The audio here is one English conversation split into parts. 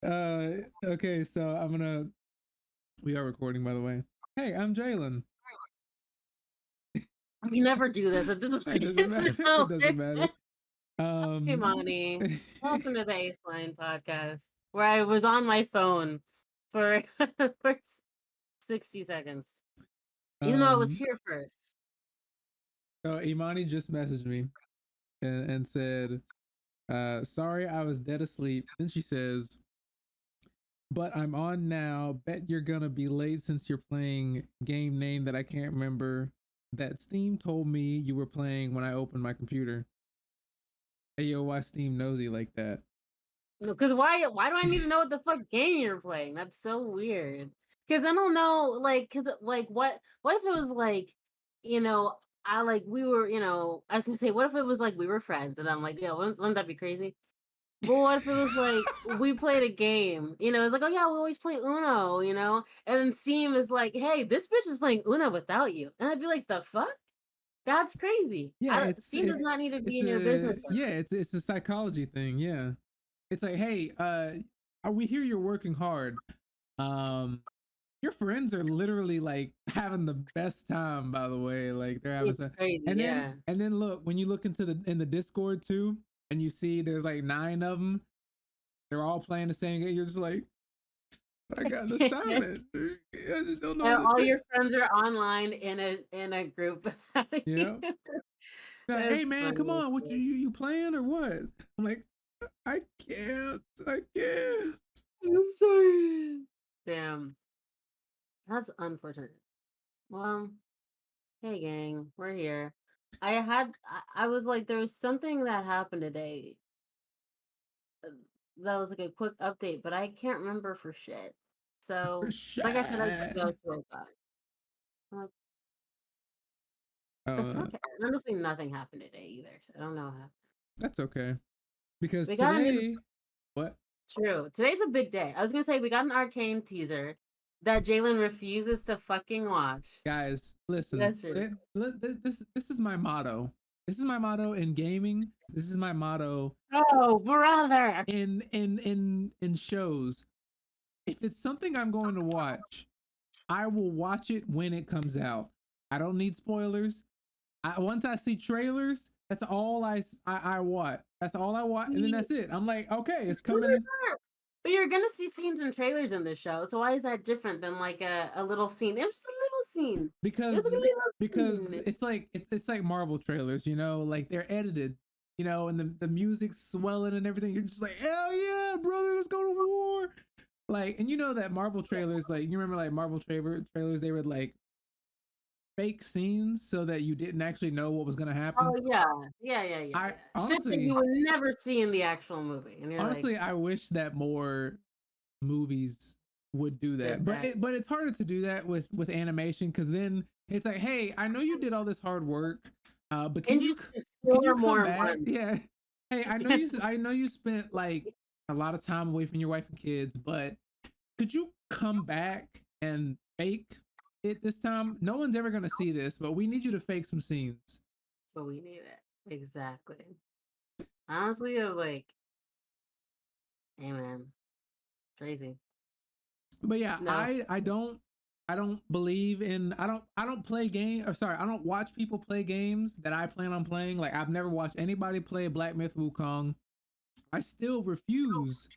Okay, so we are recording, by the way. Hey, I'm Jalen. We never do this. At this It point, doesn't it's matter. It no. doesn't matter. Hey, Um, Monty. Welcome to the Aceline podcast, where I was on my phone for for 60 seconds, even though I was um, here first. so Imani just messaged me and said, sorry I was dead asleep. Then she says, but I'm on now. Bet you're gonna be late since you're playing game name that I can't remember. That Steam told me you were playing when I opened my computer. Hey yo, why Steam nosy like that? No, because why do I need to know what the fuck game you're playing? That's so weird. Because I don't know, because what if it was like, you know, I like we were, I was gonna say, what if it was like we were friends, and I'm like, yeah, wouldn't that be crazy? But what if it was like we played a game? It's like, oh yeah, we always play Uno, and then Steam is like, hey, this bitch is playing Uno without you, and I'd be like, the fuck? That's crazy. Yeah, Steam does not need to be in your business. it's a psychology thing. Yeah, it's like, hey, we hear you're working hard. Um, your friends are literally like having the best time. By the way, like they're having It's some. crazy, yeah. And then look when you look into the Discord too, and you see there's like 9 of them. They're all playing the same game. You're just like, I got the silent. I just don't know And what all to do. your friends are online in a group without you. Yeah. Like, hey It's man, come funny. on, what you playing or what? I'm like, I can't. I can't. I'm sorry. Damn, that's unfortunate. Well, hey gang, we're here. I was like, there was something that happened today uh, that was like a quick update, but I can't remember for shit. For So, like I said, I just sure. go to it. But like, the Uh, fuck, honestly, nothing happened today either. So I don't know what happened. that's okay. Because We got a new. today, what? True. Today's a big day. I was gonna say we got an Arcane teaser that Jalen refuses to fucking watch Guys, listen. yesterday. This is my motto. This is my motto in gaming. This is my motto Oh, brother! in shows. If it's something I'm going to watch, I will watch it when it comes out. I don't need spoilers. Once I see trailers, that's all I watch. That's all I watch, and then that's it. I'm like, okay, it's coming But you're gonna see scenes and trailers in this show, so why is that different than like a little scene? It was just a little scene. It was because like a little scene. it's like Marvel trailers, like they're edited, and the music's swelling and everything. You're just like, hell yeah, brother, let's go to war. Like, and you know that Marvel trailers, like you remember like Marvel trailers, they would like fake scenes so that you didn't actually know what was gonna happen. Oh yeah, yeah. I Shit that you honestly, would never see in the actual movie, and you're like, I wish that more movies would do that, did but that. it's harder to do that with animation because then it's like, hey, I know you did all this hard work, but And just can you 4 come more back? months. Yeah, hey, I know you spent like a lot of time away from your wife and kids, but could you come back and fake it this time? No one's ever gonna see this, but we need you to fake some scenes. But we need it. Exactly. Honestly, I was like, hey man, crazy. But yeah, No. I don't believe in I don't play game or sorry, I don't watch people play games that I plan on playing. Like I've never watched anybody play Black Myth Wukong. I still refuse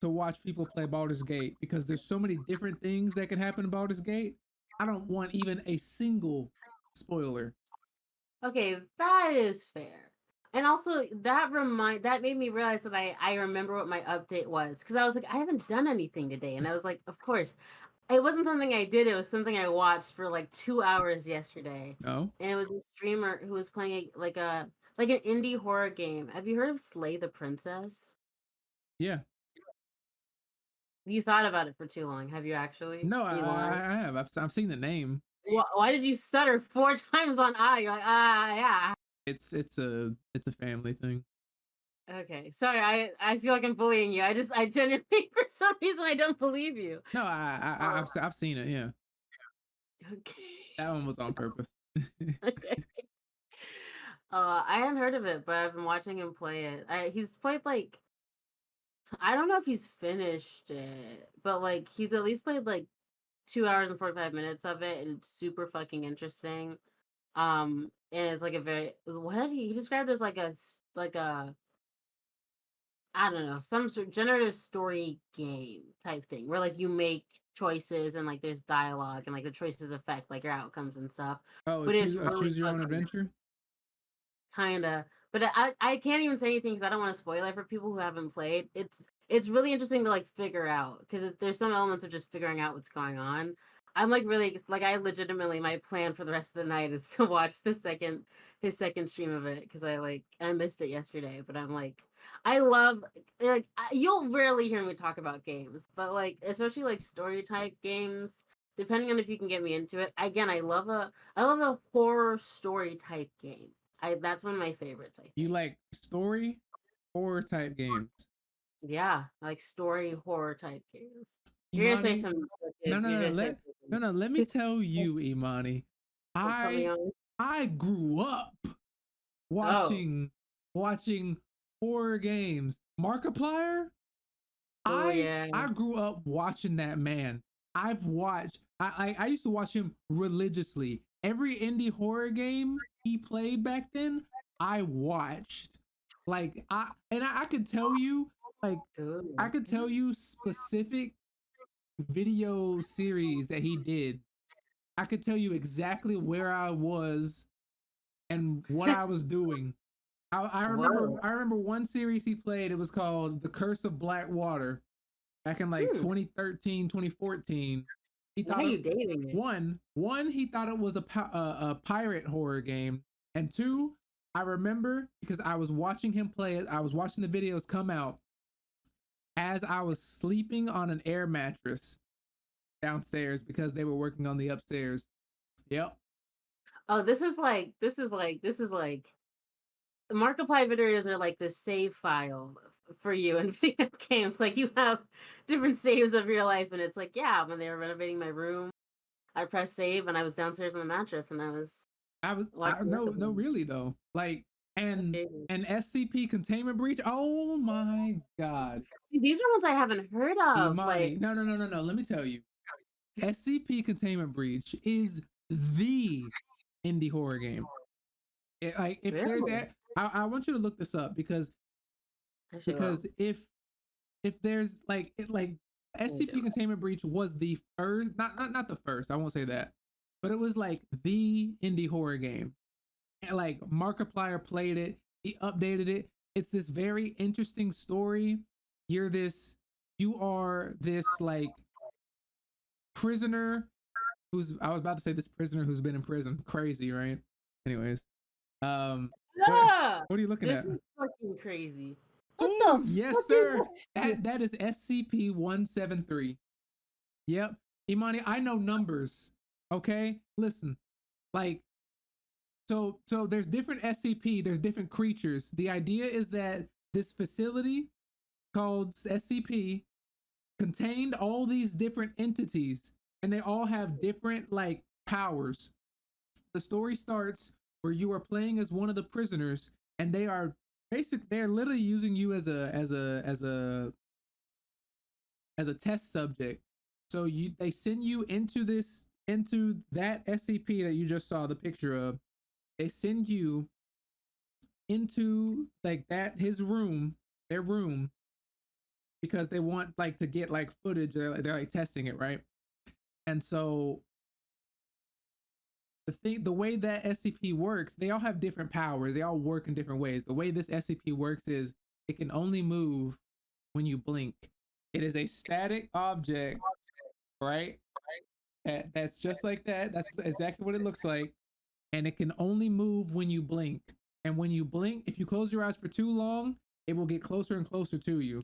to watch people play Baldur's Gate because there's so many different things that can happen in Baldur's Gate. I don't want even a single spoiler. Okay, that is fair. And also that made me realize that I remember what my update was because I was like, I haven't done anything today. And I was like, of course. It wasn't something I did, it was something I watched for like 2 hours yesterday. No? And it was a streamer who was playing like an indie horror game. Have you heard of Slay the Princess? Yeah. You thought about it for too long. Have you actually? No, You lied. I have. I've seen the name. Why did you stutter 4 times on I? You're like, yeah. It's a family thing. Okay. Sorry, I feel like I'm bullying you. I genuinely for some reason I don't believe you. No, Uh, I've seen it. Yeah, okay. that one was on purpose. Okay. I hadn't heard of it, but I've been watching him play it. He's played like I don't know if he's finished it, but like he's at least played like 2 hours and 45 minutes of it, and it's super fucking interesting. And it's like a very what did he described as like like a I don't know, some sort of generative story game type thing where like you make choices and like there's dialogue and like the choices affect like your outcomes and stuff. Oh, But it's a really choose your own fucking adventure. kinda, but I can't even say anything because I don't want to spoil it for people who haven't played. It's really interesting to like figure out because there's some elements of just figuring out what's going on. I'm like really like I legitimately my plan for the rest of the night is to watch his second stream of it because I missed it yesterday. But I'm like I love you'll rarely hear me talk about games, but like especially like story type games. Depending on if you can get me into it. Again, I love a horror story type game. I That's one of my favorites, I You think. like story horror type games? Yeah, like story horror type games. You're gonna say Imani, some no, no, you're no. gonna say Let me tell you, Imani. put me I on. I grew up Oh, watching watching horror games. Markiplier. oh yeah. I grew up watching that man. I've watched. I used to watch him religiously. Every indie horror game he played back then, I watched. I could tell you like I Ooh. could tell you specific video series that he did. I could tell you exactly where I was and what I was doing. Whoa. I remember one series he played. It was called The Curse of Black Water back in like Hmm. 2013, 2014. He Why are thought it you dating it? one he thought it was a pirate horror game, and two, I remember because I was watching him play it. I was watching the videos come out as I was sleeping on an air mattress downstairs because they were working on the upstairs. Yep. Oh, this is like Markiplier videos are like the save file for you in video games. Like you have different saves of your life, and it's like, yeah, when they were renovating my room, I pressed save and I was downstairs on the mattress and I was I watching no Markiplier. really though. Like That's crazy. and SCP containment breach. Oh my god. See, these are ones I haven't heard of. Like, Imani. No. Let me tell you. SCP containment breach is the indie horror game. Like if there's really? a I want you to look this up Actually, well, because if there's like let me do SCP it. containment breach was the first not the first, I won't say that. But it was like the indie horror game. And like Markiplier played it, he updated it. It's this very interesting story. You are this like prisoner who's I was about to say this prisoner who's been in prison. Crazy, right? Anyways, Ah, what are you looking this at? is fucking crazy. What Oh the yes, fuck sir. is this? That is SCP-173. Yep, Imani, I know numbers. Okay, listen. Like so there's different SCP. There's different creatures. The idea is that this facility called SCP contained all these different entities, and they all have different like powers. The story starts where you are playing as one of the prisoners, and they're literally using you as a test subject. So they send you into that SCP that you just saw the picture of. They send you into like that his room, their room, because they want like to get like footage. They're like testing it, right? And so the way that SCP works, they all have different powers. They all work in different ways. The way this SCP works is it can only move when you blink. It is a static object, right? That's just like that. That's exactly what it looks like. And it can only move when you blink. And when you blink, if you close your eyes for too long, it will get closer and closer to you.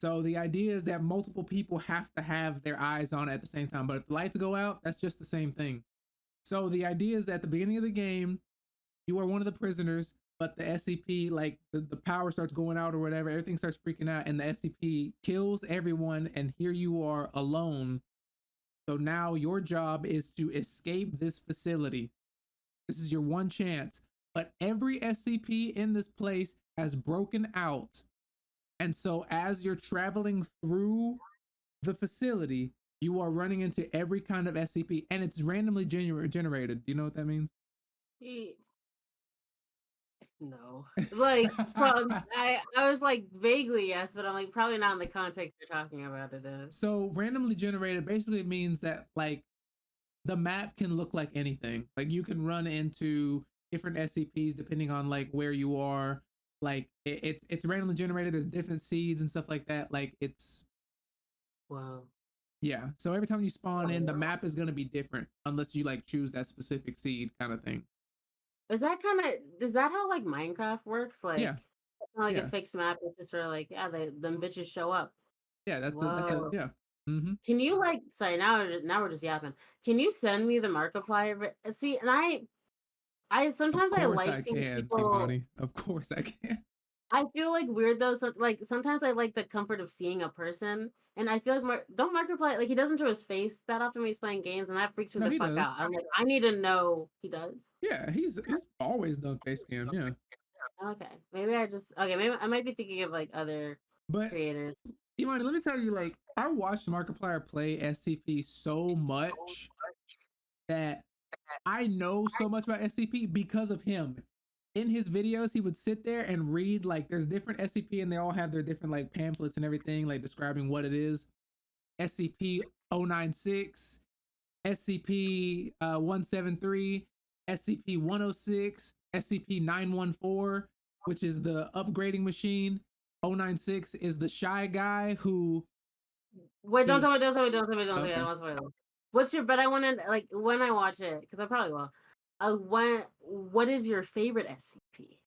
So the idea is that multiple people have to have their eyes on it at the same time. But if the lights go out, that's just the same thing. So the idea is that at the beginning of the game, you are one of the prisoners, but the SCP, like the power starts going out or whatever, everything starts freaking out, and the SCP kills everyone, and here you are alone. So now your job is to escape this facility. This is your one chance. But every SCP in this place has broken out And so as you're traveling through the facility, you are running into every kind of SCP, and it's randomly generated. Do you know what that means? Ye- No. Like from I was like vaguely yes, but I'm like probably not in the context you're talking about it in. So randomly generated basically means that like the map can look like anything. Like you can run into different SCPs depending on like where you are. Like it's randomly generated. There's different seeds and stuff like that. Like it's Wow. yeah. So every time you spawn in, the map is gonna be different unless you like choose that specific seed kind of thing. Is that kind of is that how like Minecraft works? Yeah, It's not like a yeah, fixed map. It's just sort of like yeah, them bitches show up. yeah. That's a Whoa. yeah. Mm-hmm. Can you like sorry now we're just yapping. Can you send me the Markiplier? See, and I Of sometimes I course like I seeing can, people. Imani. Of course I can. I feel like weird though. So like sometimes I like the comfort of seeing a person, and I feel like don't Markiplier like he doesn't show his face that often when he's playing games, and that freaks me No, the he fuck does. out. I'm like I need to know he does. Yeah, he's always done face cam. Yeah, Okay, maybe I just okay. Maybe I might be thinking of like other but creators. Imani, let me tell you, like I watched Markiplier play SCP so much that I know so much about SCP because of him. In his videos, he would sit there and read like there's different SCP and they all have their different like pamphlets and everything, like describing what it is. SCP 096, SCP 173, SCP 106, SCP 914, which is the upgrading machine. 096 is the shy guy who Wait, don't he tell me, don't tell me, don't tell me, don't tell me. I okay. don't want to spoil it. What's your? But I want to like when I watch it because I probably will. What is your favorite SCP?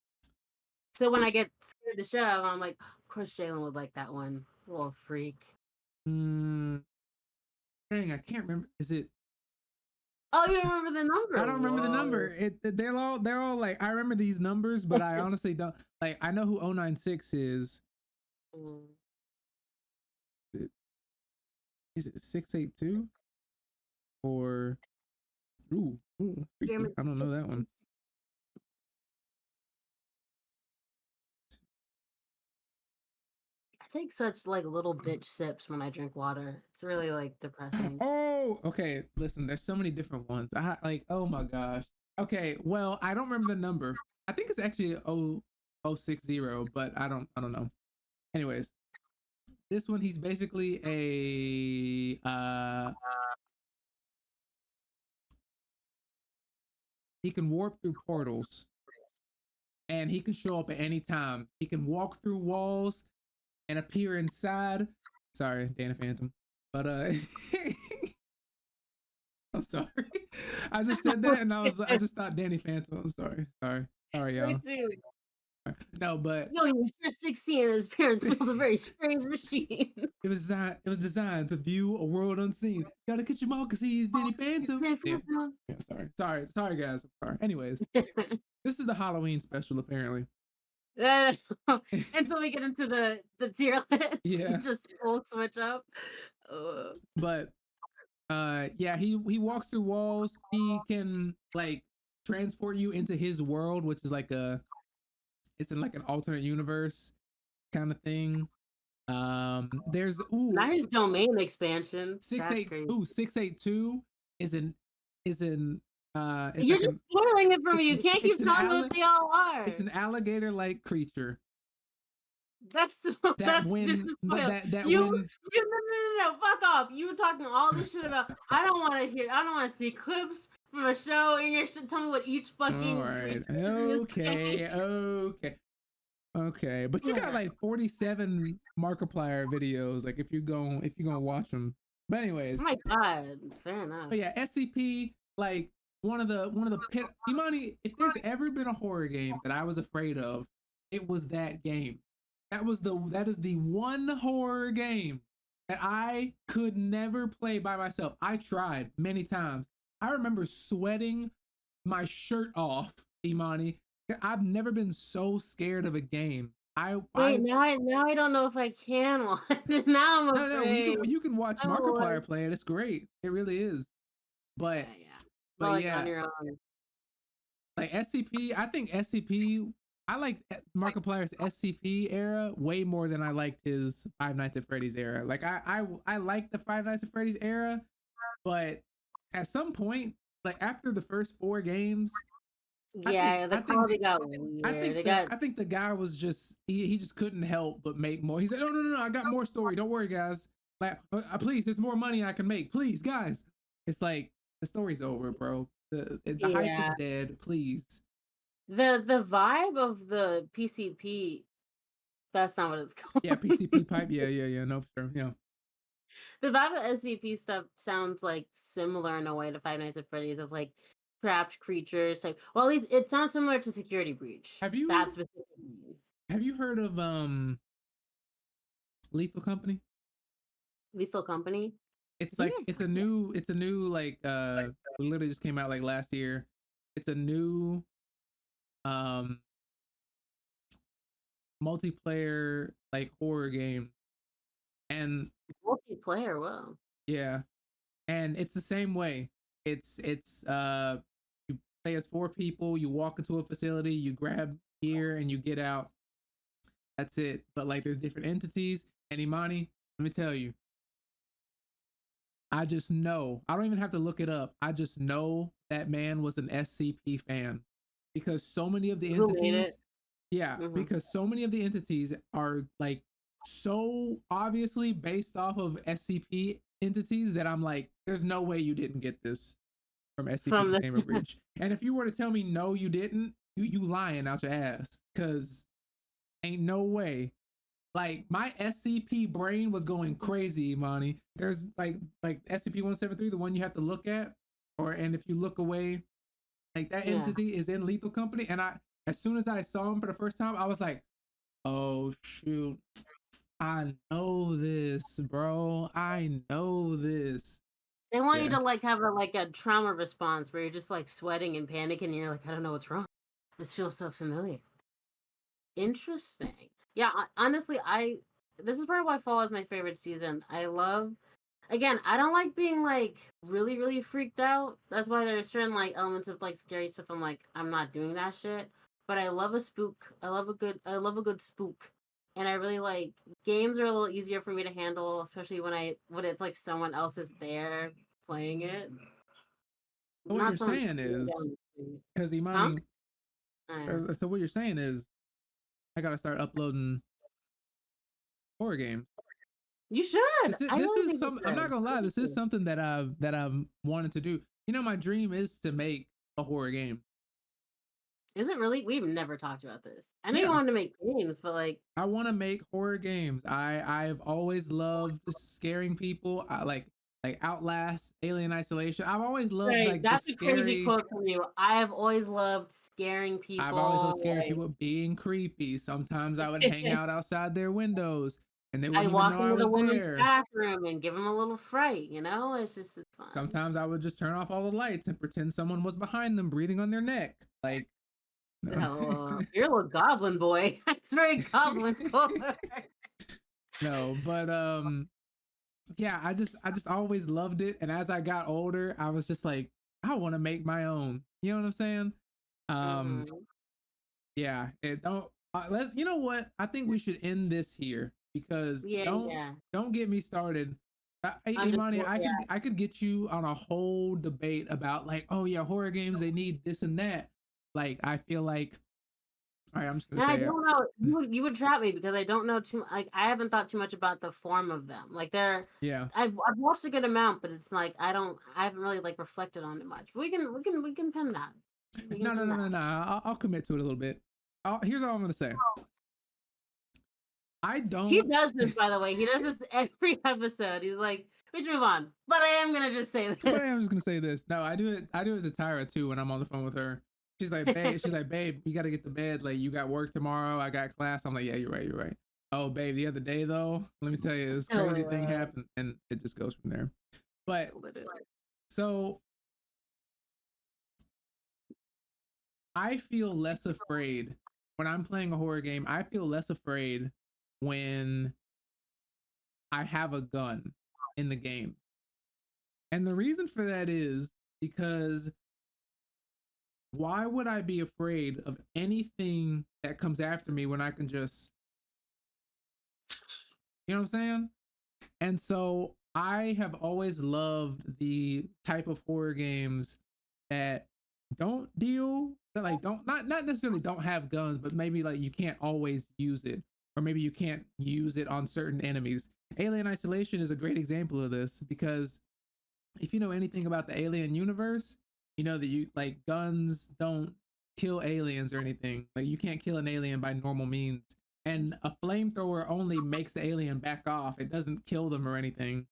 So when I get scared the shit out of him, I'm like, of course Jalen would like that one. Little freak. Mm, dang, I can't remember. Is it Oh, you don't remember the I number? don't remember the number. Whoa. They're all like I remember these numbers, but I honestly don't like I know who 096 is. Mm. Is it 682 or Damn freaky. it. I don't know that one. I take such like little bitch sips when I drink water. It's really like depressing. Oh, okay. Listen, there's so many different ones. I like oh my gosh. Okay, well, I don't remember the number. I think it's actually 060, but I don't know. Anyways, this one he's basically a he can warp through portals and he can show up at any time. He can walk through walls and appear inside. Sorry, Dana Phantom. But I'm sorry. I just said that and I just thought Danny Phantom. I'm sorry. Sorry, Me y'all. too. No, but Yo, he was just 16 and his parents built a very strange machine. it was designed to view a world unseen. Gotta catch him all because he's Danny Phantom. Yeah. Yeah, sorry, guys. I'm sorry. Anyways, this is the Halloween special, apparently. And so we get into the tier list, Yeah, just full switch up. Ugh. but yeah, he walks through walls. He can like transport you into his world, which is like it's in like an alternate universe kind of thing. There's Nice domain expansion. six That's eight crazy. ooh 682 is in is in it's You're like just an spoiling it for me. You can't it's keep an telling me what they all it's are. an alligator like creature That's that that's just when a but spoil. that You when no, fuck off. You were talking all this shit about. I don't want to hear. I don't want to see clips from a show. And you're tell me what each all fucking right, creature is saying. okay, but you got like 47 Markiplier videos like if you gonna watch them. But Oh anyways, my god, fair enough. but yeah, SCP, like one of the pit Imani, if there's ever been a horror game that I was afraid of, it was that game. That is the one horror game that I could never play by myself. I tried many times. I remember sweating my shirt off, Imani. I've never been so scared of a game. Wait, I now I don't know if I can watch it. Now I'm no, you afraid. can watch Oh, Markiplier play it. It's great. It really is. But yeah, yeah. But but like on yeah, your own. like SCP, I think SCP I liked Markiplier's SCP era way more than I liked his Five Nights at Freddy's era. Like I like the Five Nights at Freddy's era, but at some point, like after the first 4 games, I think Yeah, the I think quality got weird. It got I think the guy was just he just couldn't help but make more. He said, no, I got more story. Don't worry, guys. Like please, there's more money I can make. Please, guys. It's like the story's over, bro. The hype is yeah. dead. Please. The vibe of the PCP, that's not what it's Yeah, called. PCP pipe. Yeah. No, for sure. Yeah. The vibe of SCP stuff sounds like similar in a way to Five Nights at Freddy's of like trapped creatures. Like, well, at least it sounds similar to Security Breach. Have That's you specifically have you heard of Lethal Company? Lethal Company. I It's think like I heard it's a new like it literally just came out like last year. It's a new um multiplayer like horror game, and multiplayer. Well, yeah, and it's the same way. It's you play as 4 people, you walk into a facility, you grab gear and you get out. That's it. But like there's different entities. And Imani, let me tell you, I just know. I don't even have to look it up. I just know that man was an SCP fan because so many of the who made it? entities, yeah, Hmm. because so many of the entities are like so obviously based off of SCP entities that I'm like, there's no way you didn't get this from SCP From the Containment Breach. And if you were to tell me no, you didn't, you lying out your ass because ain't no way. Like my SCP brain was going crazy, Imani. There's like SCP-173, the one you have to look at, or and if you look away, like that yeah. entity is in Lethal Company. And I, as soon as I saw him for the first time, I was like, oh shoot, I know this, bro. I know this. They want you Yeah. to like have a trauma response where you're just like sweating and panicking and you're like, I don't know what's wrong. This feels so familiar. Interesting. Yeah, honestly, I this is part of why fall is my favorite season. I love again, I don't like being like really, really freaked out. That's why there's certain like elements of like scary stuff. I'm like, I'm not doing that shit. But I love a spook. I love a good spook. And I really like games are a little easier for me to handle, especially when it's like someone else is there playing it. So what you're Not someone saying screaming is, down the street. because Huh? Imani, Uh, so what you're saying is, I gotta start uploading horror games. you should. I This really is think you some. I'm not should. gonna I lie. think This is you something that I've wanted to do. You know, my dream is to make a horror game. Is it really? We've never talked about this. I know you Yeah, wanted to make games, but like, I want to make horror games. I've always loved scaring people. I like Outlast, Alien Isolation. I've always loved right, like the that's a crazy scary. quote from you. I have always loved scaring I've always loved people. scaring people, being creepy. Sometimes I would hang Like, out outside their windows, and they I wouldn't even walk know I into the was woman's there. bathroom and give them a little fright. It's fun. Sometimes I would just turn off all the lights and pretend someone was behind them breathing on their neck. Like, no. You're a little goblin boy. It's very goblin boy. No, but yeah, I just always loved it. And as I got older, I was just like, I want to make my own. You know what I'm saying? Um, Hmm. yeah, it don't let's you know what? I think we should end this here because Yeah, yeah. don't get me started. Imani, Yeah. I could get you on a whole debate about like, oh yeah, horror games they need this and that. Like I feel like, all right, I'm just gonna And I say it. don't know. You would trap me because I don't know too. Like I haven't thought too much about the form of them. Like they're. Yeah. I've watched a good amount, but it's like I don't. I haven't really like reflected on it much. We can pin that. We can pin that. No. I'll commit to it a little bit. Here's all I'm gonna say. I He don't. does this, by the way. He does this every episode. He's like, "We should move on," but I am gonna just say But I'm this. just gonna say this. No, I do it. I do it to Tyra too when I'm on the phone with her. She's like, babe. She's like, babe, we gotta get to bed. Like, you got work tomorrow. I got class. I'm like, yeah, you're right. You're right. Oh, babe, the other day though, let me tell you, this crazy thing Oh, happened, and it just goes from there. But literally. so I feel less afraid when I'm playing a horror game. I feel less afraid when I have a gun in the game. And the reason for that is because why would I be afraid of anything that comes after me when I can just, you know what I'm saying? And so I have always loved the type of horror games that don't deal that like don't not necessarily don't have guns, but maybe like you can't always use it, or maybe you can't use it on certain enemies. Alien Isolation is a great example of this because if you know anything about the alien universe, you know that you like guns don't kill aliens or anything. Like you can't kill an alien by normal means. And a flamethrower only makes the alien back off. It doesn't kill them or anything.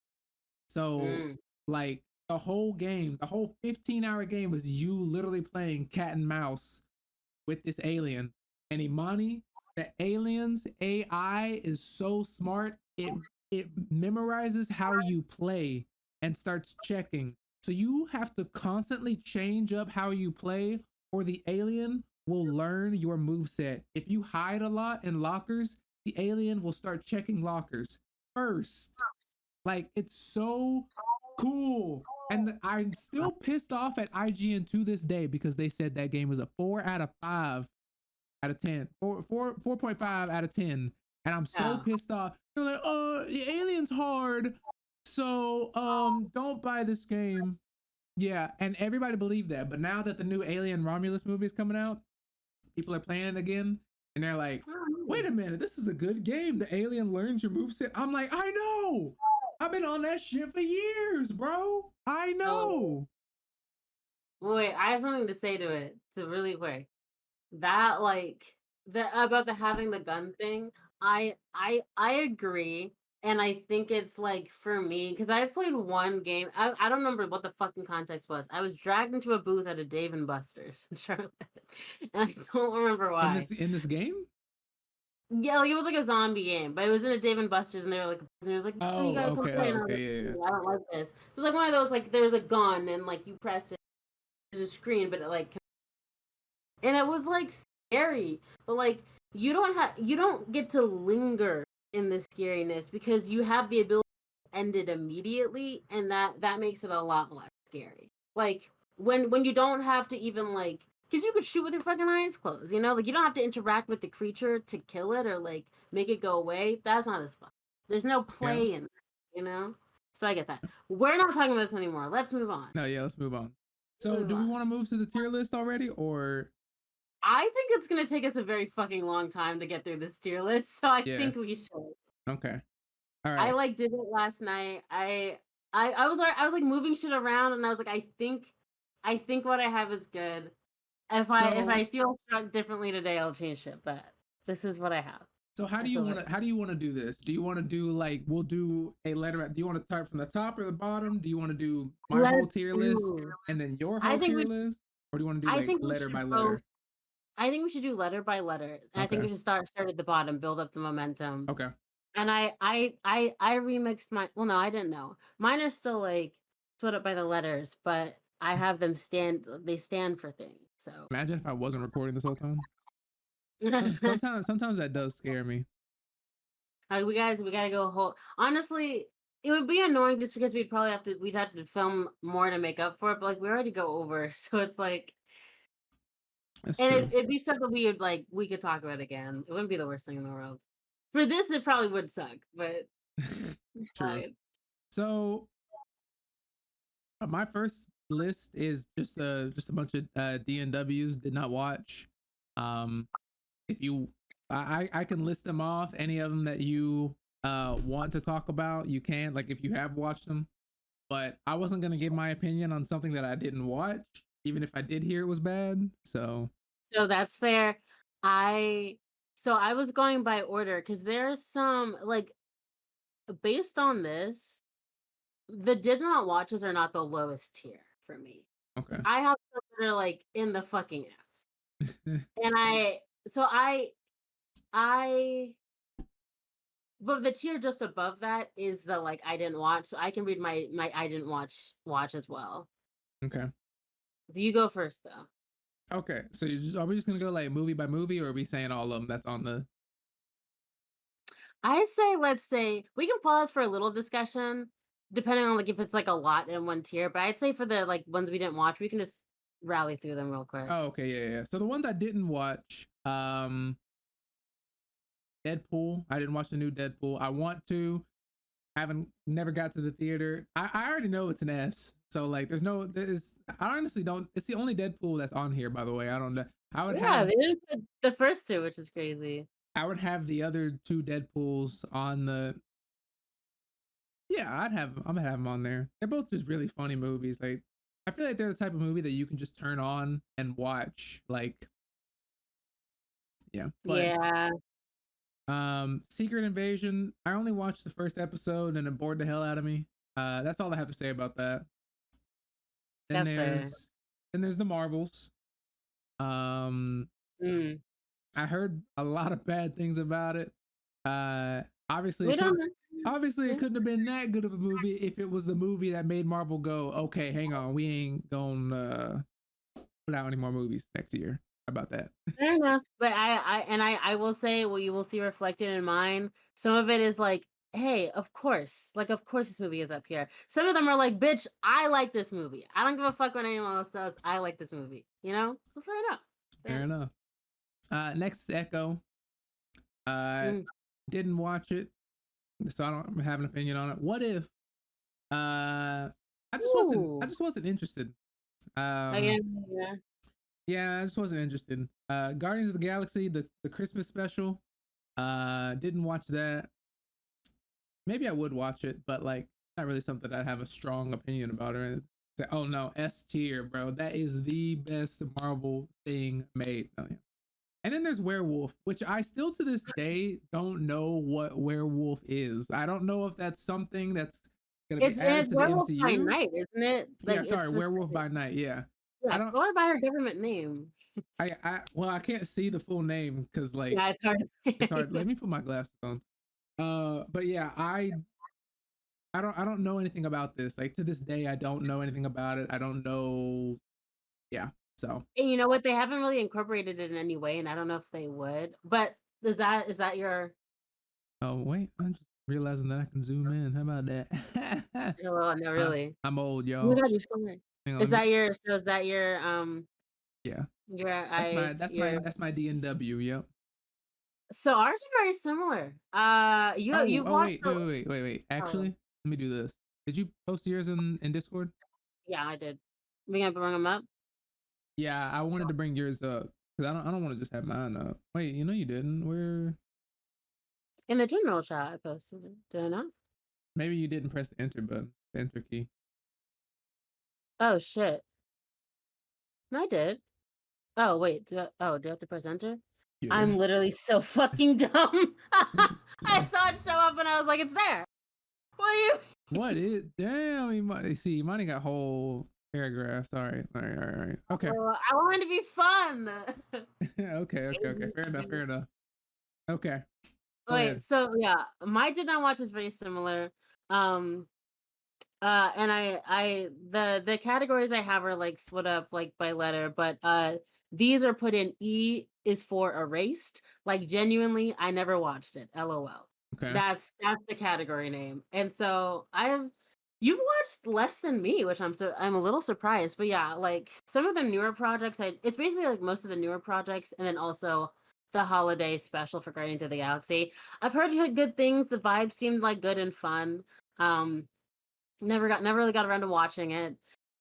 So Mm. like the whole game, the whole 15-hour game was you literally playing cat and mouse with this alien. And Imani, the alien's AI is so smart. It memorizes how you play and starts checking. So you have to constantly change up how you play, or the alien will learn your move set. If you hide a lot in lockers, the alien will start checking lockers first. Like it's so cool. And I'm still pissed off at IGN to this day because they said that game was a 4 out of 5 out of 10. 4.5 out of 10. And I'm so Yeah. pissed off. They're like, the alien's hard. So don't buy this game. Yeah, and everybody believed that. But now that the new Alien Romulus movie is coming out, people are playing it again, and they're like, wait a minute, this is a good game. The alien learns your moveset. I'm like, I know. I've been on that shit for years, bro. I Oh, know. wait, I have something to say to it. So really quick. That like the about the having the gun thing, I agree. And I think it's like for me, because I played one game. I don't remember what the fucking context was. I was dragged into a booth at a Dave and Buster's in Charlotte. And I don't remember In why. this game? Yeah, like it was like a zombie game, but it was in a Dave and Buster's, and they were like, and it was like, oh, you Oh, gotta come okay. play. Oh, And I was okay. like, Yeah, yeah. "Ooh, I don't like this." So it's like one of those like there's a gun and like you press it, there's a screen, but it like and it was like scary, but like you don't get to linger in the scariness because you have the ability to end it immediately, and that makes it a lot less scary. Like when you don't have to even like because you could shoot with your fucking eyes closed, you know, like you don't have to interact with the creature to kill it or like make it go away. That's not as fun. There's no Yeah. play in it, you know. So I get that. We're not talking about this anymore. Let's move on. No, yeah, let's move on. So Move do we on. want to move to the tier list already, or I think it's gonna take us a very fucking long time to get through this tier list, so I yeah. think we should. Okay. All I right. like did it last night. I was like moving shit around, and I was like, I think what I have is good. If So I feel struck differently today, I'll change shit. But this is what I have. So I feel like how do you want to do this? Do you want to do like we'll do a letter? Do you want to start from the top or the bottom? Do you want to do my whole let's tier list do. and then your I whole think tier we list, or do you want to do I like think we letter should by both. letter? I think we should do letter by letter, and I think Okay. we should start at the bottom, build up the momentum. Okay. And I remixed my well, no, I didn't know. Mine are still, like, split up by the letters, but I have them they stand for things, so Imagine if I wasn't recording this whole time. Sometimes that does scare me. we gotta go whole honestly, it would be annoying just because we'd have to film more to make up for it, but, like, we already go over, so it's like That's and true. it'd be stuff that we could talk about again. It wouldn't be the worst thing in the world. For this, it probably would suck, but it's True. fine. So my first list is just a bunch of DNWs did not watch. Um, if you I can list them off, any of them that you want to talk about you can, like if you have watched them, but I wasn't going to give my opinion on something that I didn't watch even if I did hear it was bad. So So that's fair. I I was going by order because there's some like based on this, the did not watches are not the lowest tier for me. okay. I have some that are like in the fucking Fs. And so I but the tier just above that is the like I didn't watch. So I can read my I didn't watch as well. Okay. Do you go first though? Okay, so are we just gonna go like movie by movie, or are we saying all of them that's on the? I'd say let's say we can pause for a little discussion, depending on like if it's like a lot in one tier. But I'd say for the like ones we didn't watch, we can just rally through them real quick. Oh, okay, yeah. So the ones I didn't watch, Deadpool. I didn't watch the new Deadpool. I want to. Haven't never got to the theater. I already know it's an S. So like there's I honestly don't it's the only Deadpool that's on here, by the way. I don't know. Yeah, they didn't put the first two, which is crazy. I would have the other two Deadpools on the yeah, I'm gonna have them on there. They're both just really funny movies. Like I feel like they're the type of movie that you can just turn on and watch. Like yeah. But Yeah, Secret Invasion, I only watched the first episode and it bored the hell out of me. That's all I have to say about that. Then that's fair. there's the Marvels. Um, Mm. I heard a lot of bad things about it. Obviously We it don't could know. obviously it Yeah. couldn't have been that good of a movie if it was the movie that made Marvel go, okay, hang on, we ain't gonna put out any more movies next year. How about that? Fair enough. But I will say what you will see reflected in mine. Some of it is like, hey, of course this movie is up here. Some of them are like, bitch, I like this movie. I don't give a fuck what anyone else says. I like this movie. You know? So fair enough. Fair Fair enough. enough. Next Echo. Uh, Mm. didn't watch it, so I don't have an opinion on it. What if I Ooh. just wasn't interested. Um Again, yeah. yeah, I just wasn't interested. Guardians of the Galaxy, the Christmas special. Didn't watch that. Maybe I would watch it, but like not really something I'd have a strong opinion about or anything. Say, oh no, S tier, bro. That is the best Marvel thing made. Oh, yeah. And then there's Werewolf, which I still to this day don't know what Werewolf is. I don't know if that's something that's gonna be added It's to the Werewolf by MCU. Night, isn't it? Yeah, Like it's sorry, Werewolf specific. by Night. Yeah, I Yeah, don't. go on by her government name. Well, I can't see the full name because like Yeah, it's hard to it's hard. say. Let me put my glasses on. But yeah, I don't know anything about this. Like to this day, I don't know anything about it. I don't know. Yeah. So. And you know what? They haven't really incorporated it in any way, and I don't know if they would. But is that your Oh wait, I'm just realizing that I can zoom in. How about that? well, no, really. I'm old, Oh my y'all. god, you're so right. Hang on, Is let me. that your Yeah, your that's my DNW. Yep. so ours are very similar. You've Oh watched the wait. oh, Actually, let me do this. Did you post yours in Discord? yeah, I did. We gonna bring them up? Yeah, I wanted to bring yours up because I don't want to just have mine up. Wait, you know you didn't. Where In the general chat I posted it. Did I not? maybe you didn't press the enter button, the enter key. Oh shit. I did. Oh wait, do I have to press enter? Yeah. I'm literally so fucking dumb. I saw it show up and I was like, it's there. What are you What is? Damn, you might see. You might have got whole paragraphs. All right. Okay. Oh, I want it to be fun. Okay. Fair enough. Okay. Go Wait, ahead. so yeah, my did not watch is very similar. Um and the categories I have are like split up like by letter, but these are put in E is for erased. Like genuinely, I never watched it. LOL. Okay. That's the category name. And so you've watched less than me, which I'm a little surprised. But yeah, like some of the newer projects, it's basically like most of the newer projects, and then also the holiday special for Guardians of the Galaxy. I've heard good things. The vibes seemed like good and fun. Um, never really got around to watching it.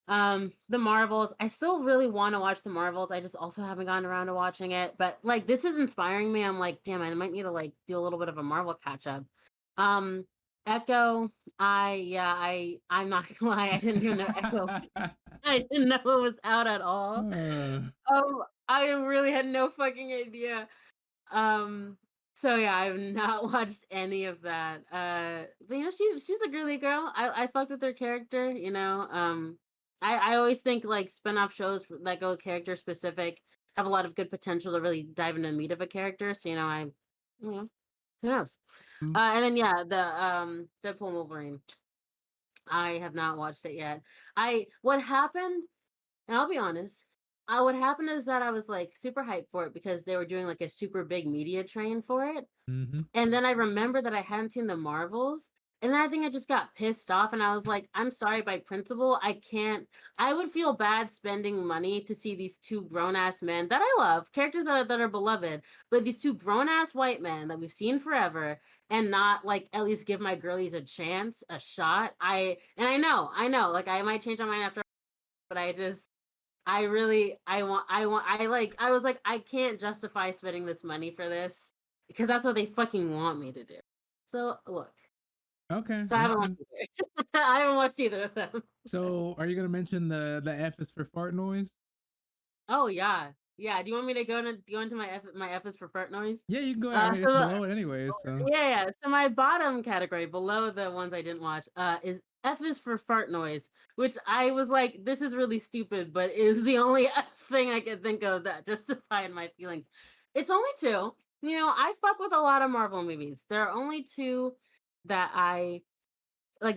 The Marvels, I still really want to watch the Marvels. I just also haven't gotten around to watching it. But like this is inspiring me. I'm like, damn, I might need to like do a little bit of a Marvel catch up. Um, Echo, I'm not gonna lie, I didn't even know Echo. I didn't know it was out at all. Uh, I really had no fucking idea. Um, so yeah, I've not watched any of that. But you know, she's a girly girl. I fucked with her character, you know. I always think like spin-off shows that go character specific have a lot of good potential to really dive into the meat of a character. So, you know, who knows? mm, And then yeah, the Deadpool and Wolverine. I have not watched it yet. I what happened, and I'll be honest, what happened is that I was like super hyped for it because they were doing like a super big media train for it. mm-hmm. And then I remember that I hadn't seen the Marvels, And then I think I just got pissed off and I was like, I'm sorry, by principle, I can't. I would feel bad spending money to see these two grown ass men that I love, characters that are beloved, but these two grown ass white men that we've seen forever and not like at least give my girlies a chance, a shot. I know, like I might change my mind after, but I really, I was like, I can't justify spending this money for this because that's what they fucking want me to do. So look. Okay, So I haven't watched okay. either. I haven't watched either of them. So are you gonna mention the F is for fart noise? Oh yeah, yeah. Do you want me to go into my F is for fart noise? Yeah, you can go ahead. I mean, it's So below it anyway, so yeah. So my bottom category below the ones I didn't watch, is F is for fart noise, which I was like, this is really stupid, but it was the only thing I could think of that justified my feelings. It's only two. You know, I fuck with a lot of Marvel movies. There are only two that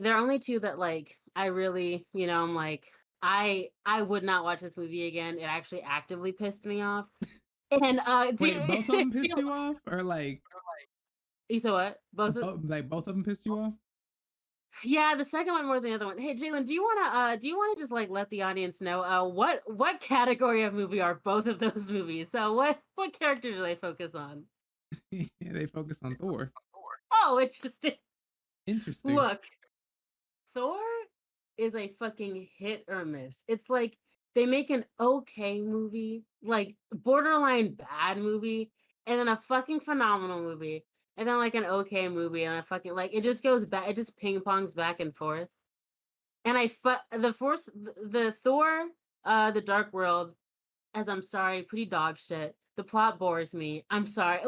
there are only two that like I really, I'm like, I would not watch this movie again. It actually actively pissed me off. And wait, both of them do pissed you off, or like you saw what? both of them pissed you off? Yeah, the second one more than the other one. Hey Jalen, do you wanna just like let the audience know what category of movie are both of those movies? So what character do they focus on? Yeah, they focus on Thor. Oh, interesting. Interesting. Look, Thor is a fucking hit or miss. It's like they make an okay movie, like borderline bad movie, and then a fucking phenomenal movie, and then like an okay movie, and a fucking like it just goes back, it just ping pongs back and forth. And the Thor, the Dark World, as I'm sorry, pretty dog shit. The plot bores me. I'm sorry.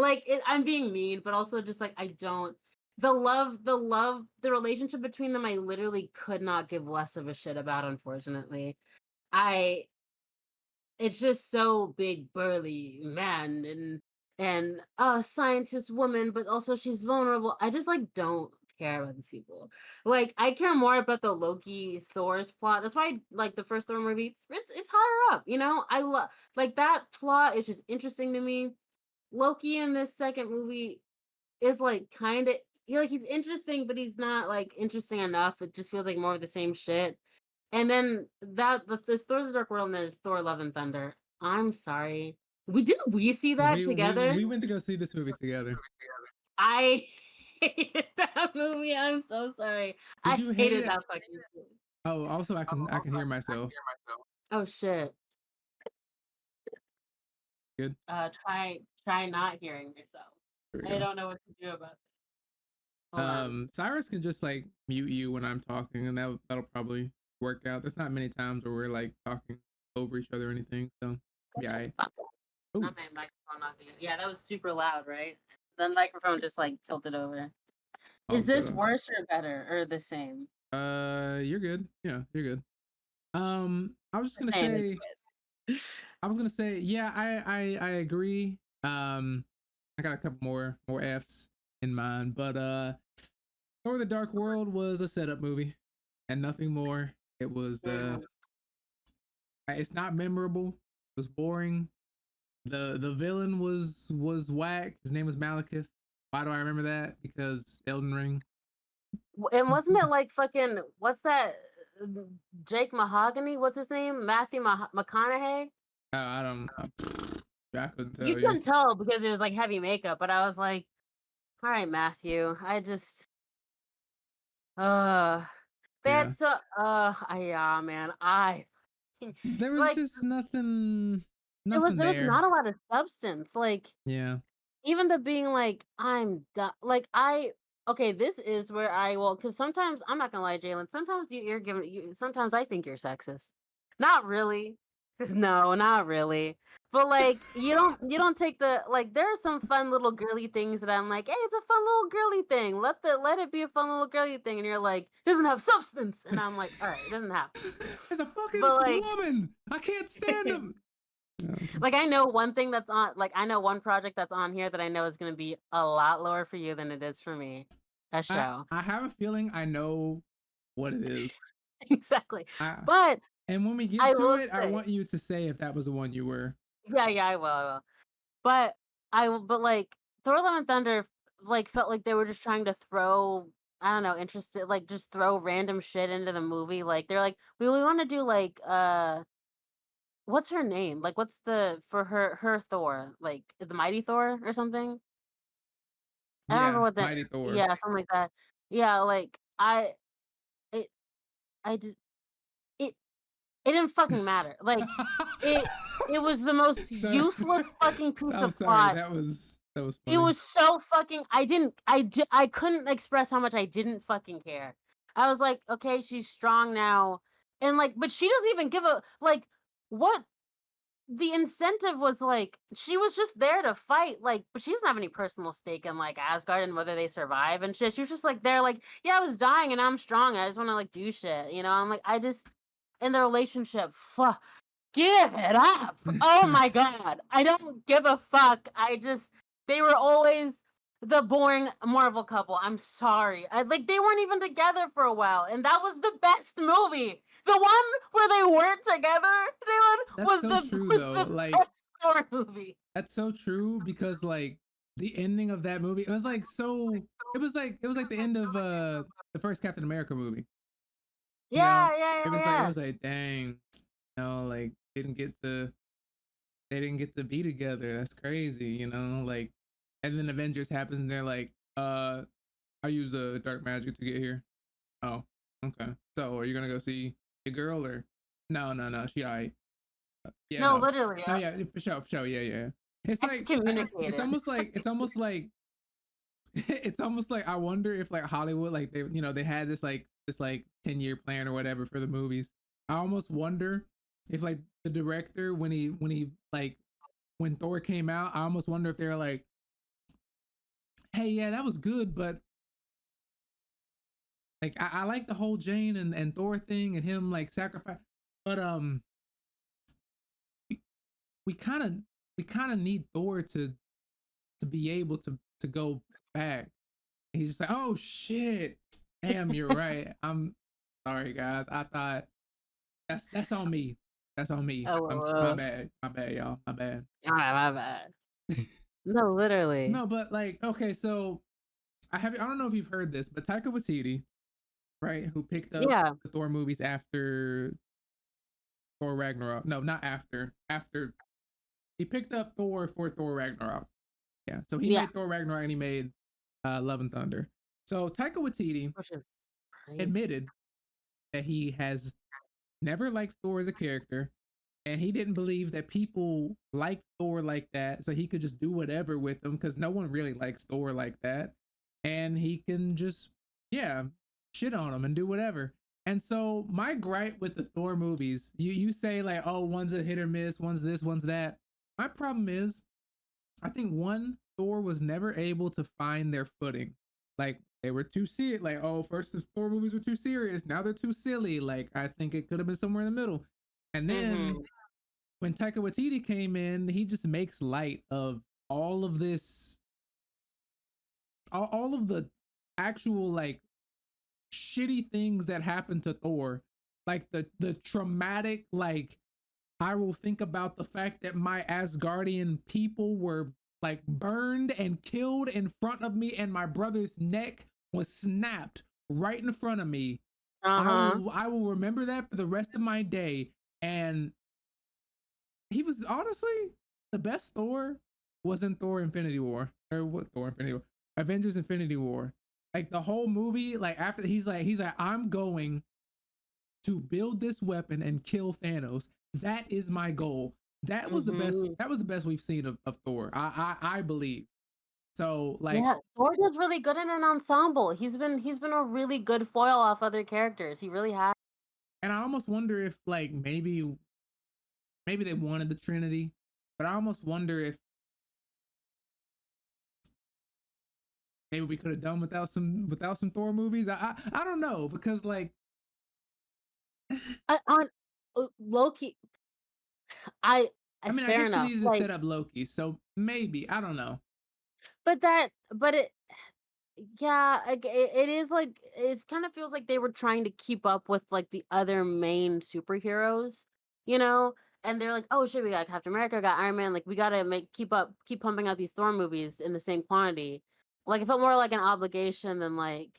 I'm being mean, but also just like I don't the relationship between them I literally could not give less of a shit about, unfortunately. I It's just so big burly man and a scientist woman, but also she's vulnerable. I just like don't care about these people. Like I care more about the Loki Thor's plot. That's why like the first Thor movie, it's higher up, you know? I love like that plot is just interesting to me. Loki in this second movie is like kind of he's interesting, but he's not like interesting enough. It just feels like more of the same shit. And then this Thor: The Dark World and there's Thor: Love and Thunder. I'm sorry. We see that together? We went to go see this movie together. I hated that movie. I'm so sorry. Did I you hate hated it? that fucking movie. Oh, also I can hear myself. Oh shit. Good. Try not hearing yourself. There we I go. don't know what to do about this. Hold on. Cyrus can just like mute you when I'm talking, and that'll probably work out. There's not many times where we're like talking over each other or anything, so yeah. Oh, Not my microphone not being. Yeah, that was super loud, right? The microphone just like tilted over. all Is this good. worse or better or the same? You're good. Yeah, you're good. I was just The gonna same is say, good. yeah, I agree. I got a couple more Fs in mind, but Thor: The Dark World was a setup movie and nothing more. It was Mhm. it's not memorable. It was boring. The villain was whack. His name was Malekith. Why do I remember that? Because Elden Ring. And wasn't it like fucking what's that? Jake Mahogany? What's his name? Matthew McConaughey? I don't. I couldn't You tell you. couldn't tell because it was like heavy makeup, but I was like, all right, Matthew. Uh Yeah, that's yeah, man. I there was like just nothing, there was there. not a lot of substance. Like Yeah, even the being like, I'm done. Like I okay, this is where I will because sometimes I'm not gonna lie, Jalen. Sometimes you're giving you. Sometimes I think you're sexist. Not really. No, not really. But like you don't take the like there are some fun little girly things that I'm like, hey, it's a fun little girly thing. Let it be a fun little girly thing. And you're like, it doesn't have substance. And I'm like, all right, it doesn't have to. it's a fucking But like woman. I can't stand him. Okay. like I know one thing that's on like I know one project that's on here that I know is gonna be a lot lower for you than it is for me. A show. I have a feeling I know what it is. Exactly. I But and when we get I to will it, I say want you to say if that was the one you were. yeah, yeah, I will. But but like Thor: Love and Thunder like felt like they were just trying to throw I don't know, interested, like, just throw random shit into the movie. Like, they're like, we want to do like what's her name? Like, what's the for her Thor? Like the Mighty Thor or something? I don't remember Yeah, what the Mighty Thor. yeah, something like that. Yeah, like it I just it it didn't fucking matter. Like it it was the most So useless fucking piece I'm of sorry. plot. That was It funny. was so fucking I couldn't express how much I didn't fucking care. I was like, "Okay, she's strong now." And, like, but she doesn't even give a like, what the incentive was, like, she was just there to fight, like, but she doesn't have any personal stake in, like, Asgard and whether they survive and shit. She was just, like, there, like, "Yeah, I was dying and now I'm strong and I just wanna, like, do shit," you know? I'm like, I just in the relationship, give it up. Oh my god. I don't give a fuck. I just they were always the boring Marvel couple. I'm sorry. Like they weren't even together for a while, and that was the best movie. The one where they weren't together, Dylan, That's so true was though. the Like best Thor movie. that's so true because like the ending of that movie, it was like so. It was like the end of the first Captain America movie. You know, Yeah, yeah, it yeah, was like it yeah. was like dang, like they didn't get to be together. That's crazy, like and then Avengers happens and they're like, I use dark magic to get here. Oh, okay. So are you gonna go see your girl or no, no, no, she alright. Yeah, No, no. literally, No, yeah, for sure, yeah, yeah. It's like it's excommunicated. almost like it's almost like I wonder if like Hollywood, like they had this like 10-year plan or whatever for the movies. I almost wonder if like the director when he like when Thor came out, I almost wonder if they're like, hey, yeah, that was good, but like I like the whole Jane and Thor thing and him like sacrifice, but we kind of we kind of need Thor to be able to go back. He's just like, oh shit, damn, you're right. I'm sorry, guys. I thought that's on me. That's on me. Oh, My bad, y'all. My bad. alright, my bad. No, literally. No, but like, okay, so I don't know if you've heard this, but Taika Waititi, right, who picked up Yeah, the Thor movies after Thor Ragnarok. No, not after. After he picked up Thor for Thor Ragnarok. Yeah. So he yeah, made Thor Ragnarok and he made Love and Thunder. So Taika Waititi which is crazy. admitted that he has never liked Thor as a character, and he didn't believe that people liked Thor like that, so he could just do whatever with them because no one really likes Thor like that, and he can just yeah shit on them and do whatever. And so my gripe with the Thor movies, you say like, oh, one's a hit or miss, one's this, one's that. My problem is I think one, Thor was never able to find their footing. Like they were too serious. Like, oh, first the Thor movies were too serious. Now they're too silly. Like I think it could have been somewhere in the middle. And then Mhm. when Taika Waititi came in, he just makes light of all of this, all of the actual like shitty things that happened to Thor, like the traumatic like I will think about the fact that my Asgardian people were like burned and killed in front of me, and my brother's neck was snapped right in front of me. Uh-huh. I will remember that for the rest of my day. And he was honestly the best Thor was in Thor Infinity War. Or what Thor Infinity War? Avengers Infinity War. Like the whole movie, like after he's like, I'm going to build this weapon and kill Thanos. That is my goal. That was the best. Mhm. That was the best we've seen of Thor. I believe. So like, Yeah, Thor does really good in an ensemble. He's been a really good foil off other characters. He really has. and I almost wonder if like maybe they wanted the Trinity, but I almost wonder if maybe we could have done without some Thor movies. I don't know because like On Loki, I, I mean I fair guess you enough. needed to Like, set up Loki, so maybe I don't know. but it yeah, like, it is like it kind of feels like they were trying to keep up with like the other main superheroes, you know? And they're like, "Oh shit, we got Captain America, got Iron Man, like we got to keep pumping out these Thor movies in the same quantity." Like it felt more like an obligation than like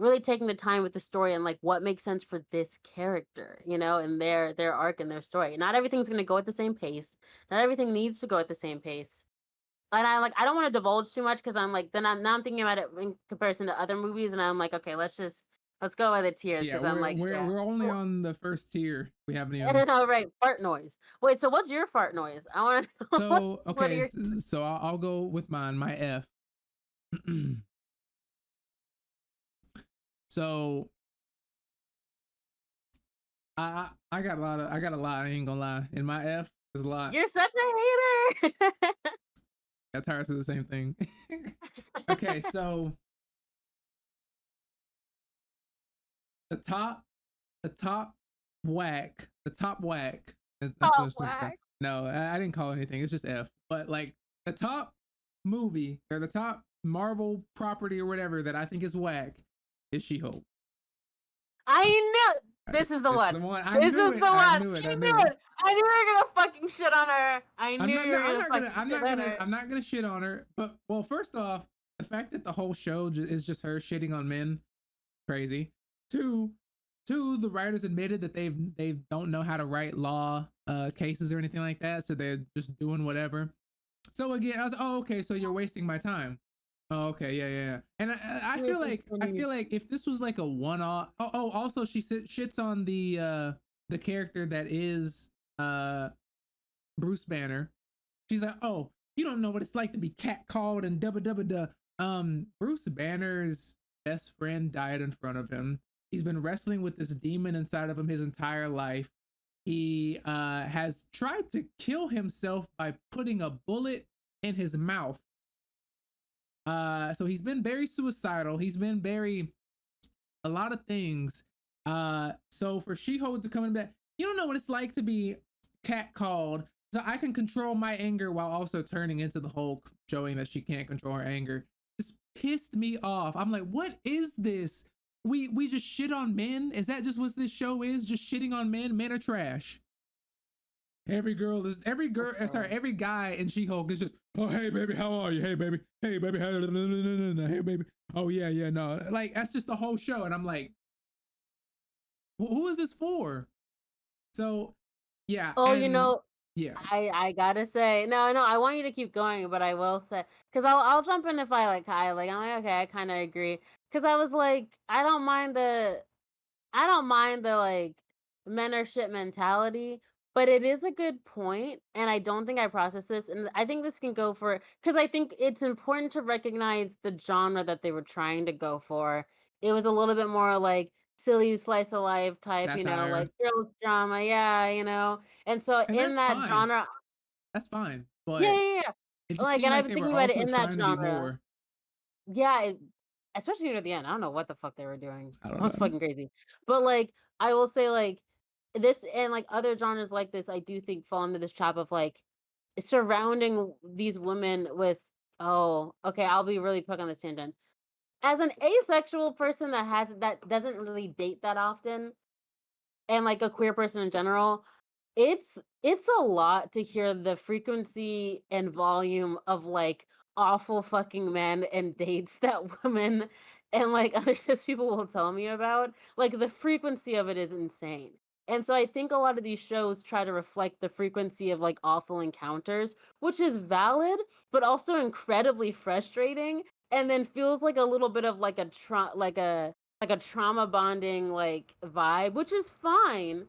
really taking the time with the story and like what makes sense for this character, and their arc and their story. Not everything's gonna go at the same pace. Not everything needs to go at the same pace. And I don't want to divulge too much because I'm like then I'm thinking about it in comparison to other movies, and I'm like, okay, let's go by the tiers Yeah, because I'm like, yeah. we're only Oh, on the first tier. We haven't even. and all right, fart noise. Wait, so what's your fart noise? I want to know So what are okay, your so I'll go with mine. My F. So I got a lot of I got a lot. I ain't gonna lie. In my F, there's a lot. You're such a hater. Got tired of the same thing. Okay, so the top the top the top whack. That's what Oh, it's called. whack. No, I didn't call it anything. It's just F. But like the top movie or the top Marvel property or whatever that I think is whack is She-Hulk. I knew this is the This is one. the one. I This knew is it. the I one. knew it. I I knew knew it. it. I knew you were gonna fucking shit on her. I I'm knew not. you No, were gonna fucking shit on her. I'm not gonna shit on her. But well, first off, the fact that the whole show is just her shitting on men, crazy. Two, the writers admitted that they don't know how to write law cases or anything like that, so they're just doing whatever. So again, I was oh okay, so you're wasting my time. Oh okay, yeah, yeah, yeah. And I feel like if this was like a one off. Also she shits on the character that is Bruce Banner. She's like, oh, you don't know what it's like to be catcalled and da da da. Bruce Banner's best friend died in front of him. He's been wrestling with this demon inside of him his entire life. He has tried to kill himself by putting a bullet in his mouth. So he's been very suicidal. He's been very a lot of things. So for She-Hulk to come in back, you don't know what it's like to be catcalled. So I can control my anger while also turning into the Hulk, showing that she can't control her anger. Just pissed me off. I'm like, what is this? We just shit on men? Is that just what this show is? Just shitting on men? Men are trash. Every guy in She-Hulk is just, oh hey baby, how are you? Hey baby, hey baby, hey baby. Oh yeah, yeah, no. Like that's just the whole show. And I'm like, who is this for? So yeah, Oh, and yeah. I gotta say, no, I want you to keep going, but I will say, because I'll jump in if I'm like, okay, I kind of agree, because I was like, I don't mind the like men are shit mentality, but it is a good point, and I don't think I processed this, and I think this can go for because I think it's important to recognize the genre that they were trying to go for. It was a little bit more like silly slice of life type, Satire. like girls drama, yeah, and so And in that's that fine. genre, That's fine. yeah, But yeah, yeah. it just Like, seemed and I've like been they were thinking about it also in that trying to be genre. more. Yeah, especially near the end. I don't know what the fuck they were doing. I That don't was know. fucking crazy. But like, I will say like this and like other genres like this, I do think fall into this trap of like surrounding these women with. Oh, okay. I'll be really quick on this tangent. As an asexual person that doesn't really date that often, and like a queer person in general, it's a lot to hear the frequency and volume of like awful fucking men and dates that women and like other cis people will tell me about. Like the frequency of it is insane. And so I think a lot of these shows try to reflect the frequency of like awful encounters, which is valid, but also incredibly frustrating. And then feels like a little bit of like like a trauma bonding like vibe, which is fine,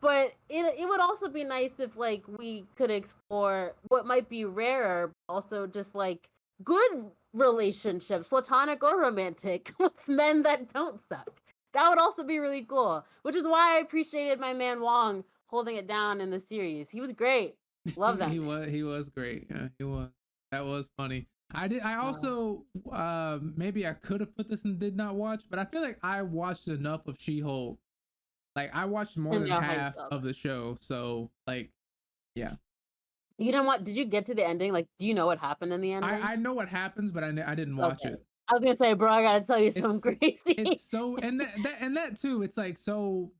but it would also be nice if like we could explore what might be rarer, but also just like good relationships, platonic or romantic, with men that don't suck. That would also be really cool, which is why I appreciated my man Wong holding it down in the series. He was great. Love that man. He was great. Yeah, he was. That was funny. I Uh, also maybe I could have put this and did not watch, but I feel like I watched enough of She-Hulk. Like I watched more and than no, hey, half of the show, so like yeah. you know what? Did you get to the ending? Like, do you know what happened in the ending? I know what happens, but I didn't watch Okay. it. I was gonna say, bro, I gotta tell you It's something crazy. it's so and that too. It's like so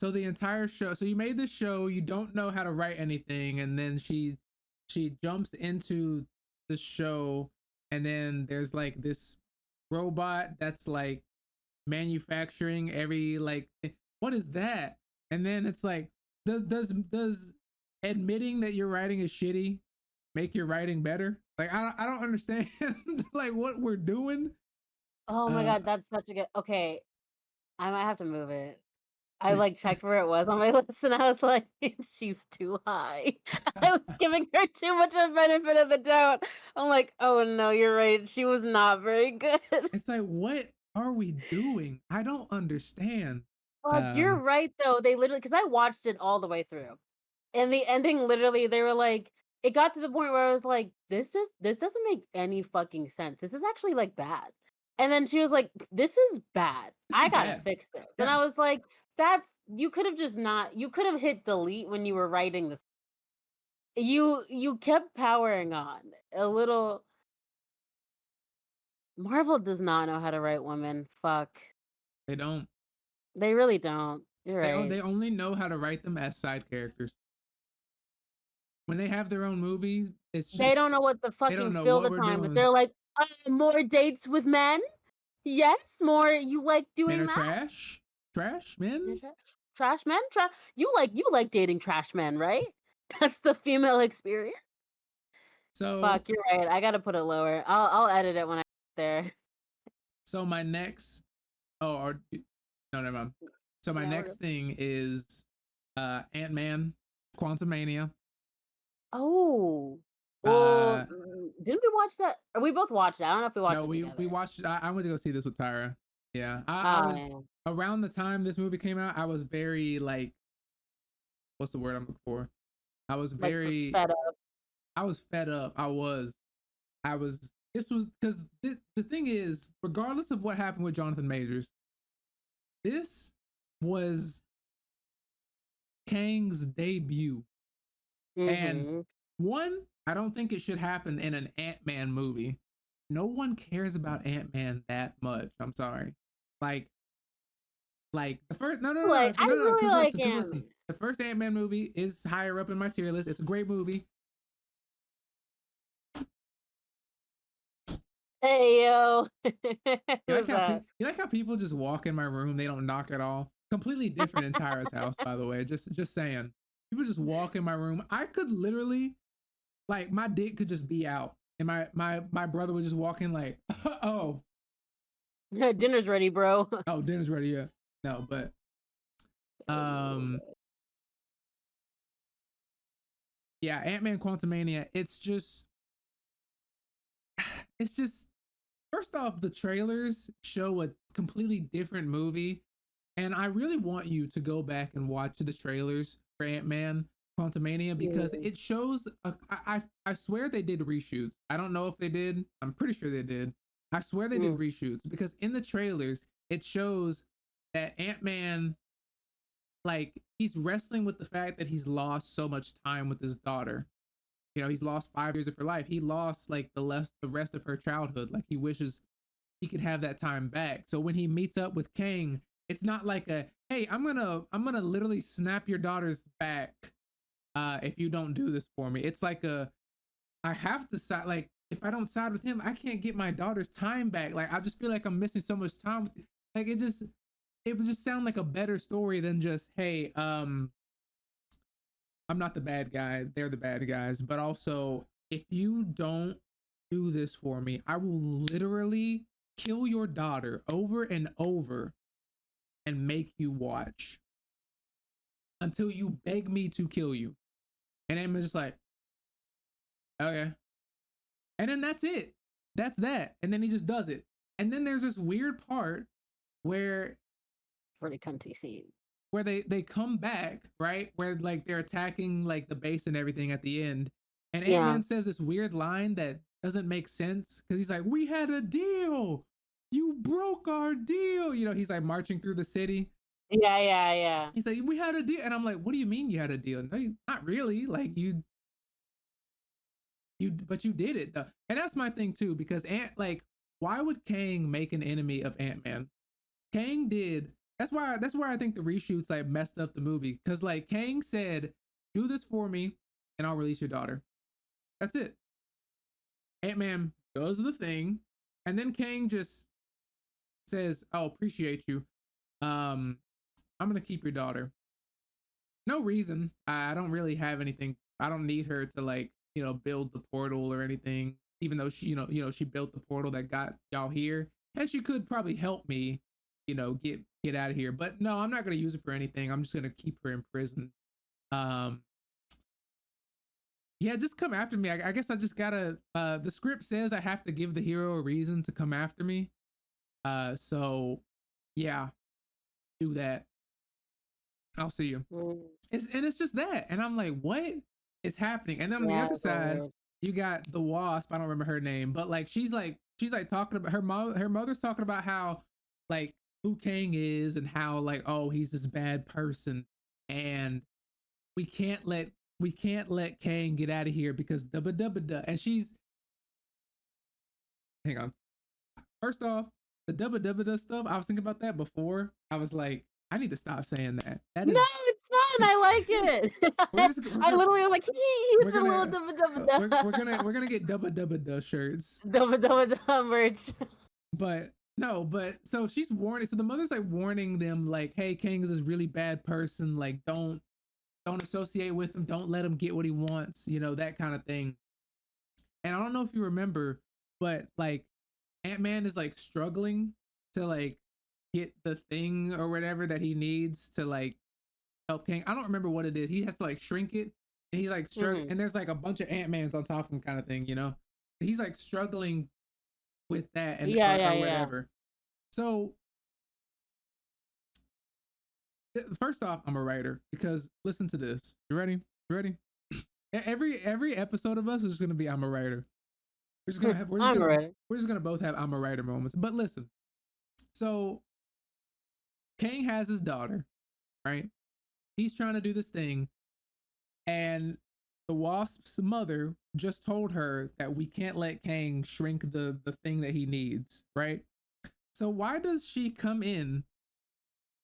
the entire show. So you made this show, you don't know how to write anything, and then she jumps into the show, and then there's like this robot that's like manufacturing every like what is that? And then it's like does admitting that your writing is shitty make your writing better? Like I don't understand like what we're doing. Oh my Uh god, that's such a good. Okay, I might have to move it. I, like, checked where it was on my list, and I was like, "She's too high." I was giving her too much of benefit of the doubt. I'm like, "Oh, no, you're right, she was not very good." it's like what are we doing? I don't understand. Fuck, you're Um right, though, they literally, because I watched it all the way through, and the ending, literally, they were like it got to the point where I was like, this doesn't make any fucking sense. This is actually, like, bad." And then she was like, "This is bad. this I is gotta bad. fix this." And Yeah. I was like, "That's you could have just not you could have hit delete when you were writing this. You kept powering on. A little Marvel does not know how to write women. Fuck. They don't. They really don't. You're right. They only know how to write them as side characters. When they have their own movies, it's They just don't know what to they don't fucking know fill what the we're time with. doing. They're like, more dates with men? Yes, more you like Men doing are that? trash. Trash Yeah, men. trash men? You like dating trash men, right? That's the female experience. So Fuck, you're right. I gotta put it lower. I'll edit it when I get there. so my next or no never mind. So my Yeah, we're next good. thing is Ant-Man Quantumania. Oh. Well, Uh didn't we watch that? Or we both watched it. I don't know if we watched no, it we together. watched I went to go see this with Tyra. Yeah. I Oh, was yeah. around the time this movie came out, I was very like what's the word I'm looking for? I was Like, very fed up. I was fed up. I was this was because the thing is, regardless of what happened with Jonathan Majors, this was Kang's debut. And Mhm. one, I don't think it should happen in an Ant-Man movie. No one cares about Ant-Man that much. I'm sorry. Like, like the first Like, I really like because listen, him. the first Ant-Man movie is higher up in my tier list. It's a great movie. Hey, yo. Who's that? You like how people just walk in my room, they don't knock at all. Completely different in Tyra's house, by the way. Just saying. People just walk in my room. I could literally like my dick could just be out. And my brother would just walk in like, oh, Dinner's ready, bro. oh, dinner's ready, yeah. No, but um yeah, Ant-Man Quantumania, it's just first off, the trailers show a completely different movie. And I really want you to go back and watch the trailers for Ant-Man Quantumania because Mm, it shows. I swear they did reshoots. I don't know if they did. I'm pretty sure they did. I swear they did mm, reshoots because in the trailers it shows that Ant-Man like he's wrestling with the fact that he's lost so much time with his daughter. You know, he's lost 5 years of her life. He lost like the rest of her childhood. Like he wishes he could have that time back. So when he meets up with Kang, it's not like a hey, I'm gonna literally snap your daughter's back if you don't do this for me. It's like a I have to side like if I don't side with him, I can't get my daughter's time back. Like I just feel like I'm missing so much time with it. Like it would just sound like a better story than just hey, I'm not the bad guy, they're the bad guys, but also if you don't do this for me, I will literally kill your daughter over and over and make you watch until you beg me to kill you. And I'm just like, okay. And then that's it. That's that. And then he just does it. And then there's this weird part where pretty cunty scene. they come back, right? Where like they're attacking like the base and everything at the end. And Yeah. Ant-Man says this weird line that doesn't make sense because he's like, "We had a deal. You broke our deal." You know, he's like marching through the city. Yeah, yeah, yeah. He's like, "We had a deal." And I'm like, "What do you mean you had a deal?" No, not really. Like but you did it though. And that's my thing too because why would Kang make an enemy of Ant-Man? Kang did. That's why I think the reshoots like messed up the movie because like Kang said, "Do this for me, and I'll release your daughter." That's it. Ant Man does the thing, and then Kang just says, "Oh, appreciate you. Um, I'm gonna keep your daughter. No reason. I don't really have anything. I don't need her to like, build the portal or anything. Even though she, she built the portal that got y'all here, and she could probably help me, get out of here. But no, I'm not gonna use it for anything. I'm just gonna keep her in prison. Um, yeah, just come after me. I guess I just gotta. The script says I have to give the hero a reason to come after me. So yeah, do that. I'll see you. Mm, It's just that, and I'm like, what is happening? And then on the yeah, other it's all side, weird. you got the wasp. I don't remember her name, but like she's like talking about her mom. Her mother's talking about how like who Kang is and how like oh he's this bad person, and we can't let we can't let Kang get out of here because dubba dubba duh. And she's hang on. First off, the dubba dubba duh stuff. I was thinking about that before. I was like, I need to stop saying that. That No, is it's fun. I like it. we're just we're I gonna literally was like, he's we're the little gonna dubba dubba we're gonna get dubba dubba duh shirts. dubba dubba dubba merch. But no, but so she's warning. So the mother's like warning them, like, "Hey, Kang is this really bad person. Like, don't associate with him. Don't let him get what he wants. That kind of thing." And I don't know if you remember, but like Ant-Man is like struggling to like get the thing or whatever that he needs to like help Kang. I don't remember what it is. He has to like shrink it, and he's like struggling. Hmm. And there's like a bunch of Ant-Mans on top of him, kind of thing. He's like struggling with that and Yeah, or yeah, yeah. whatever. So first off, I'm a writer because listen to this. You ready? You ready? Every episode of us is gonna be I'm a writer. We're just gonna have I'm ready. we're just gonna both have I'm a writer moments. But listen, so Kang has his daughter, right? He's trying to do this thing, and the Wasp's mother just told her that we can't let Kang shrink the thing that he needs, right? So why does she come in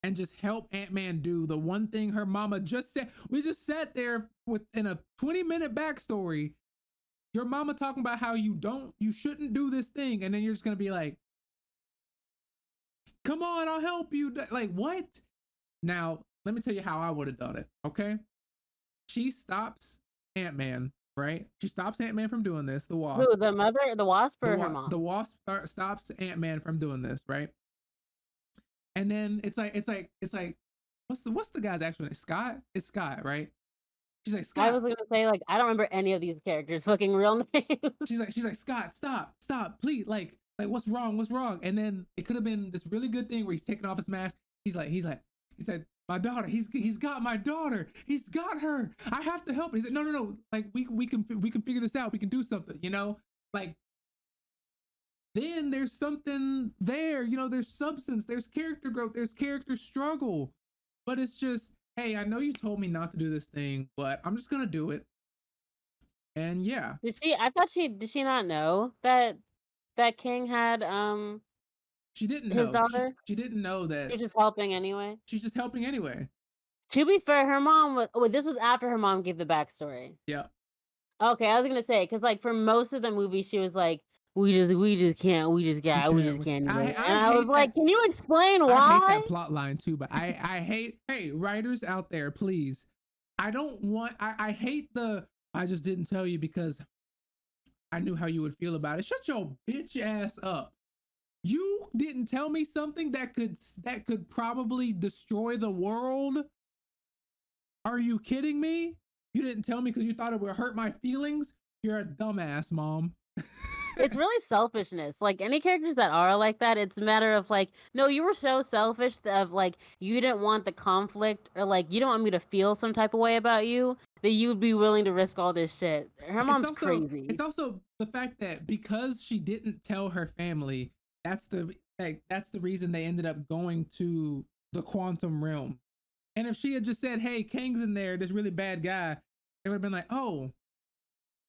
and just help Ant-Man do the one thing her mama just said? We just sat there within a 20-minute backstory. Your mama talking about how you shouldn't do this thing, and then you're just gonna be like, come on, I'll help you. Like, what? Now, let me tell you how I would have done it, okay? She stops Ant-Man, right? She stops Ant-Man from doing this, the Wasp. Who, the mother, the wasp, The, or her wa- the mom? Wasp stops Ant-Man from doing this, right? And then it's like, what's the guy's actual name? Scott? It's Scott, right? She's like, I Scott. was gonna say, like, I don't remember any of these characters' fucking real names. She's like, Scott, stop, please, like, what's wrong, what's wrong? And then it could have been this really good thing where he's taking off his mask. He said, my daughter, he's got my daughter, he's got her. I have to help. He said, no, like we can figure this out. We can do something. Like then there's something there. There's substance, there's character growth, there's character struggle. But it's just, hey, I know you told me not to do this thing, but I'm just gonna do it. And yeah, Did she? I thought she did. She not know that King had she didn't his know. daughter? She didn't know She that was just helping anyway. she's just helping anyway. To be fair, her mom was. Oh, this was after her mom gave the backstory. Yeah. Okay, I was gonna say because like for most of the movie, she was like, we just can't do it. And I I was hate like, that. can you explain I hate why? that plot line too, but I hate, hey, writers out there, please. I don't want I hate the I just didn't tell you because I knew how you would feel about it. Shut your bitch ass up. You didn't tell me something that could probably destroy the world? Are you kidding me? You didn't tell me because you thought it would hurt my feelings? You're a dumbass, mom. It's really selfishness. Like any characters that are like that, it's a matter of like, no, you were so selfish of like you didn't want the conflict or like you don't want me to feel some type of way about you that you'd be willing to risk all this shit. Her it's mom's also crazy. it's also the fact that because she didn't tell her family, that's the reason they ended up going to the quantum realm. And if she had just said, "Hey, Kang's in there, this really bad guy," they would have been like, "Oh,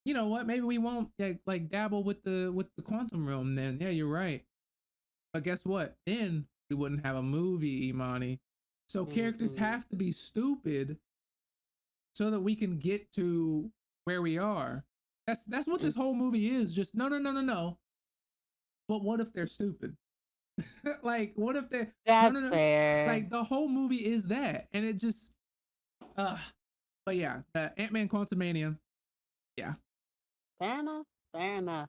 you know what? Maybe we won't like dabble with the quantum realm." Then yeah, you're right. But guess what? Then we wouldn't have a movie, Imani. So characters Hmm. have to be stupid so that we can get to where we are. That's what this whole movie is. Just no. But what if they're stupid? Like, what if they? No, no, That's no. fair. Like the whole movie is that, and it just, uh. But yeah, Ant-Man Quantumania. Yeah, Fair enough. Fair enough.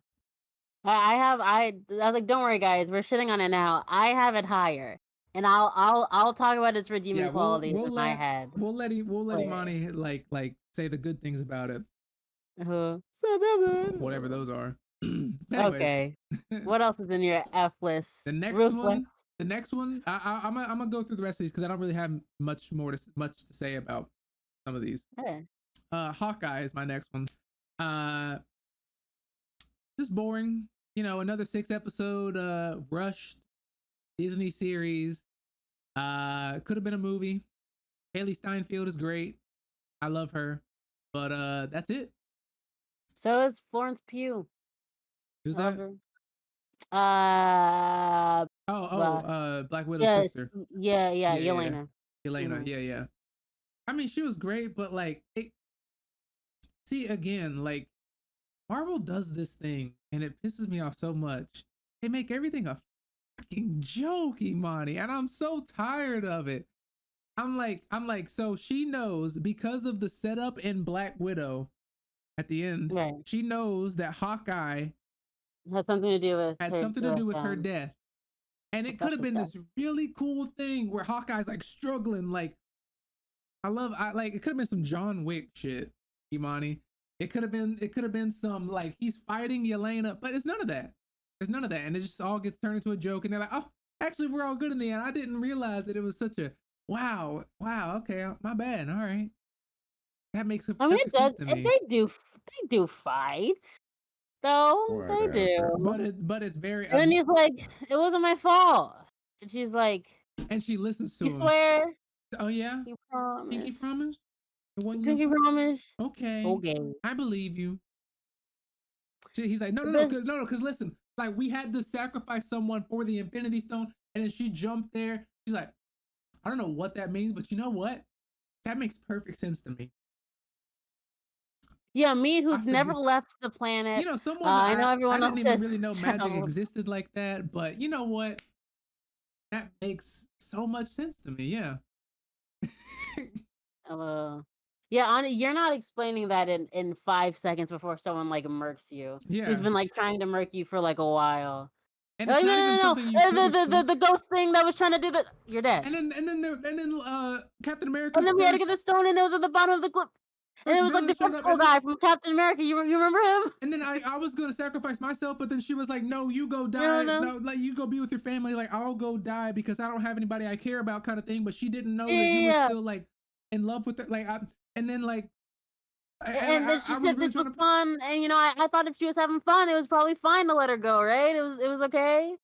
I was like, don't worry, guys, we're shitting on it now. I have it higher, and I'll talk about its yeah. redeeming We'll qualities we'll in my let head we'll let later. Imani like say the good things about it, whatever Uh-huh. those are. Anyways, Okay. What else is in your F list? the next Ruthless. one, I'm gonna go through the rest of these because I don't really have much to say about some of these. Hey. Hawkeye is my next one. Uh, just boring. You know, another 6 episode rushed Disney series. Could have been a movie. Haley Steinfeld is great. I love her, but that's it. So is Florence Pugh. Who's I love that? her. Uh, Oh, but Black Widow's yes, sister. yeah, Yeah, yeah, yeah. Yelena. Elena. Hmm. Yeah, yeah. I mean, she was great, but like, see again, like Marvel does this thing, and it pisses me off so much. They make everything a fucking joke, Imani, and I'm so tired of it. I'm like, so she knows because of the setup in Black Widow at the end. Right. She knows that Hawkeye Has something to do had with something to do with her death. And it could have Augusta's been death. this really cool thing where Hawkeye's like struggling. Like, I like it could have been some John Wick shit, Imani. It could have been some like he's fighting Yelena, but it's none of that. There's none of that. And it just all gets turned into a joke. And they're like, oh, actually, we're all good in the end. I didn't realize that it was such a wow, okay, my bad. All right. That makes I mean, it perfect sense does. to me. They do fight, though. They Whatever. do. But it's very And then he's like, "It wasn't my fault," and she's like, and she listens "You to him. swear? Oh yeah? You Pinky promise? promise? The You one you pinky promise?" okay. Okay. I believe you. He's like, no, no, no, This, no, no, because listen, like we had to sacrifice someone for the Infinity Stone, and then she jumped there. She's like, I don't know what that means, but you know what? That makes perfect sense to me. yeah, me I who's never forget. left the planet. Someone I know I everyone didn't else even has really know magic traveled. existed like that, but you know what? That makes so much sense to me. Yeah. Uh, yeah, you're not explaining that in 5 seconds before someone like murks you, who's Yeah. been like trying to murk you for like a while. And it's Like, no, not even no, no, something you no. could explain. The ghost thing that was trying to do that. You're dead. Captain And America's then we had to get the first stone, and it was at the bottom of the cliff. And it was like villain the showed Red up, Skull guy from Captain America. You remember him? and then I was gonna sacrifice myself, but then she was like, "No, you go No, die. no. No, like you go be with your family. Like I'll go die because I don't have anybody I care about, kind of thing." But she didn't Yeah, know that you yeah, were yeah. still like in love with her. Like and then like And then she I was said really this trying was to. fun, and I thought if she was having fun, it was probably fine to let her go, right? It was okay.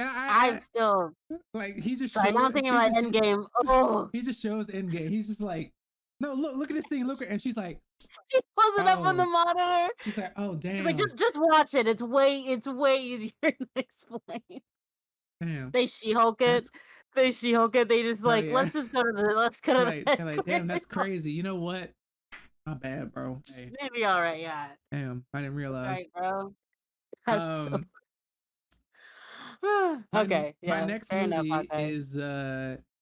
And I still like he just sorry. Now I'm showed thinking about Endgame. Oh, he just shows Endgame. He's just like, no, look at this scene, look at, and she's like, he pulls it up on the oh, monitor. she's like, oh He's like, damn, just watch it. It's way easier to explain. damn, They She-Hulk it. that's They She-Hulk it. They just no, like, yeah, let's go to the they're like, damn, that's critical. crazy. You know what? My bad, bro. Hey, Maybe all right. Yeah, damn, I didn't that's realize. right, bro. That's so. Um, Okay, my yeah, next fair enough, movie Hawkeye. is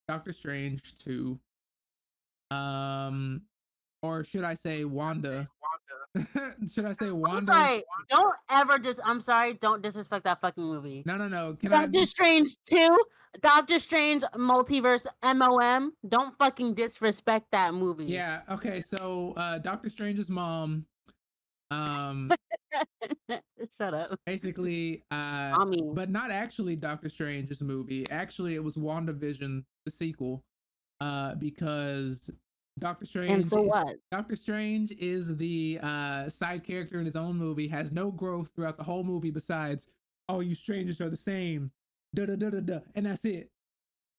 Doctor Strange 2. Um, or should I say Wanda? Should I say I'm Wanda? sorry. Don't ever I'm sorry. Don't disrespect that fucking movie. No, no, no. Can I? Doctor Strange 2, Doctor Strange Multiverse MOM. Don't fucking disrespect that movie. Yeah. Okay. So, Doctor Strange's mom, um, Shut up. basically, Mommy. but not actually Doctor Strange's movie. Actually, it was WandaVision, the sequel, because Doctor And Strange, so what? Doctor Strange is the side character in his own movie, has no growth throughout the whole movie besides, all you strangers are the same, da da da da da, and that's it.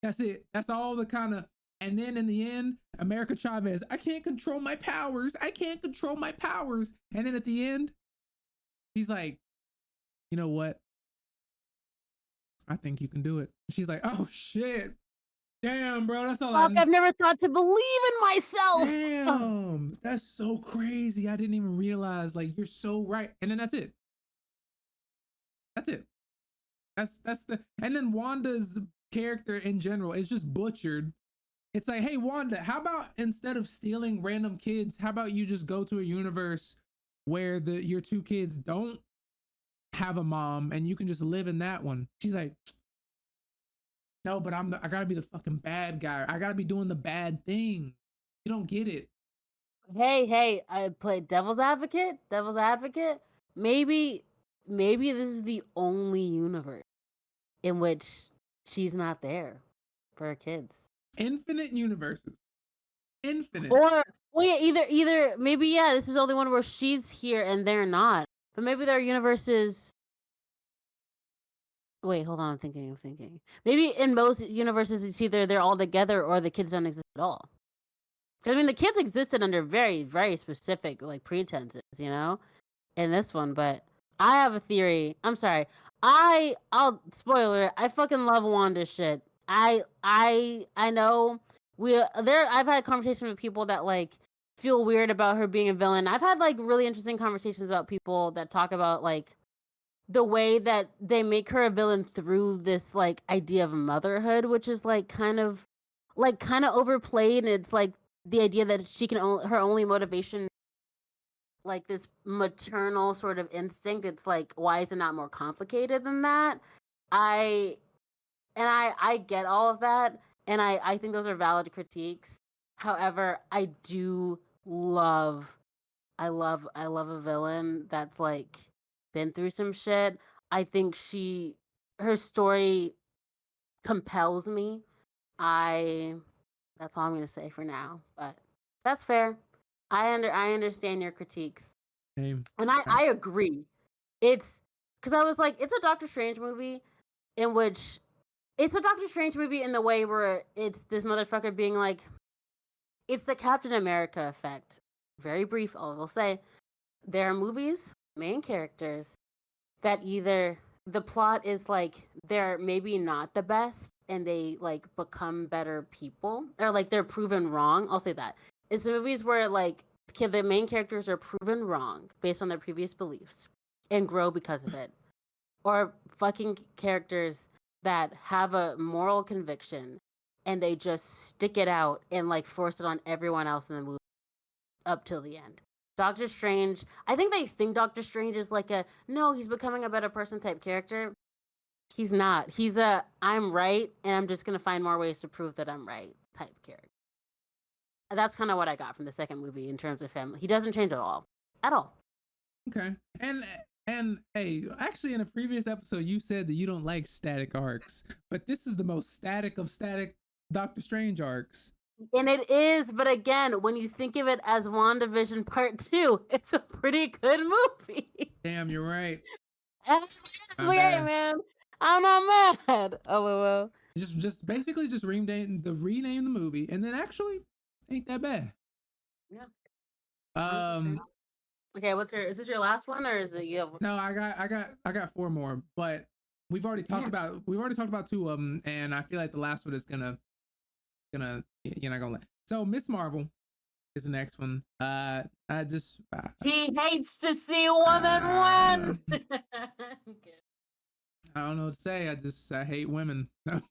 That's it. That's all the kind of. And then in the end, America Chavez, I can't control my powers. I can't control my powers. And then at the end, he's like, you know what? I think you can do it. She's like, oh shit. Damn, bro. That's all Fuck, I. I've never thought to believe in myself. Ugh. Damn. That's so crazy. I didn't even realize. Like, you're so right. And then that's it. That's it. That's the and then Wanda's character in general is just butchered. It's like, hey Wanda, how about instead of stealing random kids, how about you just go to a universe where your two kids don't have a mom and you can just live in that one. She's like, no, but I gotta be the fucking bad guy. I gotta be doing the bad thing. You don't get it. Hey, I played devil's advocate. Devil's advocate. Maybe, maybe this is the only universe in which she's not there for her kids. Infinite universes. Infinite. Or well, yeah, either maybe yeah, this is the only one where she's here and they're not. But maybe there are universes. Wait, hold on. I'm thinking. Maybe in most universes, it's either they're all together or the kids don't exist at all. Because I mean, the kids existed under very, very specific like pretenses, you know, in this one. But I have a theory. I'm sorry. I'll spoiler. I fucking love Wanda shit. I know I've had conversations with people that like feel weird about her being a villain. I've had like really interesting conversations about people that talk about like the way that they make her a villain through this like idea of motherhood, which is kind of overplayed. And it's like the idea that she can her only motivation like this maternal sort of instinct. It's like, why is it not more complicated than that? I I get all of that, and I think those are valid critiques. However, I love a villain that's like been through some shit. I think her story compels me. I That's all I'm gonna say for now, but that's fair. I understand your critiques, Same. and I agree. It's because I was like, it's a Doctor Strange movie in which it's a Doctor Strange movie in the way where it's this motherfucker being like, it's the Captain America effect. Very brief, I will say. There are movies, main characters, that either the plot is like they're maybe not the best and they like become better people, or like they're proven wrong. I'll say that. It's the movies where like the main characters are proven wrong based on their previous beliefs and grow because of it. Or fucking characters that have a moral conviction and they just stick it out and like force it on everyone else in the movie up till the end. Doctor Strange, I think Doctor Strange is like a no, he's becoming a better person type character. He's not. He's a I'm right and I'm just going to find more ways to prove that I'm right type character. That's kind of what I got from the second movie in terms of him. He doesn't change at all. At all. Okay. And hey, actually in a previous episode you said that you don't like static arcs, but this is the most static of static Doctor Strange arcs. And it is, but again, when you think of it as WandaVision Part 2, it's a pretty good movie. Damn, you're right. Okay, man. I'm not mad. Oh, well. Just basically just rename the movie, and then actually ain't that bad. Yeah. Okay, is this your last one or is it you have No, I got four more, but we've already talked about two of them, and I feel like the last one is gonna you're not gonna let. So Miss Marvel is the next one. He hates to see women win. I don't know what to say. I hate women. No,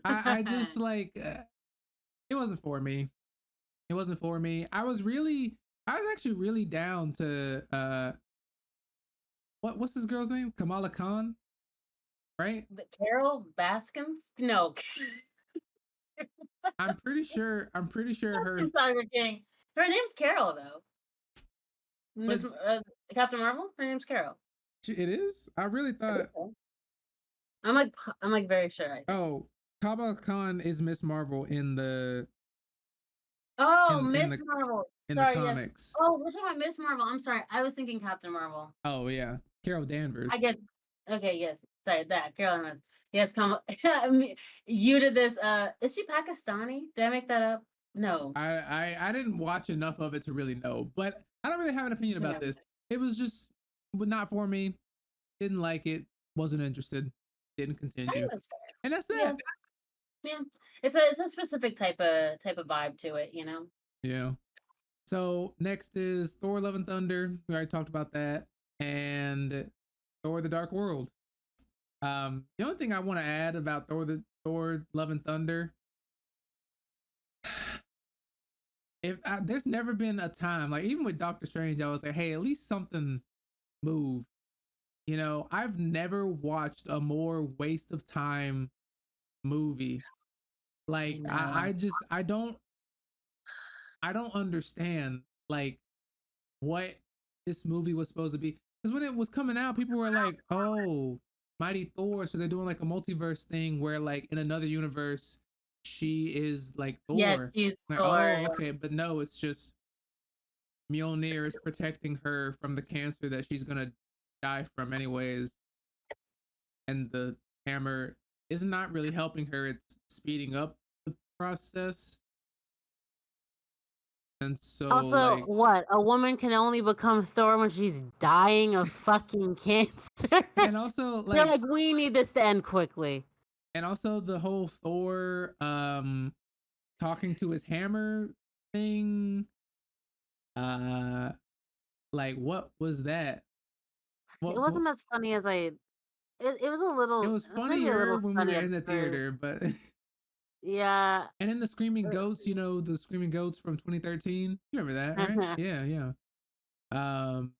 I just like it wasn't for me. It wasn't for me. I was actually really down to what's this girl's name? Kamala Khan, right? Carol Baskins? No. I'm pretty sure her Tiger King. Her name's Carol though. Miss Captain Marvel. Her name's Carol. It is. I really thought. I'm like very sure. Oh, Kamala Khan is Miss Marvel in the. Oh, Miss Marvel. In the comics. Yes. Oh, we're talking about Miss Marvel. I'm sorry. I was thinking Captain Marvel. Oh yeah, Carol Danvers. I get. Okay. Yes. Sorry. That Carol Danvers. Yes. You did this. Is she Pakistani? Did I make that up? No. I didn't watch enough of it to really know, but I don't really have an opinion about this. It was just not for me. Didn't like it. Wasn't interested. Didn't continue. And that's that. Yeah. It's a specific type of vibe to it, you know. Yeah. So next is Thor: Love and Thunder. We already talked about that, and Thor: The Dark World. The only thing I want to add about Thor Love and Thunder, there's never been a time, like even with Doctor Strange, I was like, hey, at least something move. You know, I've never watched a more waste of time movie. I Like know. I don't understand like what this movie was supposed to be. Because when it was coming out, people were like, "Oh, Mighty Thor!" So they're doing like a multiverse thing where, like, in another universe, she is like Yeah, Thor. she's Like, Thor. oh, okay, but no, it's just Mjolnir is protecting her from the cancer that she's gonna die from, anyways, and the hammer is not really helping her; it's speeding up the process. And so, Also, like, what? A woman can only become Thor when she's dying of fucking cancer. and also, They're like, like, we need this to end quickly. and also the whole Thor talking to his hammer thing, uh like, what was that? It What wasn't as funny as I. It was a It little. was It was maybe a funnier little when we were funny at in the first. theater, but Yeah. and then the screaming goats, you know, the screaming goats from 2013, you remember that, right? Yeah, yeah. um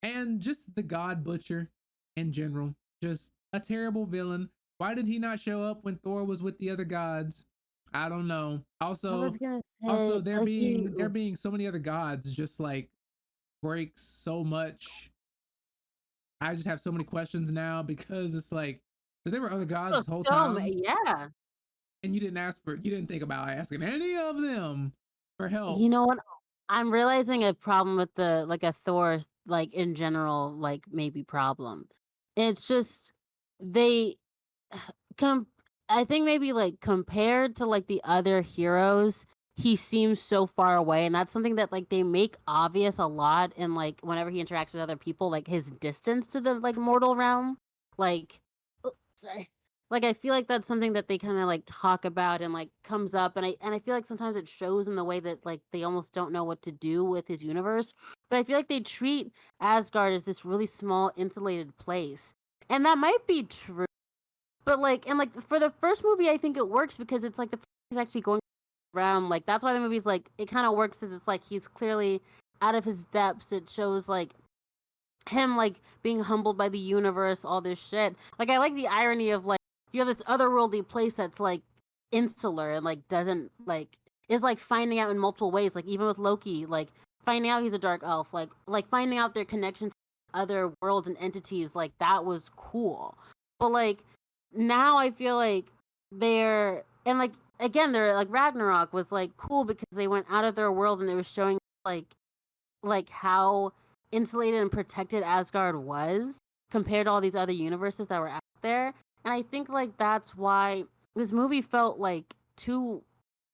and just the God Butcher in general, just a terrible villain. Why did he not show up when Thor was with the other gods? I don't know. I was Also, gonna also say, like he. there being so many other gods just like breaks so much. I just have so many questions now because it's like, so there were other gods Oh, this whole so time, yeah. and you didn't think about asking any of them for help. You know what? I'm realizing a problem with the like a Thor like in general like maybe problem. It's just they com I think maybe like compared to like the other heroes, he seems so far away and that's something that like they make obvious a lot in like whenever he interacts with other people like his distance to the like mortal realm. Like oh, sorry. Like I feel like that's something that they kind of like talk about and like comes up and I feel like sometimes it shows in the way that like they almost don't know what to do with his universe. But I feel like they treat Asgard as this really small insulated place. And that might be true. But like and like for the first movie I think it works because it's like the he's actually going around like that's why the movie's like it kind of works because it's like he's clearly out of his depths. It shows like him like being humbled by the universe, all this shit. Like I like the irony of like you have this otherworldly place that's like insular and like doesn't like is like finding out in multiple ways. Like even with Loki, like finding out he's a dark elf, like finding out their connection to other worlds and entities, like that was cool. But like now I feel like they're and like again they're like Ragnarok was like cool because they went out of their world and they were showing like how insulated and protected Asgard was compared to all these other universes that were out there. And I think like that's why this movie felt like too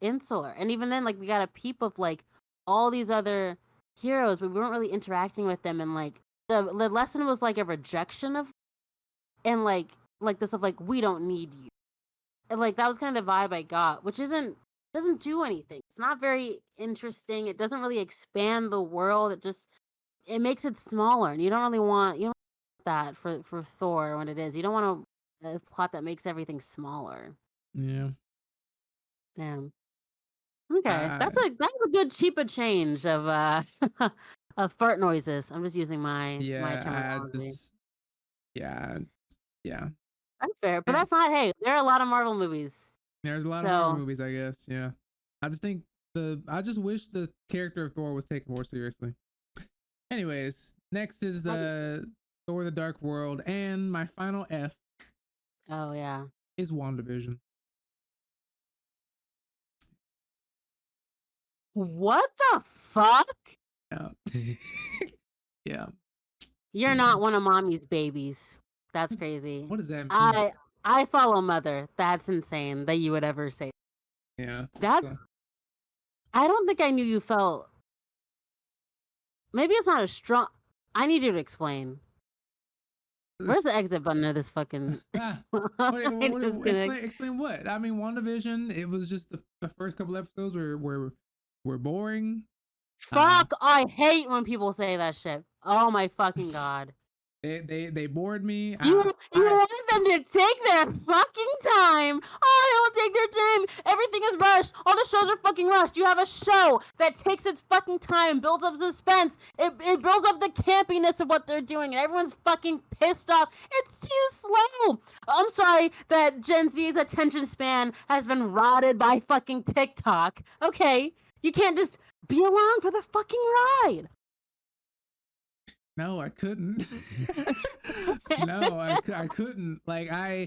insular. And even then, like we got a peep of like all these other heroes, but we weren't really interacting with them. And like the lesson was like a rejection of and like this of like we don't need you. And like that was kind of the vibe I got, which isn't doesn't do anything. It's not very interesting. It doesn't really expand the world. It makes it smaller, and you don't want that for Thor when it is. You don't want a plot that makes everything smaller. Yeah. Damn. Okay, I that's a good cheaper change of of fart noises. I'm just using my yeah, I terminology. just yeah, yeah. That's fair, but And that's not. Hey, there are a lot of Marvel movies, there's a lot of Marvel so movies, I guess. Yeah. I just think I just wish the character of Thor was taken more seriously. Anyways, next is I, the Thor the Dark World, and my final F oh yeah. is WandaVision. What the fuck? Yeah. Yeah. You're Yeah. not one of mommy's babies. That's crazy. What does that mean? I I follow mother. That's insane that you would ever say Yeah. that. So, I don't think I knew you felt. Maybe it's not a strong. I need you to explain. Where's the exit button of this fucking? ah, I disconnect. explain what? I mean, WandaVision, it was just the first couple episodes were boring. Uh Fuck! I hate when people say that shit. Oh my fucking god. They bored me. You want them to take their fucking time. Oh, they don't take their time. Everything is rushed. All the shows are fucking rushed. You have a show that takes its fucking time, builds up suspense. It builds up the campiness of what they're doing, and everyone's fucking pissed off. It's too slow. I'm sorry that Gen Z's attention span has been rotted by fucking TikTok. Okay, you can't just be along for the fucking ride. No, I couldn't. No, I couldn't. Like I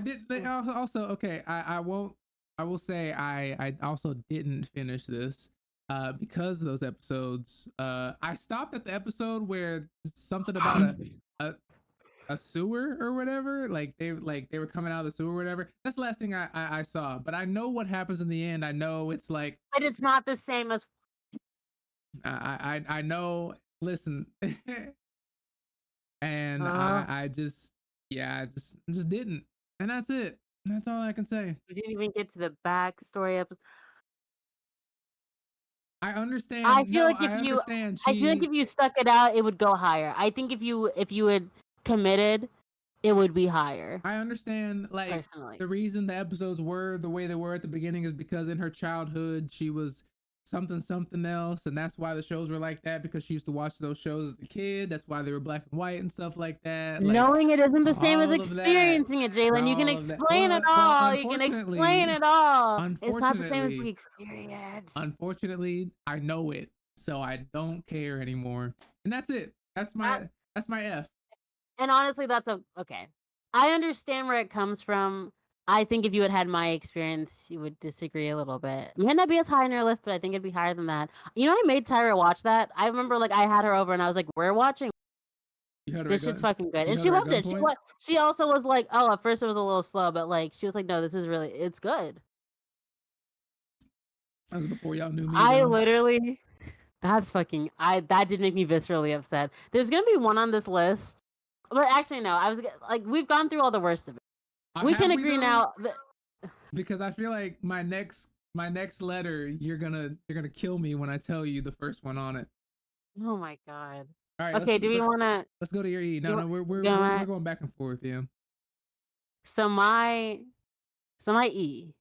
did. Also, okay. I won't. I will say I also didn't finish this because of those episodes. I stopped at the episode where something about a sewer or whatever. Like they were coming out of the sewer or whatever. That's the last thing I saw. But I know what happens in the end. I know it's like. But it's not the same as. I know. Listen. And I just just didn't, and that's it. That's all I can say. We didn't even get to the backstory episode. I understand. I feel like if you stuck it out, it would go higher. I think if you had committed, it would be higher. I understand. Like personally, the reason the episodes were the way they were at the beginning is because in her childhood she was something else, and that's why the shows were like that, because she used to watch those shows as a kid. That's why they were black and white and stuff like that. Like, knowing it isn't the same as experiencing it, Jalen. You can explain it all. You can explain it all. It's not the same as the experience. Unfortunately, I know it, so I don't care anymore, and that's it. That's my F. And honestly, that's okay. I understand where it comes from. I think if you had my experience, you would disagree a little bit. It might not be as high on your list, but I think it'd be higher than that. You know, I made Tyra watch that. I remember, like, I had her over, and I was like, "We're watching. This shit's fucking good," and she loved it. She also was like, "Oh, at first it was a little slow, but like, she was like, no, this is really, it's good." That was before y'all knew me. I literally, that did make me viscerally upset. There's gonna be one on this list, but actually, no. I was like, we've gone through all the worst of it. We can agree now because I feel like my next letter, you're gonna kill me when I tell you the first one on it. Oh my god. All right. Okay. Do we want to? Let's go to your E. No, we're going back and forth. Yeah. So my E.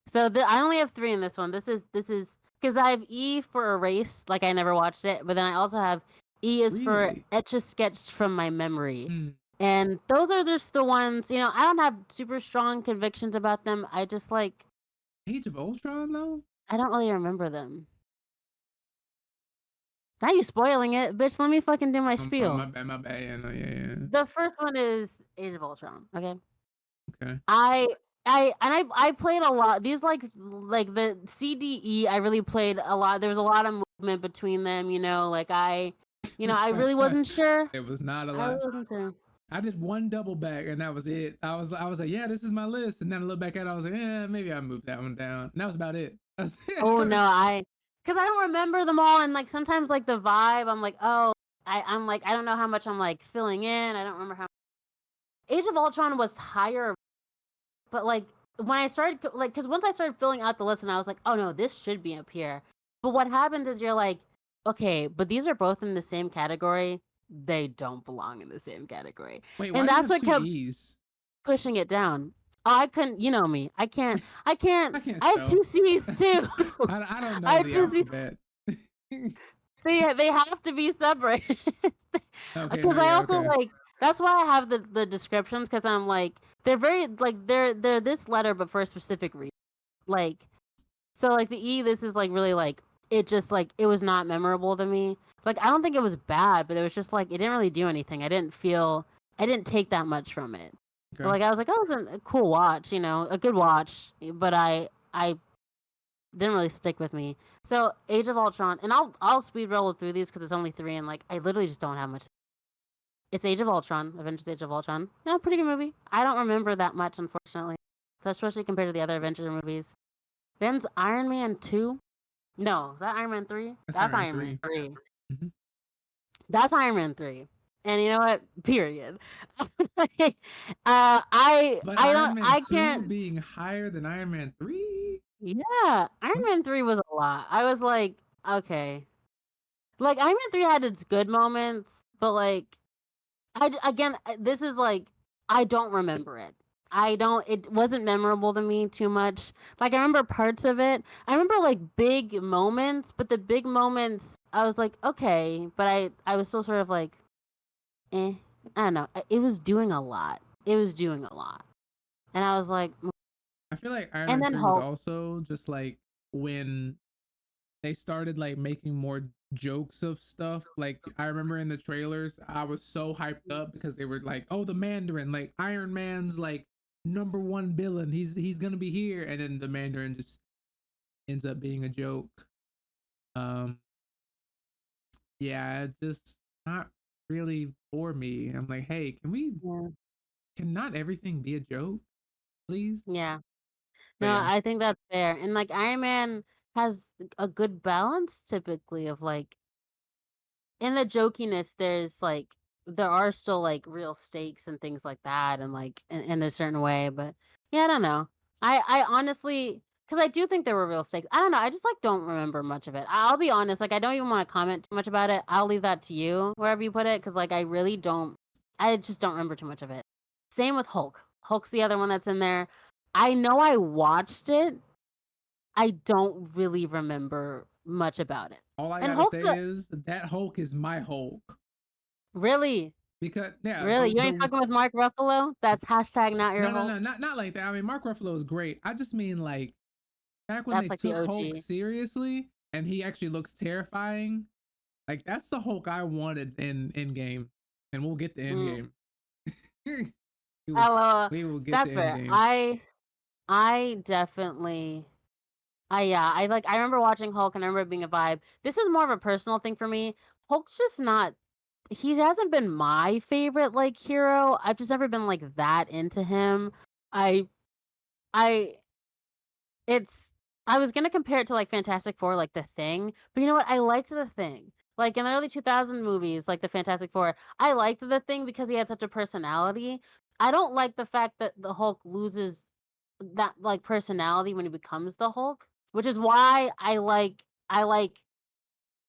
So I only have 3 in this one. This is because I have E for erase, like I never watched it, but then I also have E is for etch a sketch from my memory. And those are just the ones, you know, I don't have super strong convictions about them. I just like Age of Ultron, though? I don't really remember them. Now you spoiling it, bitch. Let me fucking do my spiel. My bad. Yeah. The first one is Age of Ultron, okay? Okay. I played a lot. These like the CDE, I really played a lot. There was a lot of movement between them, you know, like I really wasn't sure. It was not a lot. I wasn't sure. I did one double back and that was it. I was like, yeah, this is my list. And then I look back at it, I was like, yeah, maybe I moved that one down. And that was about it. Oh no, because I don't remember them all, and like sometimes like the vibe, I'm like, oh, I'm like, I don't know how much I'm like filling in. I don't remember how. Age of Ultron was higher, but like when I started like, because once I started filling out the list, and I was like, oh no, this should be up here. But what happens is you're like, okay, but these are both in the same category. They don't belong in the same category. Wait, and that's what kept E's? Pushing it down. Oh, I couldn't. You know me. I can't. I have 2 C's too. I don't know the alphabet. They have to be separate. Because I also like. That's why I have the descriptions, because I'm like, they're very like they're this letter but for a specific reason. Like, so like the E, this is like really like it just like it was not memorable to me. Like I don't think it was bad, but it was just like it didn't really do anything. I didn't take that much from it. Okay. Like I was like, oh, it was a cool watch, you know, a good watch, but I didn't really stick with me. So Age of Ultron, and I'll speed roll through these because it's only 3, and like I literally just don't have much. It's Age of Ultron, Avengers: Age of Ultron. Yeah, pretty good movie. I don't remember that much, unfortunately, so especially compared to the other Avengers movies. Then's Iron Man 2. No, is that Iron Man 3? That's Iron Man 3. Mm-hmm. That's Iron Man 3. And you know what? Period. I can't being higher than Iron Man 3. Yeah, Iron Man 3 was a lot. I was like, okay, like Iron Man 3 had its good moments, but like, This is like I don't remember it. I don't. It wasn't memorable to me too much. Like I remember parts of it. I remember like big moments, but the big moments I was like okay, but I was still sort of like eh. I don't know. It was doing a lot. It was doing a lot, and I was like, I feel like Iron and Man then 3 was Hulk. also just like when they started like making more jokes of stuff. Like I remember in the trailers, I was so hyped up because they were like, "Oh, the Mandarin, like Iron Man's like number one villain. He's gonna be here," and then the Mandarin just ends up being a joke. Um, yeah, it just not really for me. I'm like, hey, Yeah. can not everything be a joke, please? Yeah. But No, yeah, I think that's fair. And like Iron Man has a good balance typically of like in the jokiness there's like there are still like real stakes and things like that and like in a certain way, but yeah, I don't know. I honestly because I do think there were real stakes. I don't know. I just like don't remember much of it. I'll be honest. Like I don't even want to comment too much about it. I'll leave that to you wherever you put it because like I really don't. I just don't remember too much of it. Same with Hulk. Hulk's the other one that's in there. I know I watched it. I don't really remember much about it. all I And gotta Hulk's say is that Hulk is my Hulk really because yeah, Really? You ain't the fucking with Mark Ruffalo? That's hashtag not your no, no, Hulk? no, not like that. I mean, Mark Ruffalo is great. I just mean like back when they That's like the took Hulk OG. seriously and he actually looks terrifying. Like that's the Hulk I wanted in Endgame, and we'll get to Mm. Endgame. we will LOL. we will get to That's fair. Endgame. I definitely yeah, I remember watching Hulk and I remember it being a vibe. This is more of a personal thing for me. Hulk's just not he hasn't been my favorite like hero. I've just never been like that into him. I I It's I was gonna compare it to, like, Fantastic Four, like, The Thing, but you know what? I liked The Thing. Like, in the early 2000 movies, like the Fantastic Four, I liked The Thing because he had such a personality. I don't like the fact that the Hulk loses that, like, personality when he becomes the Hulk, which is why I like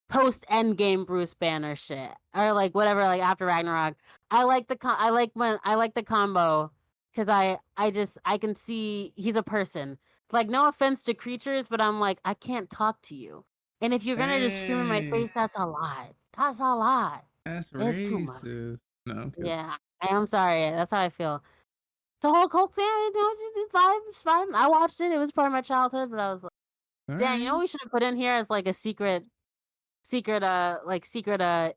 post Endgame Bruce Banner shit or like whatever like after Ragnarok. I like the combo because I can see he's a person. Like no offense to creatures, but I'm like I can't talk to you. And if you're gonna just scream in my Dang, face, that's a lot. That's a lot. that's It's too much. racist. No, I'm kidding. Yeah, I am sorry. That's how I feel. The whole Hulk fan, it's fine. It's fine. I watched it. It was part of my childhood, but I was like, All damn, you know right. what we should have put in here as like a secret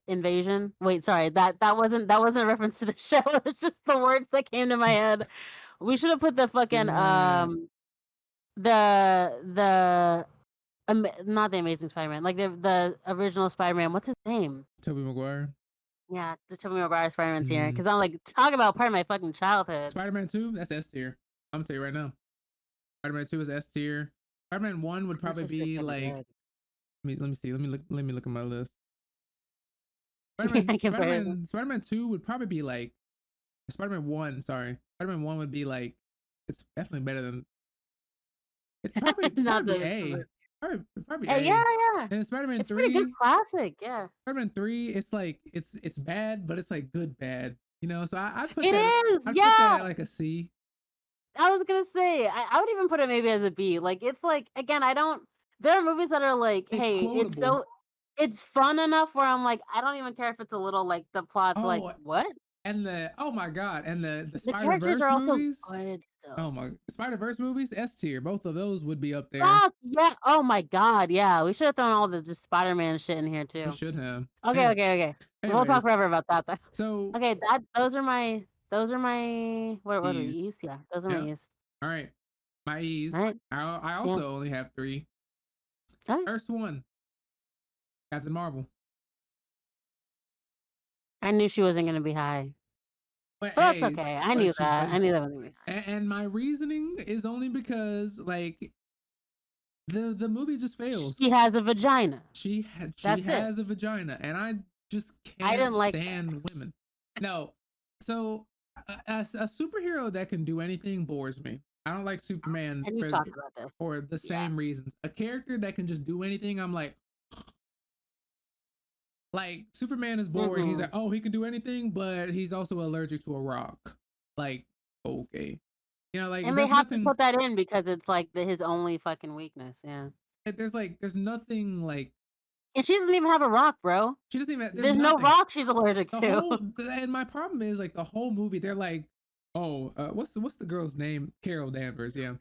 invasion. Wait, sorry. That wasn't a reference to the show. It's just the words that came to my head. We should have put the fucking Yeah, the not the Amazing Spider-Man, like the original Spider-Man. What's his name? Tobey Maguire. Yeah, the Tobey Maguire Spider-Man's here Mm. because I'm like talk about part of my fucking childhood. Spider-Man 2, that's S tier. I'm gonna tell you right now. Spider-Man 2 is S tier. Spider-Man 1 would Which probably is be pretty like good. let me see. Let me look at my list. Yeah, comparison. Spider-Man 2 would probably be like Spider-Man 1, sorry. Spider-Man 1 would be like it's definitely better than it Not probably be the A. Probably yeah, A. yeah. And Spider-Man It's pretty good 3, classic. Yeah. Spider-Man 3, it's like it's bad, but it's like good bad. You know, so It is. I'd put that Yeah. at like a C. I was gonna say, I would even put it maybe as a B. Like it's like again, I don't. There are movies that are like, It's hey, quotable. it's fun enough where I'm like, I don't even care if it's a little like the plot's like Oh, what. and the oh my god, and the The characters Spider-Verse are also movies. good Oh though. my Spider-Verse movies, S tier. Both of those would be up there. Fuck yeah! Oh my god, yeah. We should have thrown all the just Spider-Man shit in here We too. should have. Okay, Anyway, okay, okay. We'll talk anyways, forever about that though. so Okay, that those are my what are E's. these? Yeah, those are my Yep. E's. All right. My All E's. right. I Yeah. also only have three. Okay. First one, Captain Marvel. I knew she wasn't gonna be high. But But that's hey, okay. I but knew she but that. I knew that wasn't gonna be high. and my reasoning is only because like the movie just She fails. has a vagina. She That's it. has a vagina, and I just I didn't can't like that. stand women. No, so a superhero that can do anything bores me. I don't like Superman And you talked about this. for the Yeah. same reasons. A character that can just do anything, I'm like, Like Superman is boring. He's Mm-hmm. like, oh, he can do anything, but he's also allergic to a rock. Like, okay, like And they there's have to nothing. put that in because it's like his only fucking weakness. Yeah. There's nothing like And she doesn't even have a rock, bro. she doesn't even. There's There's no nothing. rock she's allergic The to. whole and my problem is like the whole movie. They're like, oh, what's the girl's name? Carol Danvers. Yeah,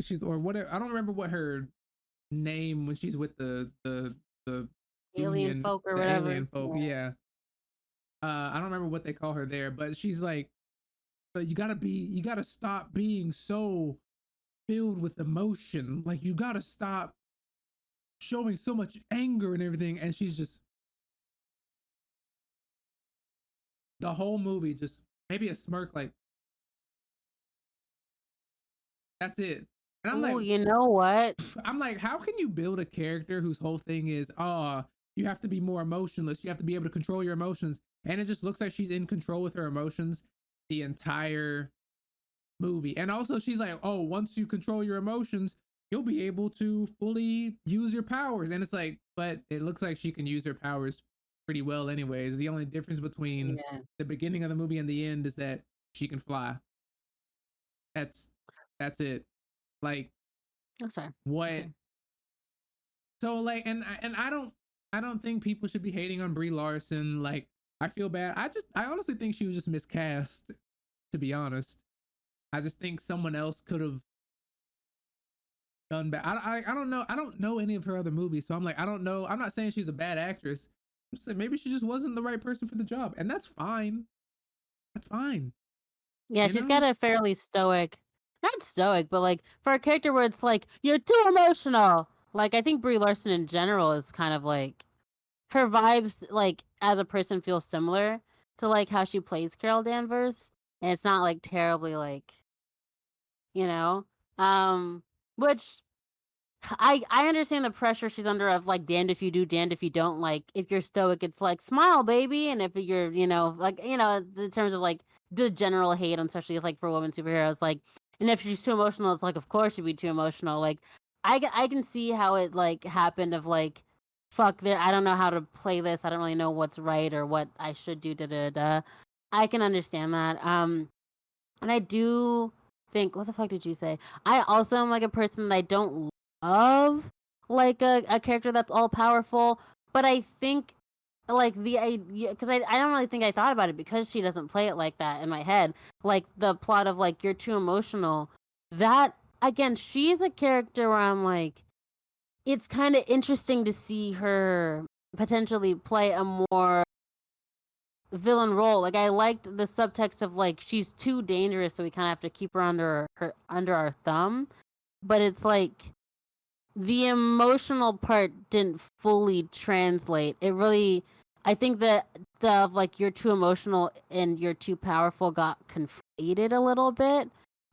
she's or whatever. I don't remember what her name when she's with the Alien union, folk or the whatever. alien folk. Yeah. Yeah, I don't remember what they call her there, but she's like, but you gotta stop being so filled with emotion. Like you gotta stop showing so much anger and everything. And she's just the whole movie, just maybe a smirk, like that's it. And Ooh, you know what? I'm like, how can you build a character whose whole thing is, you have to be more emotionless, you have to be able to control your emotions, and it just looks like she's in control with her emotions the entire movie. And also she's like, oh, once you control your emotions, you'll be able to fully use your powers. And it's like, but it looks like she can use her powers pretty well anyways. The only difference between Yeah. the beginning of the movie and the end is that she can fly. That's that's it. Like That's fair. That's what? fair. So like, and I don't think people should be hating on Brie Larson. Like I feel bad. I honestly think she was just miscast. To be honest, I just think someone else could have done bad. I don't know. I don't know any of her other movies, so I'm like, I don't know. I'm not saying she's a bad actress. I'm just saying maybe she just wasn't the right person for the job, and that's fine. That's fine. Yeah, You she's know? got a fairly stoic, not stoic, but like for a character where it's like you're too emotional. Like I think Brie Larson in general is kind of like her vibes, like as a person, feel similar to like how she plays Carol Danvers, and it's not like terribly like you know, um, which I understand the pressure she's under of like damned if you do, damned if you don't. Like if you're stoic, it's like smile, baby, and if you're like in terms of like the general hate, especially like for women superheroes, like and if she's too emotional, it's like of course she'd be too emotional. Like I can see how it like happened of like fuck there I don't know how to play this. I don't really know what's right or what I should do. Da da da. I can understand that. And I do think, what the fuck did you say? I also am like a person that I don't love like a character that's all powerful, but I think like the idea because I don't really think I thought about it because she doesn't play it like that in my head. Like the plot of like you're too emotional. That again, she's a character where I'm like, it's kind of interesting to see her potentially play a more villain role. Like I liked the subtext of like she's too dangerous, so we kind of have to keep her under our thumb. But it's like the emotional part didn't fully translate. It really, I think that the like you're too emotional and you're too powerful got conflated a little bit,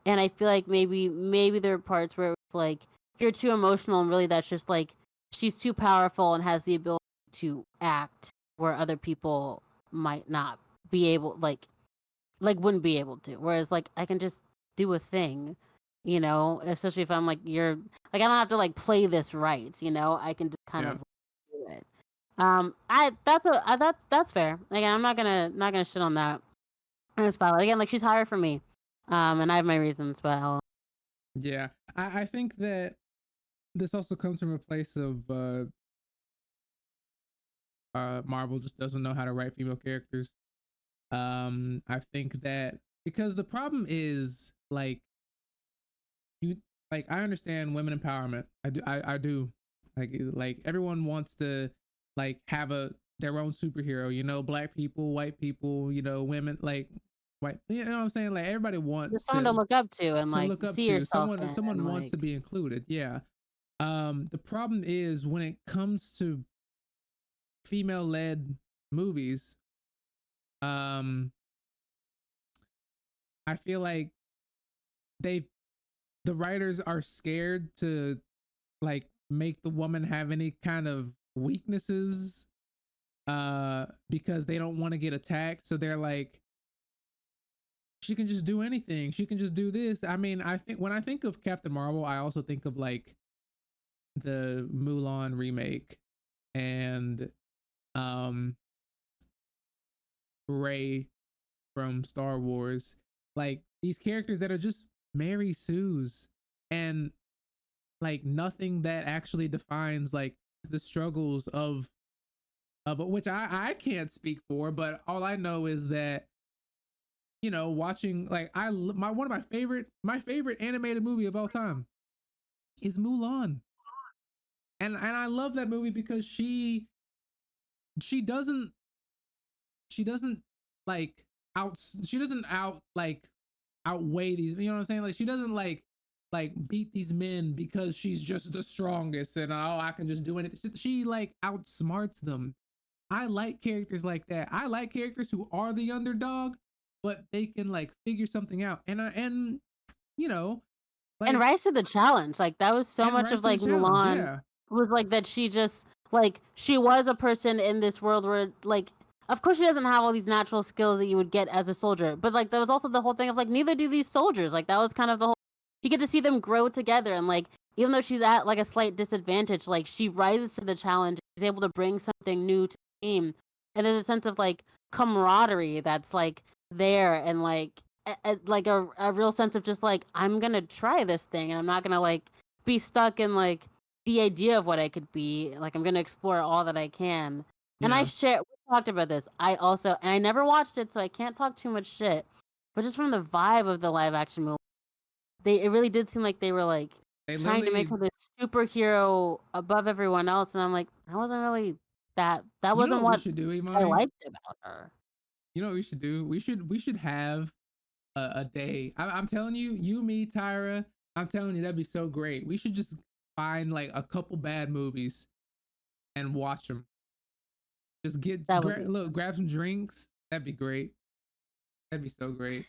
and I feel like maybe there are parts where it's like you're too emotional and really that's just like she's too powerful and has the ability to act where other people might not be able like wouldn't be able to. Whereas like I can just do a thing, especially if I'm like you're like I don't have to like play this right, I can just kind Yeah. of do it. I that's fair. Again, I'm not gonna shit on that. That's valid. Again, like she's higher for me, and I have my reasons, but Yeah. I think that this also comes from a place of Marvel just doesn't know how to write female characters. I think that because the problem is like you like I understand women empowerment. I do. Like everyone wants to like have their own superhero, black people, white people, women like white, you know what I'm saying? Like everybody there's wants someone to look up to and to like look up see to. yourself Someone in, someone and wants to like be included. Yeah. The problem is when it comes to female led movies, um I feel like they the writers are scared to like make the woman have any kind of weaknesses because they don't want to get attacked, so they're like she can just do anything, she can just do this. I mean, I think when I think of Captain Marvel, I also think of like the Mulan remake, and um Rey from Star Wars, like these characters that are just Mary Sue's, and like nothing that actually defines like the struggles of which I can't speak for, but all I know is that, you know, watching like my one of my favorite animated movie of all time is Mulan. And I love that movie because she doesn't she doesn't like she doesn't outweigh these, you know what I'm saying? Like she doesn't beat these men because she's just the strongest and oh I can just do anything. She like outsmarts them. I like characters like that. I like characters who are the underdog, but they can like figure something out. And you know, And like rise to the challenge. Like that was so and much rise of to the like challenge. Mulan Yeah. was like that she just like she was a person in this world where like of course she doesn't have all these natural skills that you would get as a soldier. But like there was also the whole thing of like neither do these soldiers. Like that was kind of the whole you get to see them grow together and like even though she's at like a slight disadvantage, like she rises to the challenge, she's able to bring something new to the team. And there's a sense of like camaraderie that's like there and like a real sense of just like I'm gonna try this thing and I'm not gonna like be stuck in like the idea of what I could be. Like I'm gonna explore all that I can. And I Yeah. share. We talked about this. I also and I never watched it, so I can't talk too much shit. But just from the vibe of the live action movie, it really did seem like they were like They trying to make literally, her this superhero above everyone else, and I'm like, I wasn't really that. That you know wasn't what we what should do, I Imani? liked about her. You know what we should do? We should have a day. I'm telling you, you, me, Tyra. I'm telling you, that'd be so great. We should just find like a couple bad movies and watch them. Just That would be grab some drinks. That'd be great. That'd be so great.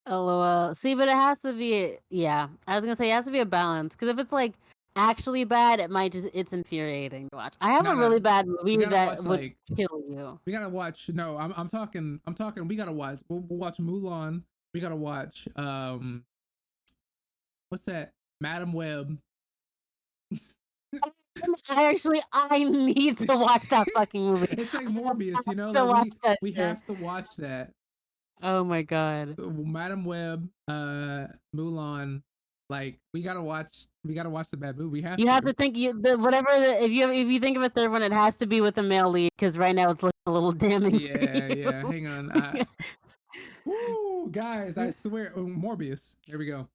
LOL. See, but it has to be yeah. I was gonna say it has to be a balance because if it's like actually bad, it might just it's infuriating to watch. I have No, a no, really bad we movie gotta that watch would like kill you. we gotta watch. No, I'm talking. We gotta watch. We'll watch Mulan. We gotta watch. What's that? Madam Web. I need to watch that fucking movie. It's like I Morbius, you have know. to Like watch that we shit. have to watch that. Oh my god. Madam Web, Mulan. Like we gotta watch the bad movie. We have You have to. to think if you think of a third one, it has to be with a male lead because right now it's looking a little damning for Yeah, you. yeah. Hang on. Woo, guys! I swear, Morbius. There we go.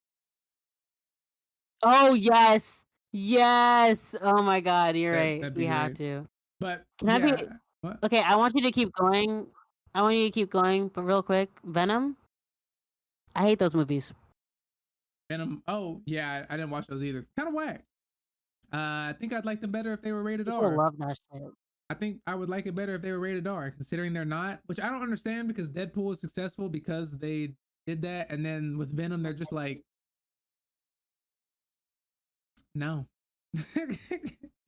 Oh yes, yes. Oh my god, you're right. That'd be We have great. to. But Can I be yeah, what okay? I want you to keep going. I want you to keep going, but real quick, Venom. I hate those movies. Venom? Oh yeah, I didn't watch those either. Kind of whack. I think I'd like them better if they were rated People R. love that shit. I think I would like it better if they were rated R, considering they're not, which I don't understand because Deadpool is successful because they did that, and then with Venom, they're just like, no,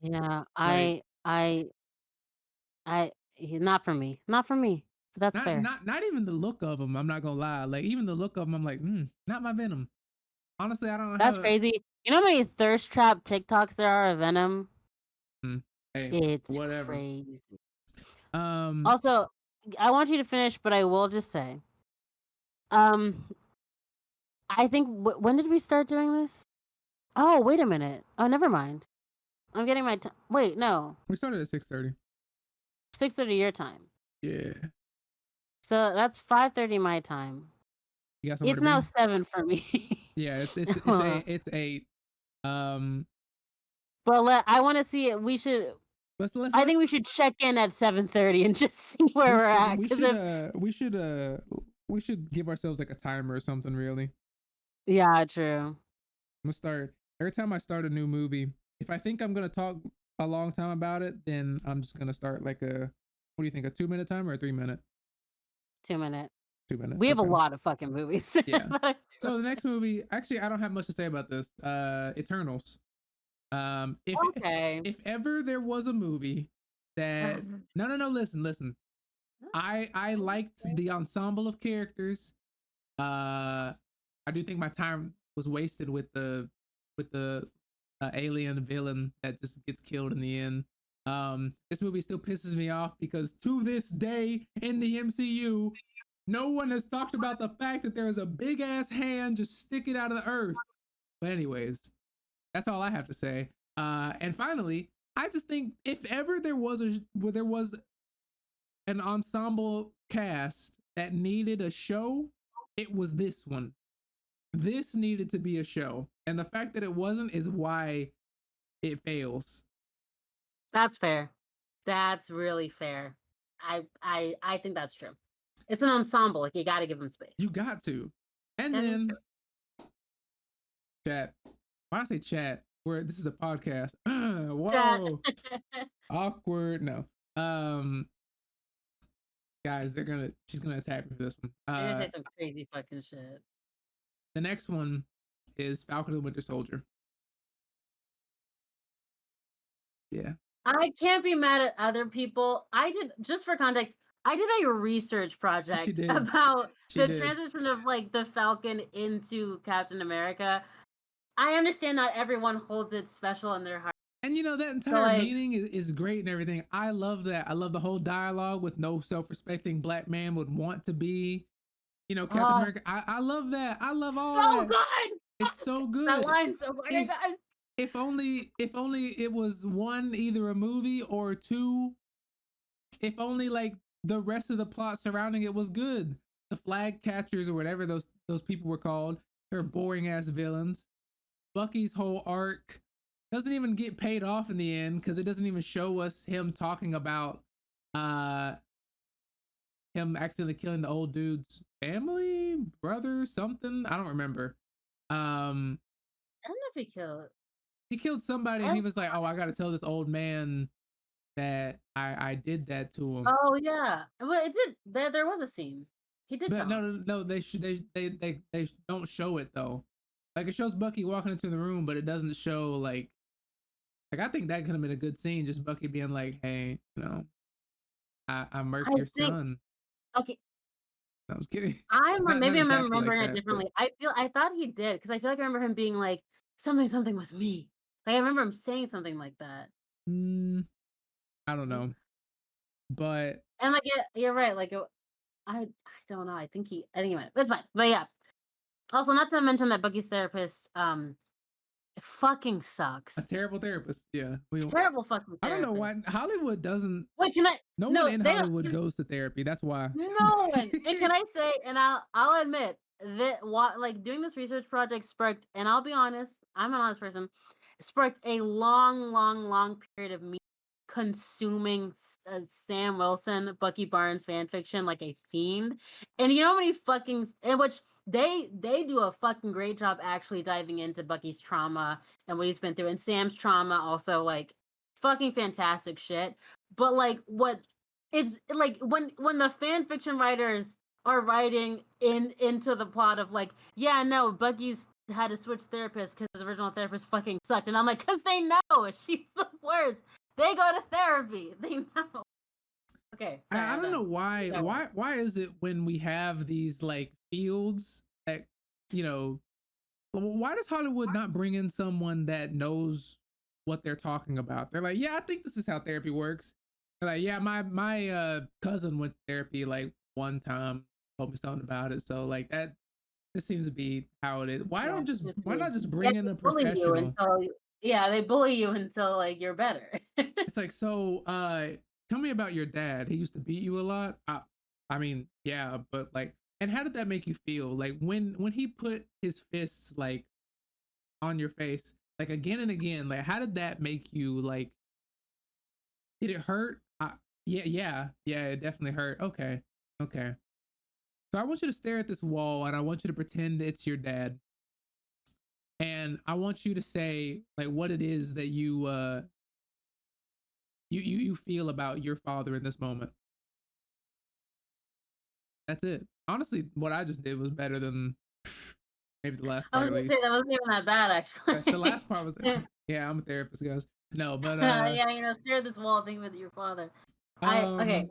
Yeah, like not for me. Not for me. But that's fair. not even the look of them. I'm not gonna lie, like even the look of them, I'm like, not my Venom. Honestly, I don't That's have a. crazy. You know how many thirst trap TikToks there are of Venom? Mm, hey, It's whatever. crazy. Um, Also, I want you to finish, but I will just say, um, I think when did we start doing this? Oh, wait a minute. Oh, never mind. I'm getting my time. Wait, no, we started at 6:30. 6:30 your time. Yeah, So that's 5:30 my time. you got somewhere It's to now be. 7 for me. Yeah, it's 8. Um, I want to see it. We should. let's let's I think let's we should check in at 7:30 and just see where we we're should at. we Because should if uh we should uh we should give ourselves like a timer or something. Really, yeah, true. I'm gonna start every time I start a new movie. If I think I'm gonna talk a long time about it, then I'm just gonna start like a, what do you think, a 2 minute timer or a 3 minute? 2 minute. 2 minutes. We have a Okay. lot of fucking movies. Yeah. So the next movie, actually, I don't have much to say about this. Eternals. If Okay. if ever there was a movie that, no, listen. I liked the ensemble of characters. I do think my time was wasted with the alien villain that just gets killed in the end. This movie still pisses me off because to this day in the MCU, no one has talked about the fact that there is a big ass hand just sticking out of the earth. But anyways, that's all I have to say. And finally, I just think if ever there was an ensemble cast that needed a show, it was this one. This needed to be a show, and the fact that it wasn't is why it fails. That's fair. That's really fair. I think that's true. It's an ensemble. Like you got to give them space. You got to. And That is then chat. Why I say chat? Where this is a podcast. Whoa. Awkward. No. Guys, she's gonna attack me for this one. You're gonna say some crazy fucking shit. The next one is Falcon and the Winter Soldier. Yeah. I can't be mad at other people. I did, just for context, I did a research project about the transition of like the Falcon into Captain America. I understand not everyone holds it special in their heart. And you know, that entire meeting is great and everything. I love that. I love the whole dialogue with no self-respecting black man would want to be, you know, Captain America. I love that. I love all that. So good. It's so good. That line so good. If only it was one, either a movie or two. If only like the rest of the plot surrounding it was good. The flag catchers or whatever those people were called, they're boring ass villains. Bucky's whole arc doesn't even get paid off in the end because it doesn't even show us him talking about him accidentally killing the old dude's family, brother, something. I don't remember. I don't know if he killed. He killed somebody and he was like, "Oh, I gotta tell this old man that I did that to him." Oh yeah, well it did. There was a scene. He did. But no, they don't show it though. Like it shows Bucky walking into the room, but it doesn't show like I think that could have been a good scene. Just Bucky being like, "Hey, you know, I murked your son." Okay. I was kidding. Maybe I'm remembering it differently. But I thought he did because I feel like I remember him being like something was me. Like I remember him saying something like that. I don't know, but and like you're right. Like I don't know. I think he went. It's fine. But yeah. Also, not to mention that Bucky's therapist it fucking sucks. A terrible therapist. Yeah. Terrible fucking therapist. I don't know why Hollywood doesn't. Wait, can I? No one in Hollywood goes to therapy. That's why. No one. And can I say? And I'll admit that like doing this research project sparked. And I'll be honest. I'm an honest person. It sparked a long period of me consuming Sam Wilson, Bucky Barnes fan fiction like a fiend. And you know how many fucking in which they do a fucking great job actually diving into Bucky's trauma and what he's been through, and Sam's trauma also, like fucking fantastic shit. But like what it's like when the fan fiction writers are writing into the plot of like, yeah, no, Bucky's had to switch therapists because his original therapist fucking sucked, and I'm like, because they know she's the worst. They go to therapy. They know. Okay. Sorry, I don't know why. Why is it when we have these like fields that, you know, why does Hollywood not bring in someone that knows what they're talking about? They're like, yeah, I think this is how therapy works. They're like, yeah, my cousin went to therapy like one time, told me something about it. So like that, this seems to be how it is. Why not just bring in a professional? They bully you until like you're better. It's like, so tell me about your dad. He used to beat you a lot. I mean, yeah, but like, and how did that make you feel? Like when he put his fists like on your face, like again and again, like how did that make you? Like, did it hurt? Yeah, it definitely hurt. Okay. So I want you to stare at this wall and I want you to pretend it's your dad. And I want you to say like what it is that you feel about your father in this moment. That's it. Honestly, what I just did was better than maybe the last part. I was gonna say that wasn't even that bad, actually. The last part was yeah, I'm a therapist, guys. No, but yeah, you know, stare at this wall, think with your father. Okay.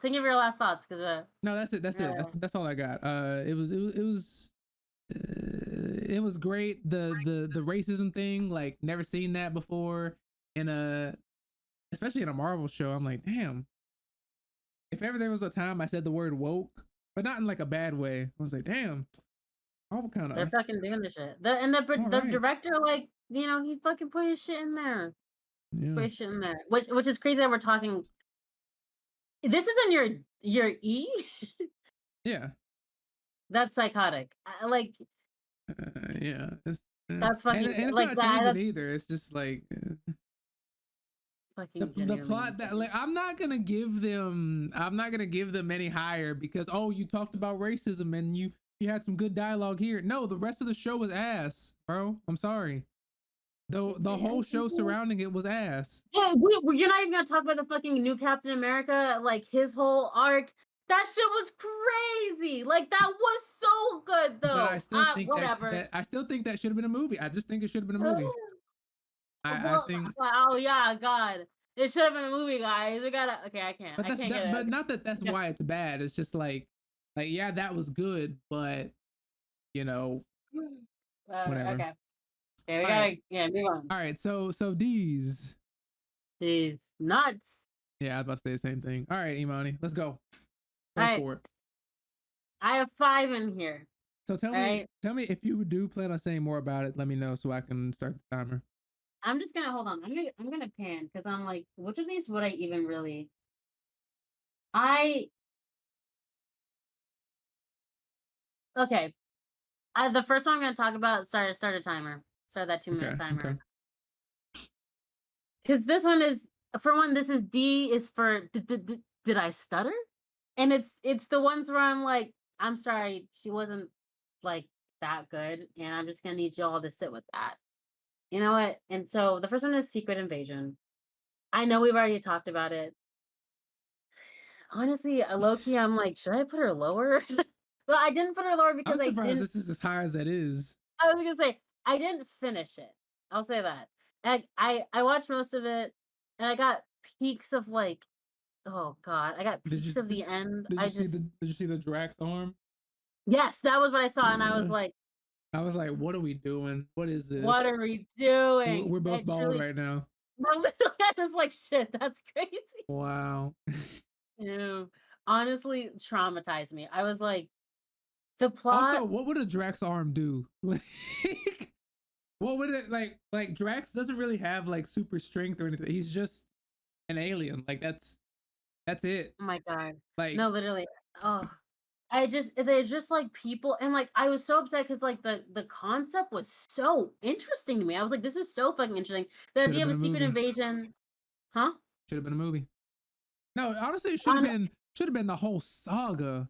Think of your last thoughts, because no, that's it. That's all I got. It was great. The racism thing, like never seen that before in a especially in a Marvel show, I'm like, damn. If ever there was a time I said the word woke, but not in like a bad way, I was like, damn, Marvel kind They're of fucking doing the shit. The right. director, like, he fucking put his shit in there. Yeah, Put his shit in there. Which is crazy that we're talking. This isn't your E. yeah, That's psychotic. Like yeah. that's fucking And it's like not that. changing That's either. It's just like fucking the genuinely plot that like insane. I'm not gonna give them any higher because oh you talked about racism and you had some good dialogue here. No, the rest of the show was ass, bro. I'm sorry. The whole show surrounding it was ass. Yeah, you're not even gonna talk about the fucking new Captain America, like his whole arc. That shit was crazy. Like that was so good But I though. still think Whatever. that I still think that should have been a movie. I just think it should have been a movie. I Well, think oh yeah, God, it should have been a movie, guys. We gotta. Okay, I can't. but I that's can't get that it. but not that that's Okay. why it's bad. It's just like yeah, that was good, but you know, whatever. Okay. Okay, we All right. gotta move on. All right. So D's. Jeez, nuts. Yeah, I was about to say the same thing. All right, Imani, let's go. All Go right, for it. I have 5 in here. So All right, tell me if you do plan on saying more about it. Let me know so I can start the timer. I'm just gonna hold on. I'm gonna pan because I'm like, which of these would I even really? I okay. The first one I'm gonna talk about. Start a timer. Start that 2 minute Okay. Okay. timer. Because this one is for one. This is D is for did I stutter? And it's the ones where I'm like, I'm sorry, she wasn't like that good, and I'm just gonna need you all to sit with that. You know what? And so the first one is Secret Invasion. I know we've already talked about it. Honestly, low key, I'm like, should I put her lower? Well, I didn't put her lower I'm because I surprised didn't. this is as high as that is. I was gonna say I didn't finish it. I'll say that. I watched most of it, and I got peaks of like, oh god, I got Did you peaks of the end. did you I see just the Drax arm? yes, that was what I saw, and I was Yeah. like, I was like, what are we doing? What is what this? are we doing? We're both It bald truly, right now. literally, I was like, shit, that's crazy. Wow. Ew. Honestly, traumatized me. I was like, the Also, plot. what would a Drax arm do? Like, what would it like Drax doesn't really have like super strength or anything. He's just an alien. Like that's it. Oh my god. Like No, literally. Oh, they're just like people, and like I was so upset because like the concept was so interesting to me. I was like, this is so fucking interesting. The should have idea of been a a secret movie. invasion, huh? Should have been a movie. No, honestly, it On should have been the whole saga.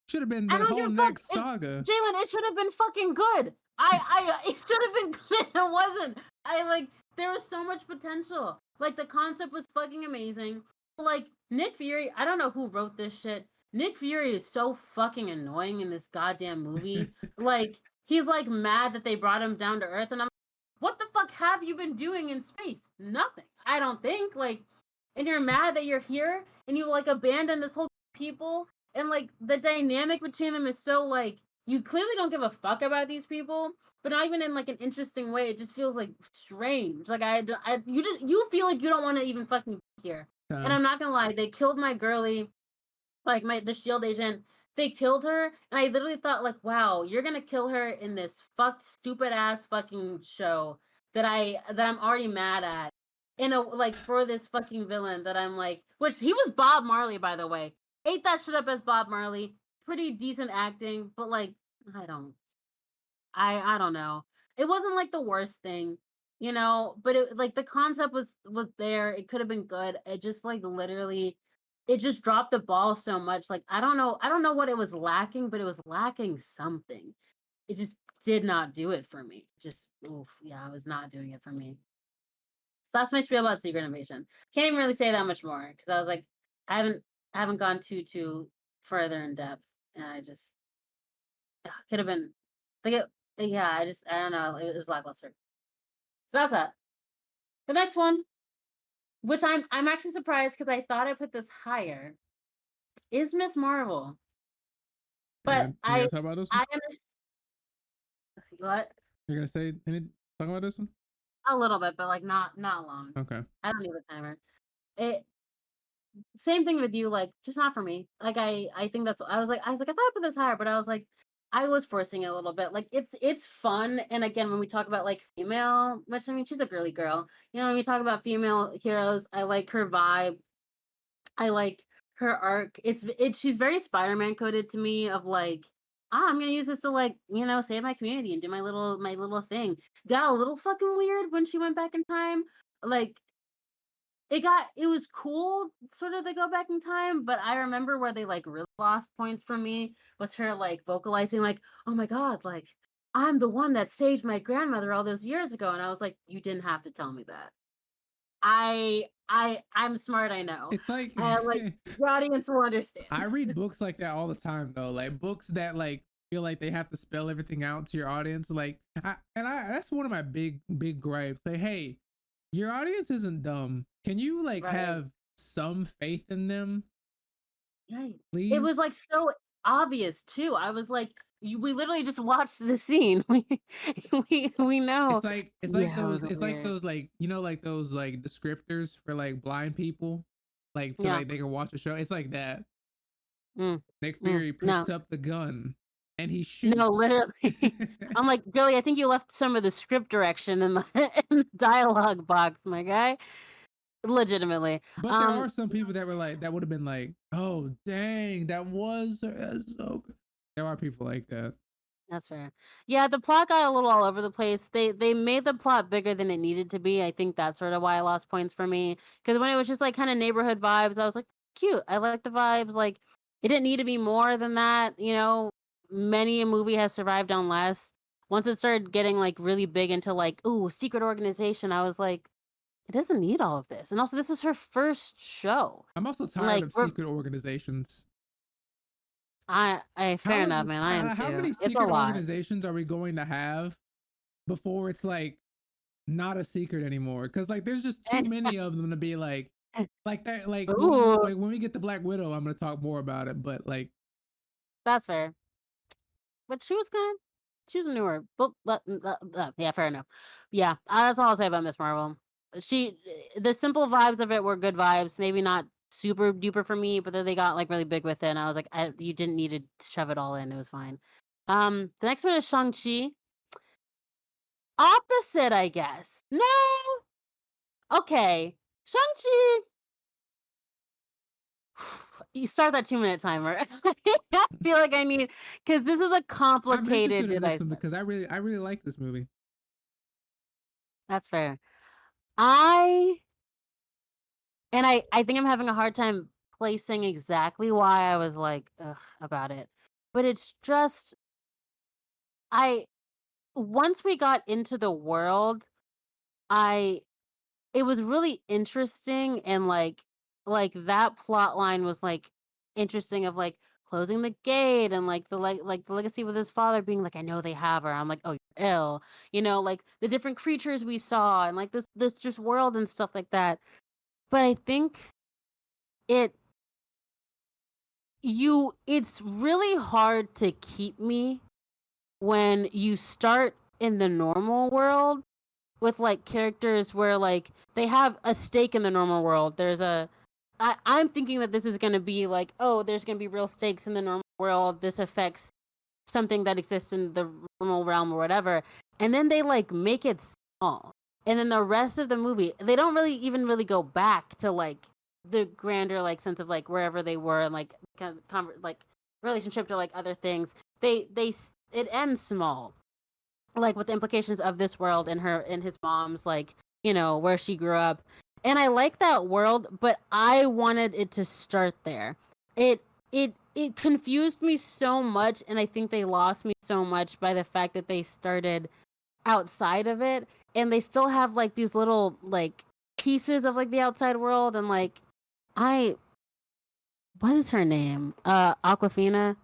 Should have been I the don't give whole a fuck. next saga. Jalen, it should have been fucking good. It should have been good. It wasn't. I like there was so much potential. Like the concept was fucking amazing. Like Nick Fury, I don't know who wrote this shit. Nick Fury is so fucking annoying in this goddamn movie. Like he's like mad that they brought him down to Earth, and I'm what the fuck have you been doing in space? Nothing. I don't think like, and you're mad that you're here and you like abandon this whole people and like the dynamic between them is so like you clearly don't give a fuck about these people, but not even in like an interesting way. It just feels like strange. Like you feel like you don't want to even fucking be here. And Time. I'm not gonna lie, they killed my girly, like the shield agent. They killed her, and I literally thought like, wow, you're gonna kill her in this fucked stupid ass fucking show that I'm already mad at. Like for this fucking villain that I'm like, which he was Bob Marley, by the way. Ate that shit up as Bob Marley. Pretty decent acting, but like I don't I don't know. It wasn't like the worst thing, but it like the concept was there. It could have been good. It just like literally it just dropped the ball so much. Like I don't know what it was lacking, but it was lacking something. It just did not do it for me. Just oof, yeah, it was not doing it for me. So that's my spiel about Secret Invasion. Can't even really say that much more because I was like, I haven't gone too further in depth, and I just could have been like yeah. I don't know. It was lackluster. So that's that. The next one, which I'm actually surprised because I thought I put this higher, is Miss Marvel. But You gonna talk about this one? I understand what You're gonna say any talk about this one? a little bit, but like not long. Okay. I don't need a timer. it same thing with you, like, just not for me. Like, I think that's I was like, I thought I put this higher, but I was like, I was forcing it a little bit. Like, it's fun. And again, when we talk about like female, which I mean, she's a girly girl. You know, when we talk about female heroes, I like her vibe. I like her arc. She's very Spider-Man coded to me of like, I'm gonna use this to like, save my community and do my little thing. Got a little fucking weird when she went back in time. Like it was cool sort of to go back in time, but I remember where they like really lost points for me was her like vocalizing like, "Oh my god, like I'm the one that saved my grandmother all those years ago." And I was like, "You didn't have to tell me that. I'm smart, I know. It's like Like the audience will I understand." read books like that all the time though, like books that like feel like they have to spell everything out to your audience. Like, that's one of my big gripes. Like, hey, your audience isn't dumb. Can you like Right. have some faith in them, Yeah. It was please? like so obvious too. I was like, we literally just watched the scene. We know. Yeah, it was It's like weird. those like like those like descriptors for like blind people, like to Yeah. like they can watch a show. It's like that. Mm, Nick mm, Fury no. picks up the gun and he No, shoots. literally. I'm like, Billy, I think you left some of the script direction in the in the dialogue box, my guy. Legitimately. But there Um, are some people that were like that would have been like, oh dang, that's so good. There are people like that. that's fair. Yeah, the plot got a little all over the place. They made the plot bigger than it needed to be. I think that's sort of why I lost points for me. Because when it was just like kind of neighborhood vibes, I was like, cute. I like the vibes. Like it didn't need to be more than that. Many a movie has survived on less. Once it started getting like really big into like, ooh, secret organization, I was like, it doesn't need all of this. And also, this is her first show. I'm also tired Like, of secret organizations. I fair enough, man. I am How too. many It's a secret lot. organizations are we going to have before it's like not a secret anymore? Because like there's just too many of them to be like that. Like Ooh, when we get to Black Widow, I'm gonna talk more about it. But like that's fair. But she was newer. But yeah, fair enough. Yeah, that's all I'll say about Miss Marvel. The simple vibes of it were good vibes. Maybe not super duper for me, but then they got like really big with it. And I was like, you didn't need to shove it all in. It was fine. The next one is Shang Chi. Opposite, I guess. No, okay. Shang Chi. You start that 2-minute timer. I feel like I need because this is a I'm complicated interested in did I this one say. because I really like this movie. That's fair. I I think I'm having a hard time placing exactly why I was like, ugh, about it. But it's just I once we got into the world, I it was really interesting and like that plot line was like interesting of like closing the gate and like the legacy with his father being like, I know they have her. I'm like, oh, you're ill. Like the different creatures we saw and like this just world and stuff like that. But I think it it's really hard to keep me when you start in the normal world with like characters where like they have a stake in the normal world. I'm thinking that this is going to be like, oh, there's going to be real stakes in the normal world. This affects something that exists in the normal realm or whatever. And then they like make it small. And then the rest of the movie, they don't really even really go back to like the grander like sense of like wherever they were and like kind of like relationship to like other things. It ends small, like with the implications of this world and her and his mom's like where she grew up. And I like that world, but I wanted it to start there. It confused me so much, and I think they lost me so much by the fact that they started outside of it, and they still have like these little like pieces of like the outside world. And like I what is her name, Aquafina.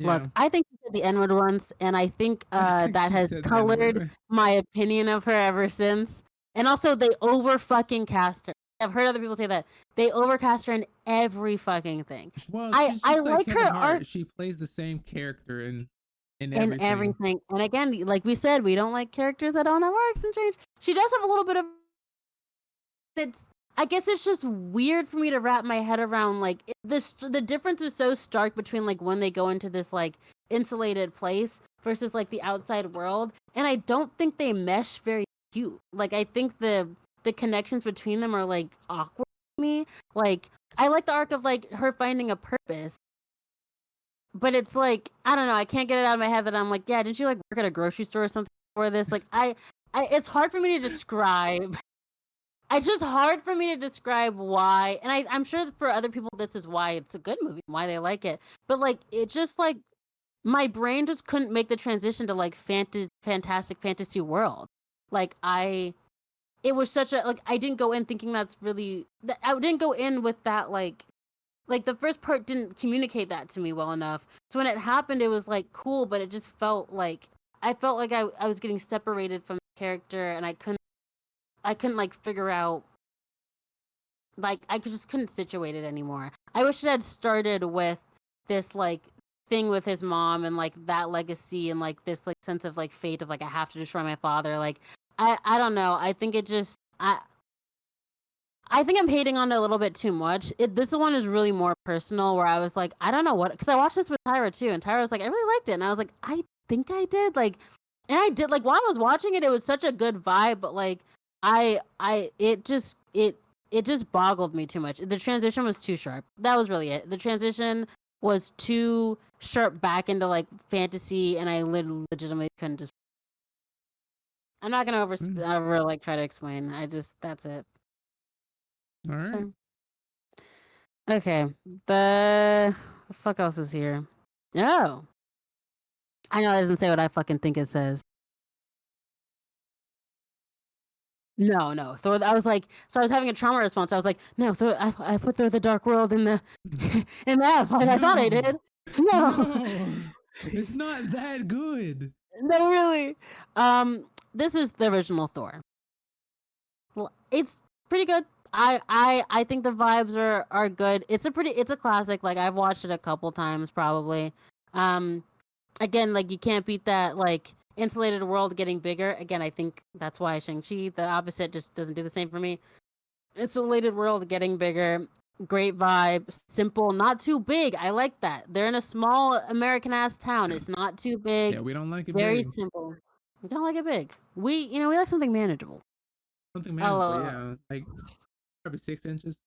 Look, Yeah, I think she said the N-word once, and I think, that she has said the N colored word. my opinion of her ever since. And also, they over fucking cast her. I've heard other people say that. They overcast her in every fucking thing. Well, I she's I just like like Kevin her arc Hart. She plays the same character in in everything. everything. And again, like we said, we don't like characters that don't have arcs and change. She does have a little bit of it. I guess it's just weird for me to wrap my head around like this. The difference is so stark between like when they go into this like insulated place versus like the outside world, and I don't think they mesh very cute. Like I think the connections between them are like awkward to me. Like I like the arc of like her finding a purpose, but it's like I don't know. I can't get it out of my head that I'm like, yeah, didn't you like work at a grocery store or something for this? Like it's hard for me to describe. It's just hard for me to describe why, and I'm sure that for other people this is why it's a good movie, why they like it. But like, it just like my brain just couldn't make the transition to like fantastic fantasy world. Like it was such a like I didn't go in thinking that's really I didn't go in with that like the first part didn't communicate that to me well enough. So when it happened, it was like cool, but it just felt like I felt like I was getting separated from the character, and I couldn't like figure out like just couldn't situate it anymore. I wish it had started with this like thing with his mom and like that legacy and like this like sense of like fate of like I have to destroy my father. Like I don't know. I think it just I think I'm hating on it a little bit too much. This one is really more personal where I was like, I don't know what because I watched this with Tyra too, and Tyra was like, I really liked it. And I was like, I think I did. Like and I did like while I was watching it, it was such a good vibe, but like it just boggled me too much. The transition was too sharp. That was really it. The transition was too sharp back into like fantasy, and I legitimately couldn't just. I'm not gonna Mm, over like try to explain. I just that's it. all right. Okay. Okay. The fuck else is here? No. I know it doesn't say what I fucking think it says. No, no. Thor. I was like, so I was having a trauma response. I was like, no, Thor. I put Thor: The Dark World in the in the F. Like I thought I No, did. No, no, it's not that good. no, really. Um, this is the original Thor. Well, it's pretty good. I think the vibes are good. It's a classic. Like I've watched it a couple times probably. Um, again, like you can't beat that like insulated world getting bigger. Again, I think that's why Shang-Chi, the opposite, just doesn't do the same for me. Insulated world getting bigger, great vibe, simple, not too big. I like that. They're in a small American ass town. Yeah, It's not too yeah, big, we don't like it very big. simple. We don't like it big. We like something manageable. Something manageable, LOL. yeah, like probably 6 inches,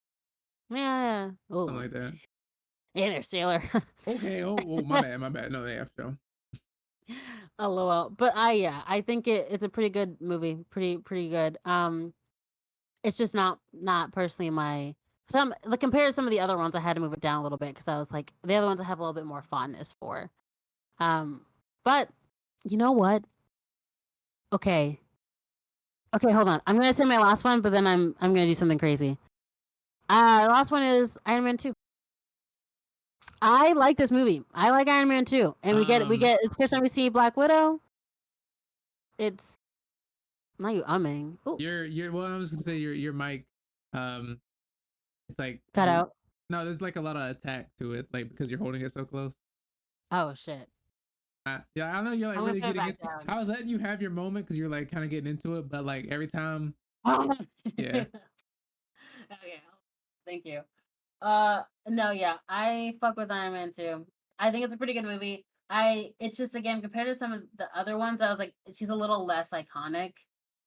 Yeah, yeah. something Oh, like that. hey there, sailor. Okay. Oh, my bad, my bad. No, they have to. LOL. But yeah, I think it's a pretty good movie. Pretty good. It's just not personally my some like compared to some of the other ones, I had to move it down a little bit because I was like the other ones I have a little bit more fondness for. Um, but you know what? Okay, okay, hold on. I'm gonna say my last one, but then I'm gonna do something crazy. Last one is Iron Man 2. I like this movie. I like Iron Man 2, and Um, it's the first time we see Black Widow. It's not you umming. Oh, you're. Well, I was gonna say your mic. Um, it's like cut out. no, there's like a lot of attack to it, like because you're holding it so close. Oh shit. Yeah, I know you're like I'm gonna really put it getting back into. down. I was letting you have your moment because you're like kind of getting into it, but like every time, yeah. Okay. Thank you. No, yeah, I fuck with Iron Man too. I think it's a pretty good movie. It's just again compared to some of the other ones, I was like, she's a little less iconic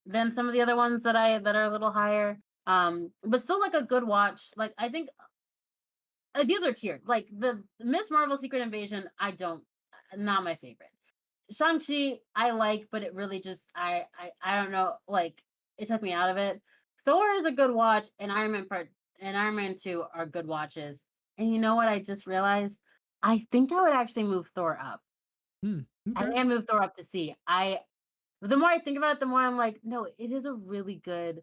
than some of the other ones that are a little higher. But still like a good watch. Like I think these are tiered. Like the Miss Marvel Secret Invasion, I don't, not my favorite. Shang-Chi, I like, but it really just I don't know, like it took me out of it. Thor is a good watch, and Iron Man 2 are good watches. And you know what I just realized? I think I would actually move Thor up. Hmm. I Okay. can move Thor up to C. The more I think about it, the more I'm like, no, it is a really good,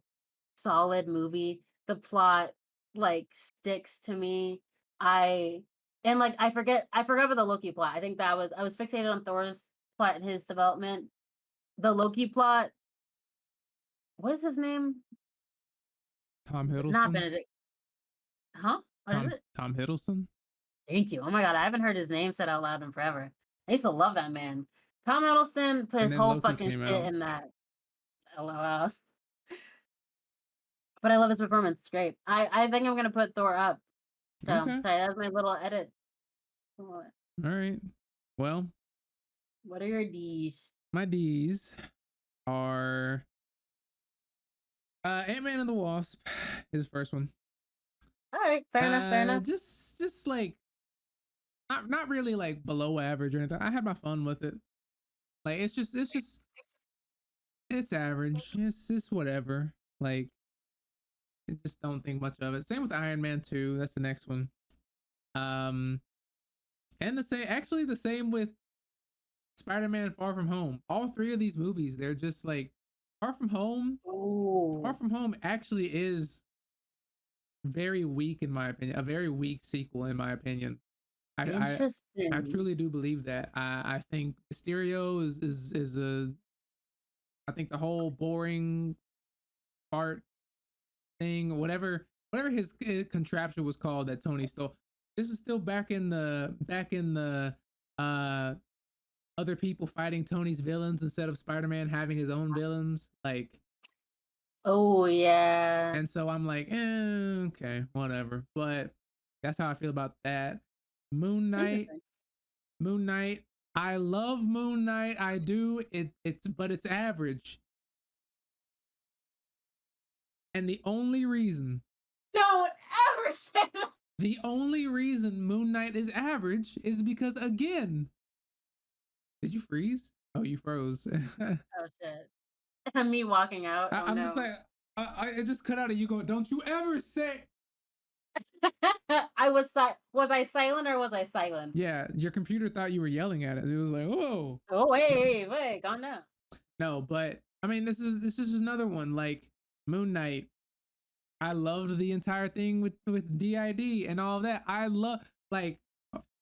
solid movie. The plot like sticks to me. I and like I forgot about the Loki plot. I think that was I was fixated on Thor's plot and his development. The Loki plot, what is his name? Tom Not Hiddleston. Benedict. Huh? What is it? Tom Hiddleston. Thank you. Oh my god, I haven't heard his name said out loud in forever. I used to love that man. Tom Hiddleston put And his then whole Loki fucking came shit out. in that. LOL. But I love his performance. It's great. I think I'm gonna put Thor up. So Okay. sorry, that's my little edit. All right. Well, What are your D's? my D's are Ant-Man and the Wasp, his first one. All right, fair enough. Fair enough. Just like not really like below average or anything. I had my fun with it. Like it's average. It's whatever. Like I just don't think much of it. Same with Iron Man 2. That's the next one. Um and the same with Spider-Man Far From Home. All three of these movies, they're just like Far From Home. Far Ooh, From Home actually is very weak in my opinion. A very weak sequel in my opinion. I interesting. truly do believe that. I think Mysterio is a I think the whole boring part thing, whatever his contraption was called that Tony stole. This is still back in the uh other people fighting Tony's villains instead of Spider-Man having his own villains. Like, Oh yeah. and so I'm like, okay, whatever. But that's how I feel about that. Moon Knight, Interesting. Moon Knight. I love Moon Knight. I do. It's average. And Don't ever say that. the only reason Moon Knight is average is because again, did you freeze? Oh, you froze. Oh shit. Me walking out. Oh I'm just no. like, I just cut out of you going, don't you ever say. Was I silent or was I silenced? Yeah, your computer thought you were yelling at it. It was like, whoa. Oh wait, calm down. No, but I mean, this is another one like Moon Knight. I loved the entire thing with DID and all of that. I love like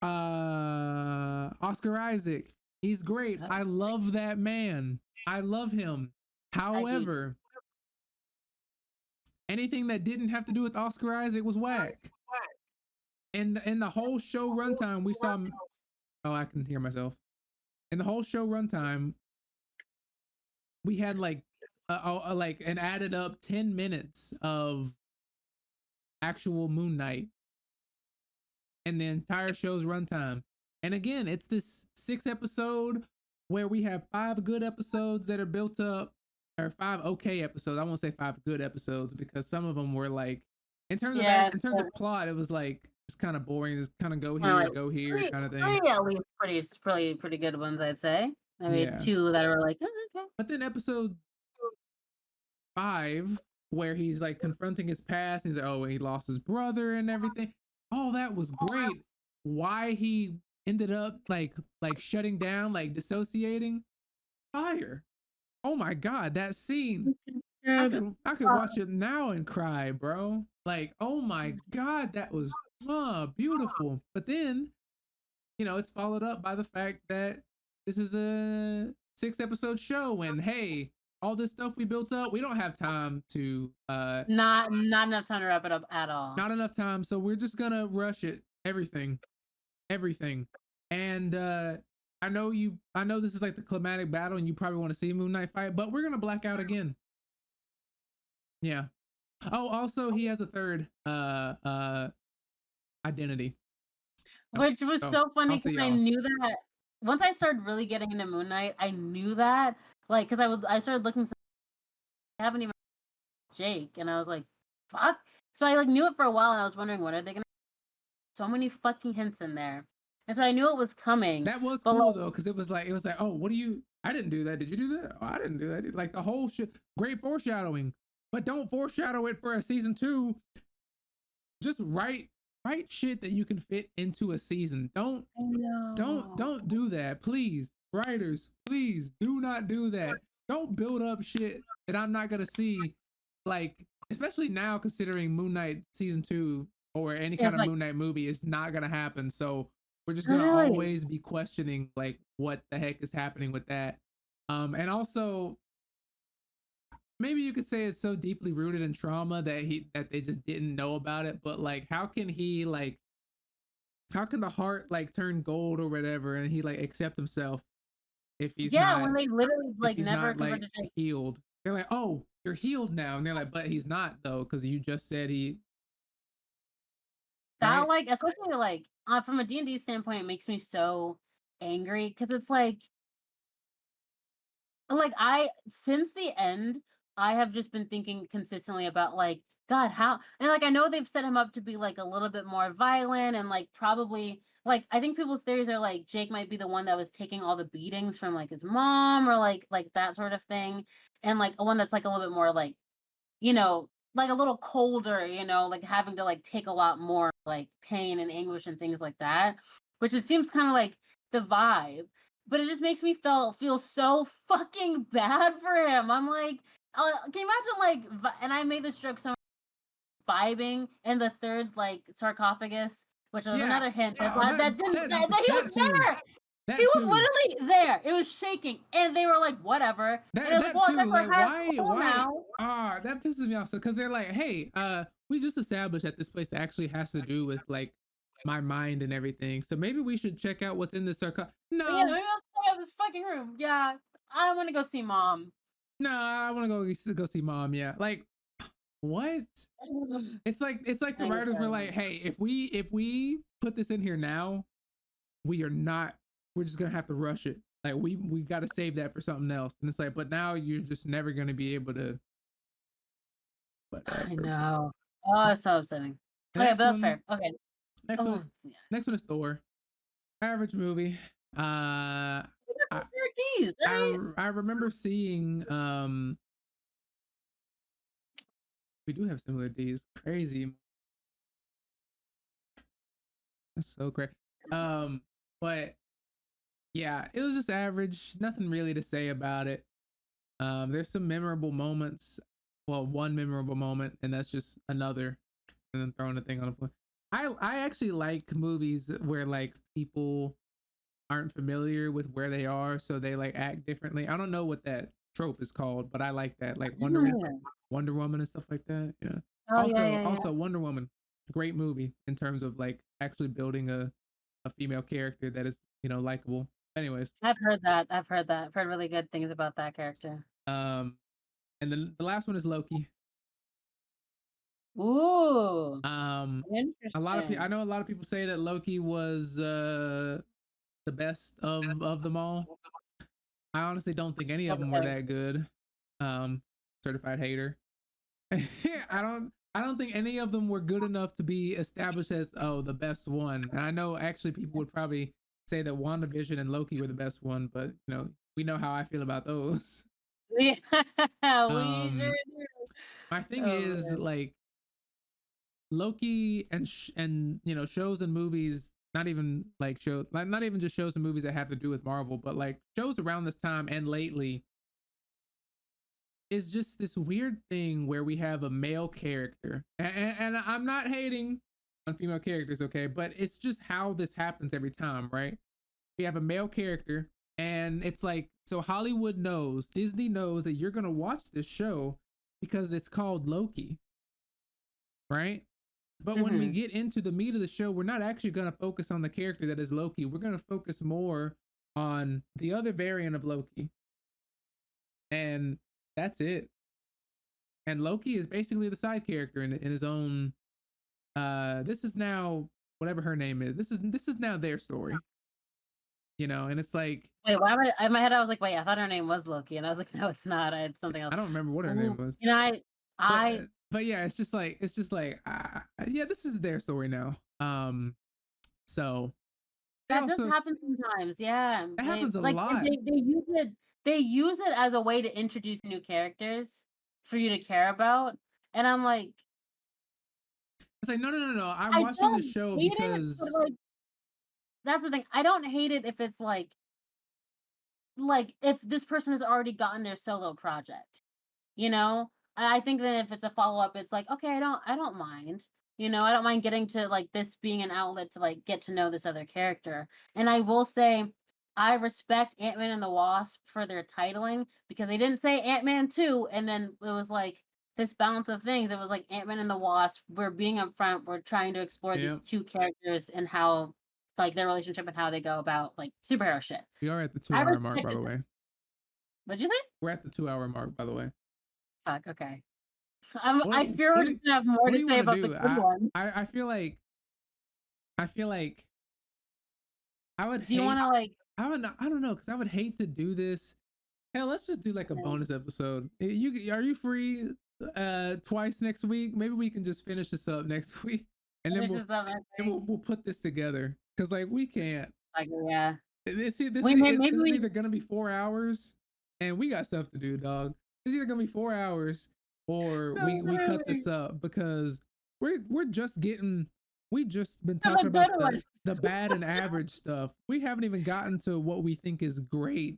Oscar Isaac. He's great. I love that man. I love him. I do. However, anything that didn't have to do with Oscar Isaac was whack. And in the whole show runtime, we saw. Oh, I can hear myself. In the whole show runtime, we had like an added up 10 minutes of actual Moon Knight and the entire show's runtime. And again, it's this 6 episode where we have 5 good episodes that are built up, or 5 okay episodes. I won't say 5 good episodes because some of them were like, Yeah, in terms of plot, it was like it's kind of boring. Just kind of like go here, three, kind of thing. three at least pretty good ones, I'd say. I mean, Yeah. two that are like, "Oh, okay." But then episode 5, where he's like confronting his past, he's like, oh, he lost his brother and everything. Oh, that was great. Why he ended up like shutting down, like dissociating, fire. Oh my god, that scene. I could watch it now and cry, bro. Like, oh my god, that was beautiful. But then, it's followed up by the fact that this is a 6 episode show and hey, all this stuff we built up, we don't have time to Not enough time to wrap it up at all. not enough time, so we're just gonna rush it. Everything. And I know this is like the climatic battle and you probably want to see Moon Knight fight, but we're gonna black out again. Yeah. Oh, also he has a third identity. Which was So so funny I'll because see I y'all. knew that once I started really getting into Moon Knight, I knew that like because I started looking. I haven't even Jake, and I was like, "Fuck!" So I like knew it for a while, and I was wondering what are they gonna. So many fucking hints in there, and so I knew it was coming. That was But cool like, though, because it was like oh, what do you? I didn't do that. Did you do that? Oh, I didn't do that. Like the whole shit. Great foreshadowing, but don't foreshadow it for a season 2. Just write shit that you can fit into a season. I know. Don't do that, please. Writers, please do not do that. Don't build up shit that I'm not gonna see. Like, especially now, considering Moon Knight season 2 or any kind It's of like Moon Knight movie is not gonna happen. So we're just gonna literally. always be questioning like what the heck is happening with that. And also maybe you could say it's so deeply rooted in trauma that they just didn't know about it. But like, how can the heart like turn gold or whatever and he like accept himself if he's Yeah, not when they literally if like he's never not like confronted Jake. healed? They're like, oh, you're healed now, and they're like, but he's not though, because you just said he, That, right? like, especially, like, from a D&D standpoint, it makes me so angry because it's like, I since the end, I have just been thinking consistently about, like, God, how and, like, I know they've set him up to be, like, a little bit more violent and, like, probably like, I think people's theories are, like, Jake might be the one that was taking all the beatings from, like, his mom or, like, that sort of thing, and, like, a one that's, like, a little bit more, like, like a little colder, like having to like take a lot more like pain and anguish and things like that, which it seems kind of like the vibe. But it just makes me feel so fucking bad for him. I'm like, can you imagine like, and I made this joke so vibing in the third like sarcophagus, which was Yeah. another hint that Oh, that didn't that he that was too. there. He That was too. literally there. It was shaking, and they were like, "Whatever," and it was like, That "Well, I guess too. we're Like, half whole why? now." That pisses me off. So, because they're like, hey, we just established that this place actually has to do with like my mind and everything. So maybe we should check out what's in the circle. But yeah, No, maybe let's check out this fucking room. Yeah, I want to go see mom. no, I want to go see mom. Yeah, like what? It's like the I writers were like, know. hey, if we put this in here now, we are not. We're just gonna have to rush it. Like we got to save that for something else. And it's like, but now you're just never gonna be able to. I Whatever. know. Oh, it's so upsetting. The Okay, but next that's one, fair. Okay. next one Oh, is yeah. next one is Thor. Average movie. I We got some fair D's, right? I remember seeing we do have similar D's. Crazy. That's so great. But yeah, it was just average. Nothing really to say about it. There's some memorable moments. Well, one memorable moment, and that's just another, and then throwing a thing on the floor. I actually like movies where like people aren't familiar with where they are, so they like act differently. I don't know what that trope is called, but I like that, like Yeah. Wonder Woman and stuff like that. Yeah. Oh yeah, yeah, yeah. Also Wonder Woman, great movie in terms of like actually building a female character that is likable. Anyways, I've heard that. I've heard that. I've heard really good things about that character. um, and then the last one is Loki. Ooh, Um, a lot of people, I interesting. know a lot of people say that Loki was the best of them all. I honestly don't think any of them were Okay. that good. Certified hater. I don't think any of them were good enough to be established as the best one. And I know actually people would probably say that WandaVision and Loki were the best one, but we know how I feel about those. Yeah, we sure Um, do. my thing Oh is man. like Loki and shows and movies, not even like shows, like not even just shows and movies that have to do with Marvel, but like shows around this time and lately is just this weird thing where we have a male character, and I'm not hating on female characters, okay, but it's just how this happens every time, right? We have a male character, and it's like, so Hollywood knows, Disney knows that you're gonna watch this show because it's called Loki, right? But when we Mm-hmm. get into the meat of the show, we're not actually gonna focus on the character that is Loki. We're gonna focus more on the other variant of Loki, and that's it. And Loki is basically the side character in his own. This is now whatever her name is. This is now their story, and it's like Wait, why am I in my head? I was like, wait, I thought her name was Loki, and I was like, no, it's not. I had something else. I don't remember what her name Ooh, was, but I but yeah, it's just like yeah, this is their story now. So they that does also happen sometimes. Yeah, that happens a lot. they use it. They use it as a way to introduce new characters for you to care about, and I'm like, It's like no. I'm I watching this don't show hate it, but because like that's the thing. I don't hate it if it's like if this person has already gotten their solo project. You know? I think that if it's a follow-up, it's like, "Okay, I don't mind." I don't mind getting to, like, this being an outlet to, like, get to know this other character. And I will say, I respect Ant-Man and the Wasp for their titling because they didn't say Ant-Man 2, and then it was like this balance of things. It was like Ant-Man and the Wasp, we're being upfront, we're trying to explore yeah, these 2 characters and how like, their relationship and how they go about, like, superhero shit. we are at the I 2 hour mark, by respected the that. way. What'd you say? We're at the 2 hour mark, by the way. Fuck. Okay. What I fear we're what just do gonna have more what do to you say want to about the do? good ones. I feel like I feel like I would Do you hate want to like? I don't know because I would hate to do this. Hell, let's just do like a bonus episode. You are you free twice next week? Maybe we can just finish this up next week, and then Finish this up, I think. we'll put this together because like we can't. Like, yeah. This Maybe is we. either gonna be 4 hours, and we got stuff to do, dog. It's either gonna be 4 hours, or No, we cut literally. this up because we're just getting. We just been Have talking a about good one. the bad and average stuff. We haven't even gotten to what we think is great.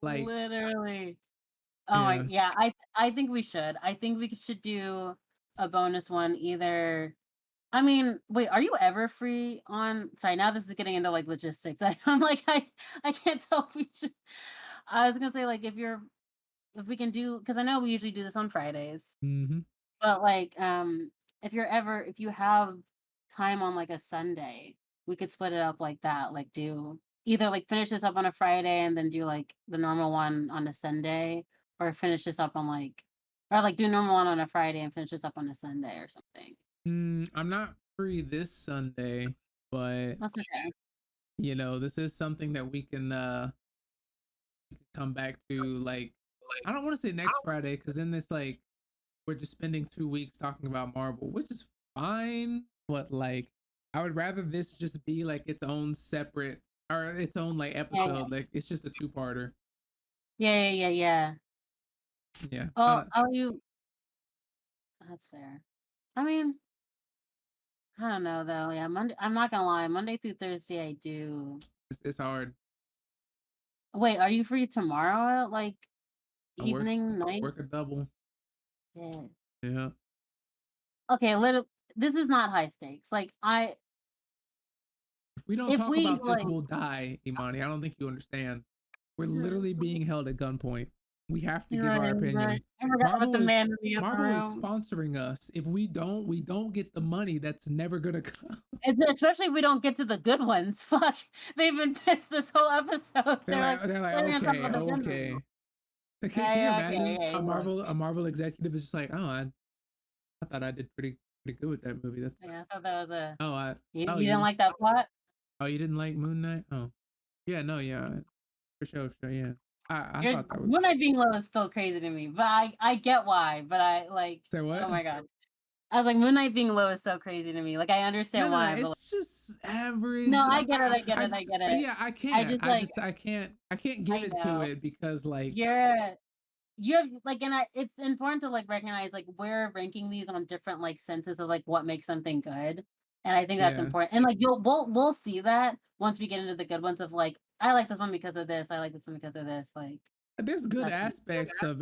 Like, Literally. Oh my, yeah. yeah. I think we should. I think we should do a bonus one either. I mean, wait, are you ever free on? Sorry, now this is getting into like logistics. I'm like, I can't tell if we should. I was gonna say like if we can do because I know we usually do this on Fridays, Mm-hmm. but like if you have time on like a Sunday, we could split it up like that. Like do either like finish this up on a Friday and then do like the normal one on a Sunday, or finish this up on like or like do normal one on a Friday and finish this up on a Sunday or something. I'm not free this Sunday, but That's okay. this is something that we could come back to. Like, I don't want to say next Friday because then it's like we're just spending 2 weeks talking about Marvel, which is fine. But like, I would rather this just be like its own separate or its own like Yeah, yeah, episode. Like, it's just a two-parter. yeah, yeah, yeah, yeah. Yeah, I Oh, don't, are you? That's fair. I mean, I don't know though. Yeah, Monday. I'm not gonna lie. Monday through Thursday, I do. it's hard. Wait, are you free tomorrow? Like I work evening, night? work a double. Yeah. Yeah. Okay, little. This is not high stakes. Like If we don't if talk we about this, like, we'll die, Imani. I don't think you understand. We're hmm, literally being held at gunpoint. We have to you're give right, our you're right. opinion. I forgot about Marvel the is man in the other Marvel is room. sponsoring us. If we don't get the money. That's never gonna come. It's especially if we don't get to the good ones. Fuck, they've been pissed this whole episode. They're like, They're gonna talk okay, about the good ones. okay. Can you Yeah, yeah, okay, imagine yeah, yeah. A Marvel executive is just like, oh, I thought I did pretty good with that movie. That's Yeah, I thought that was a. oh I oh You didn't like that plot? you didn't like Moon Knight? Oh yeah, no, yeah, for sure, yeah. I You're thought that was Moon Knight being low is still crazy to me, but I get why. But I like, say what? oh my god, I was like Moon Knight being low is so crazy to me. Like I No, understand no, no. why, but like, It's just no, average. I get it, I get I it, I just get it. yeah, I I can't. just like I can't give I it to know it because like you're you have like, and it's important to like recognize like we're ranking these on different like senses of like what makes something good, and I think that's yeah. important. And like we'll see that once we get into the good ones of like I like this one because of this, I like this one because of this. Like There's good that's aspects of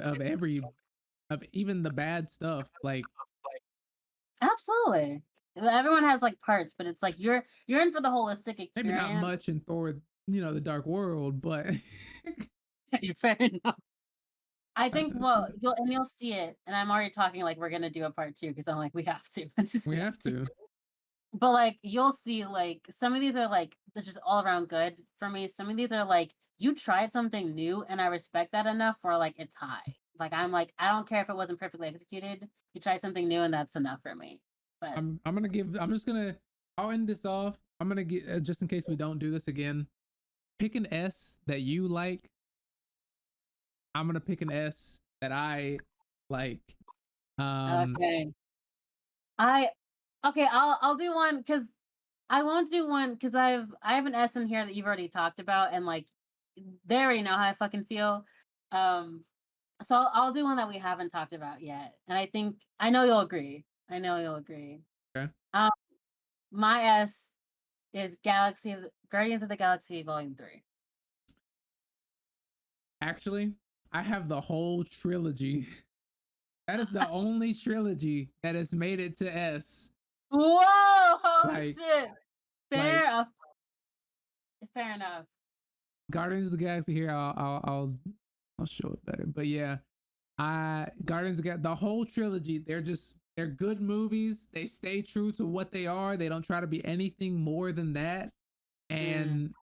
even the bad stuff. Like absolutely. Everyone has like parts, but it's like you're in for the holistic maybe not experience. much in Thor, the Dark World, but Fair enough. I uh, think well you'll see it, and I'm already talking like we're gonna do a part two because I'm like we have to. we We have have to. to. But like you'll see, like some of these are like they're just all around good for me. Some of these are like you tried something new, and I respect that enough for like it's high. Like I'm like I don't care if it wasn't perfectly executed. You tried something new, and that's enough for me. But I'm gonna give. I'm just gonna. I'll end this off. I'm gonna get just in case we don't do this again. Pick an S that you like. I'm gonna pick an S that I like. Um, okay, I okay. I'll do one because I won't do one because I have an S in here that you've already talked about, and like they already know how I fucking feel. Um, so I'll do one that we haven't talked about yet, and I think I know you'll agree. I know you'll agree. okay. Um, my S is Guardians of the Galaxy Volume 3. Actually, I have the whole trilogy. That is the only trilogy that has made it to S. Whoa! Holy Like, shit! Fair like enough. Fair enough. Guardians of the Galaxy here. I'll show it better. But yeah, I Guardians of the whole trilogy. They're good movies. They stay true to what they are. They don't try to be anything more than that. Mm. And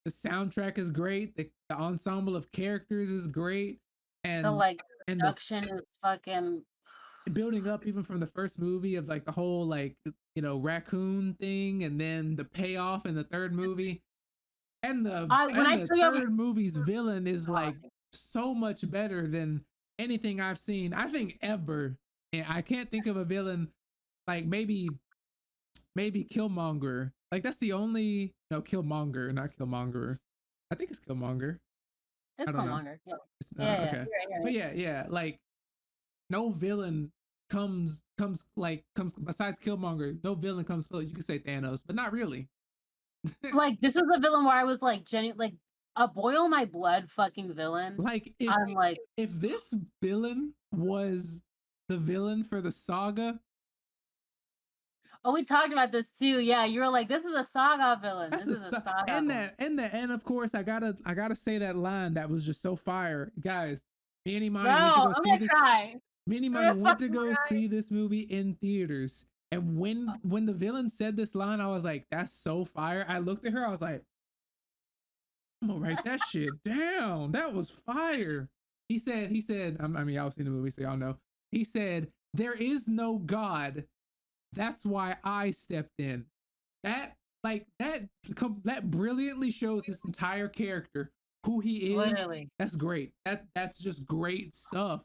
the soundtrack is great. The ensemble of characters is great. The And like and the production is fucking. building up even from the first movie of like the whole like raccoon thing, and then the payoff in the third movie, and the I when and I the tell you I was third movie's villain is like oh, so much better than anything I've seen, I think, ever. And I can't think of a villain, like maybe Killmonger. Like that's the only, no, Killmonger, not Killmonger. I think it's Killmonger. I it's don't know. Killmonger. Yeah, It's yeah, not yeah. okay. You're right. But yeah, like no villain comes besides Killmonger. No villain comes close. You could say Thanos, but not really. Like this is a villain where I was like, like a boil my blood fucking villain. Like if I'm like, if this villain was the villain for the saga, oh, we talked about this too. Yeah, you were like, this is a saga villain. that's This a is a saga and villain. and of course I gotta say that line that was just so fire, guys. Me and Bro, Imani went to go I'm see gonna this. cry. Me and I'm Imani gonna went to fucking go cry. see this movie in theaters, and when the villain said this line, I was like, "That's so fire!" I looked at her, I was like, "I'm gonna write that shit down. That was fire." He said, I mean, y'all seen the movie, so y'all know. He said, "There is no God. That's why I stepped in." That like that brilliantly shows his entire character, who he is. Literally. That's great. That's just great stuff.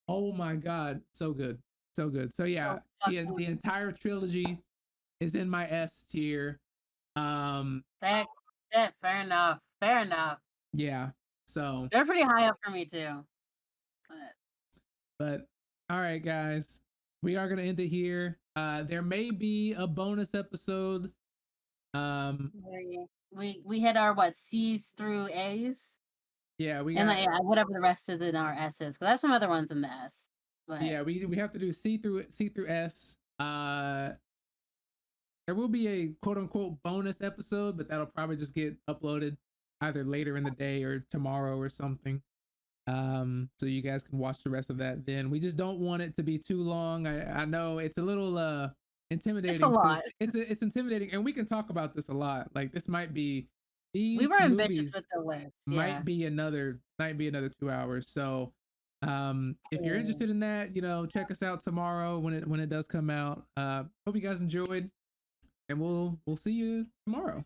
Oh my god, so good, so good. So yeah, So fucking the entire trilogy is in my S tier. Um, fair, yeah, fair enough. Fair enough. yeah. So, They're pretty high up for me too. But but all right, guys, we are gonna end it here. There may be a bonus episode. Um, we hit our what C's through A's. yeah, we And got then, yeah, whatever the rest is in our S's, 'cause I have some other ones in the S, but yeah, we have to do C through S. There will be a quote unquote bonus episode, but that'll probably just get uploaded either later in the day or tomorrow or something. So you guys can watch the rest of that then. We just don't want it to be too long. I know it's a little it's a intimidating to lot. it's intimidating, and we can talk about this a lot. Like this might be We these were ambitious movies with the list, might yeah. be another 2 hours. So if you're Yeah. interested in that, check us out tomorrow when it does come out. Hope you guys enjoyed, and we'll see you tomorrow.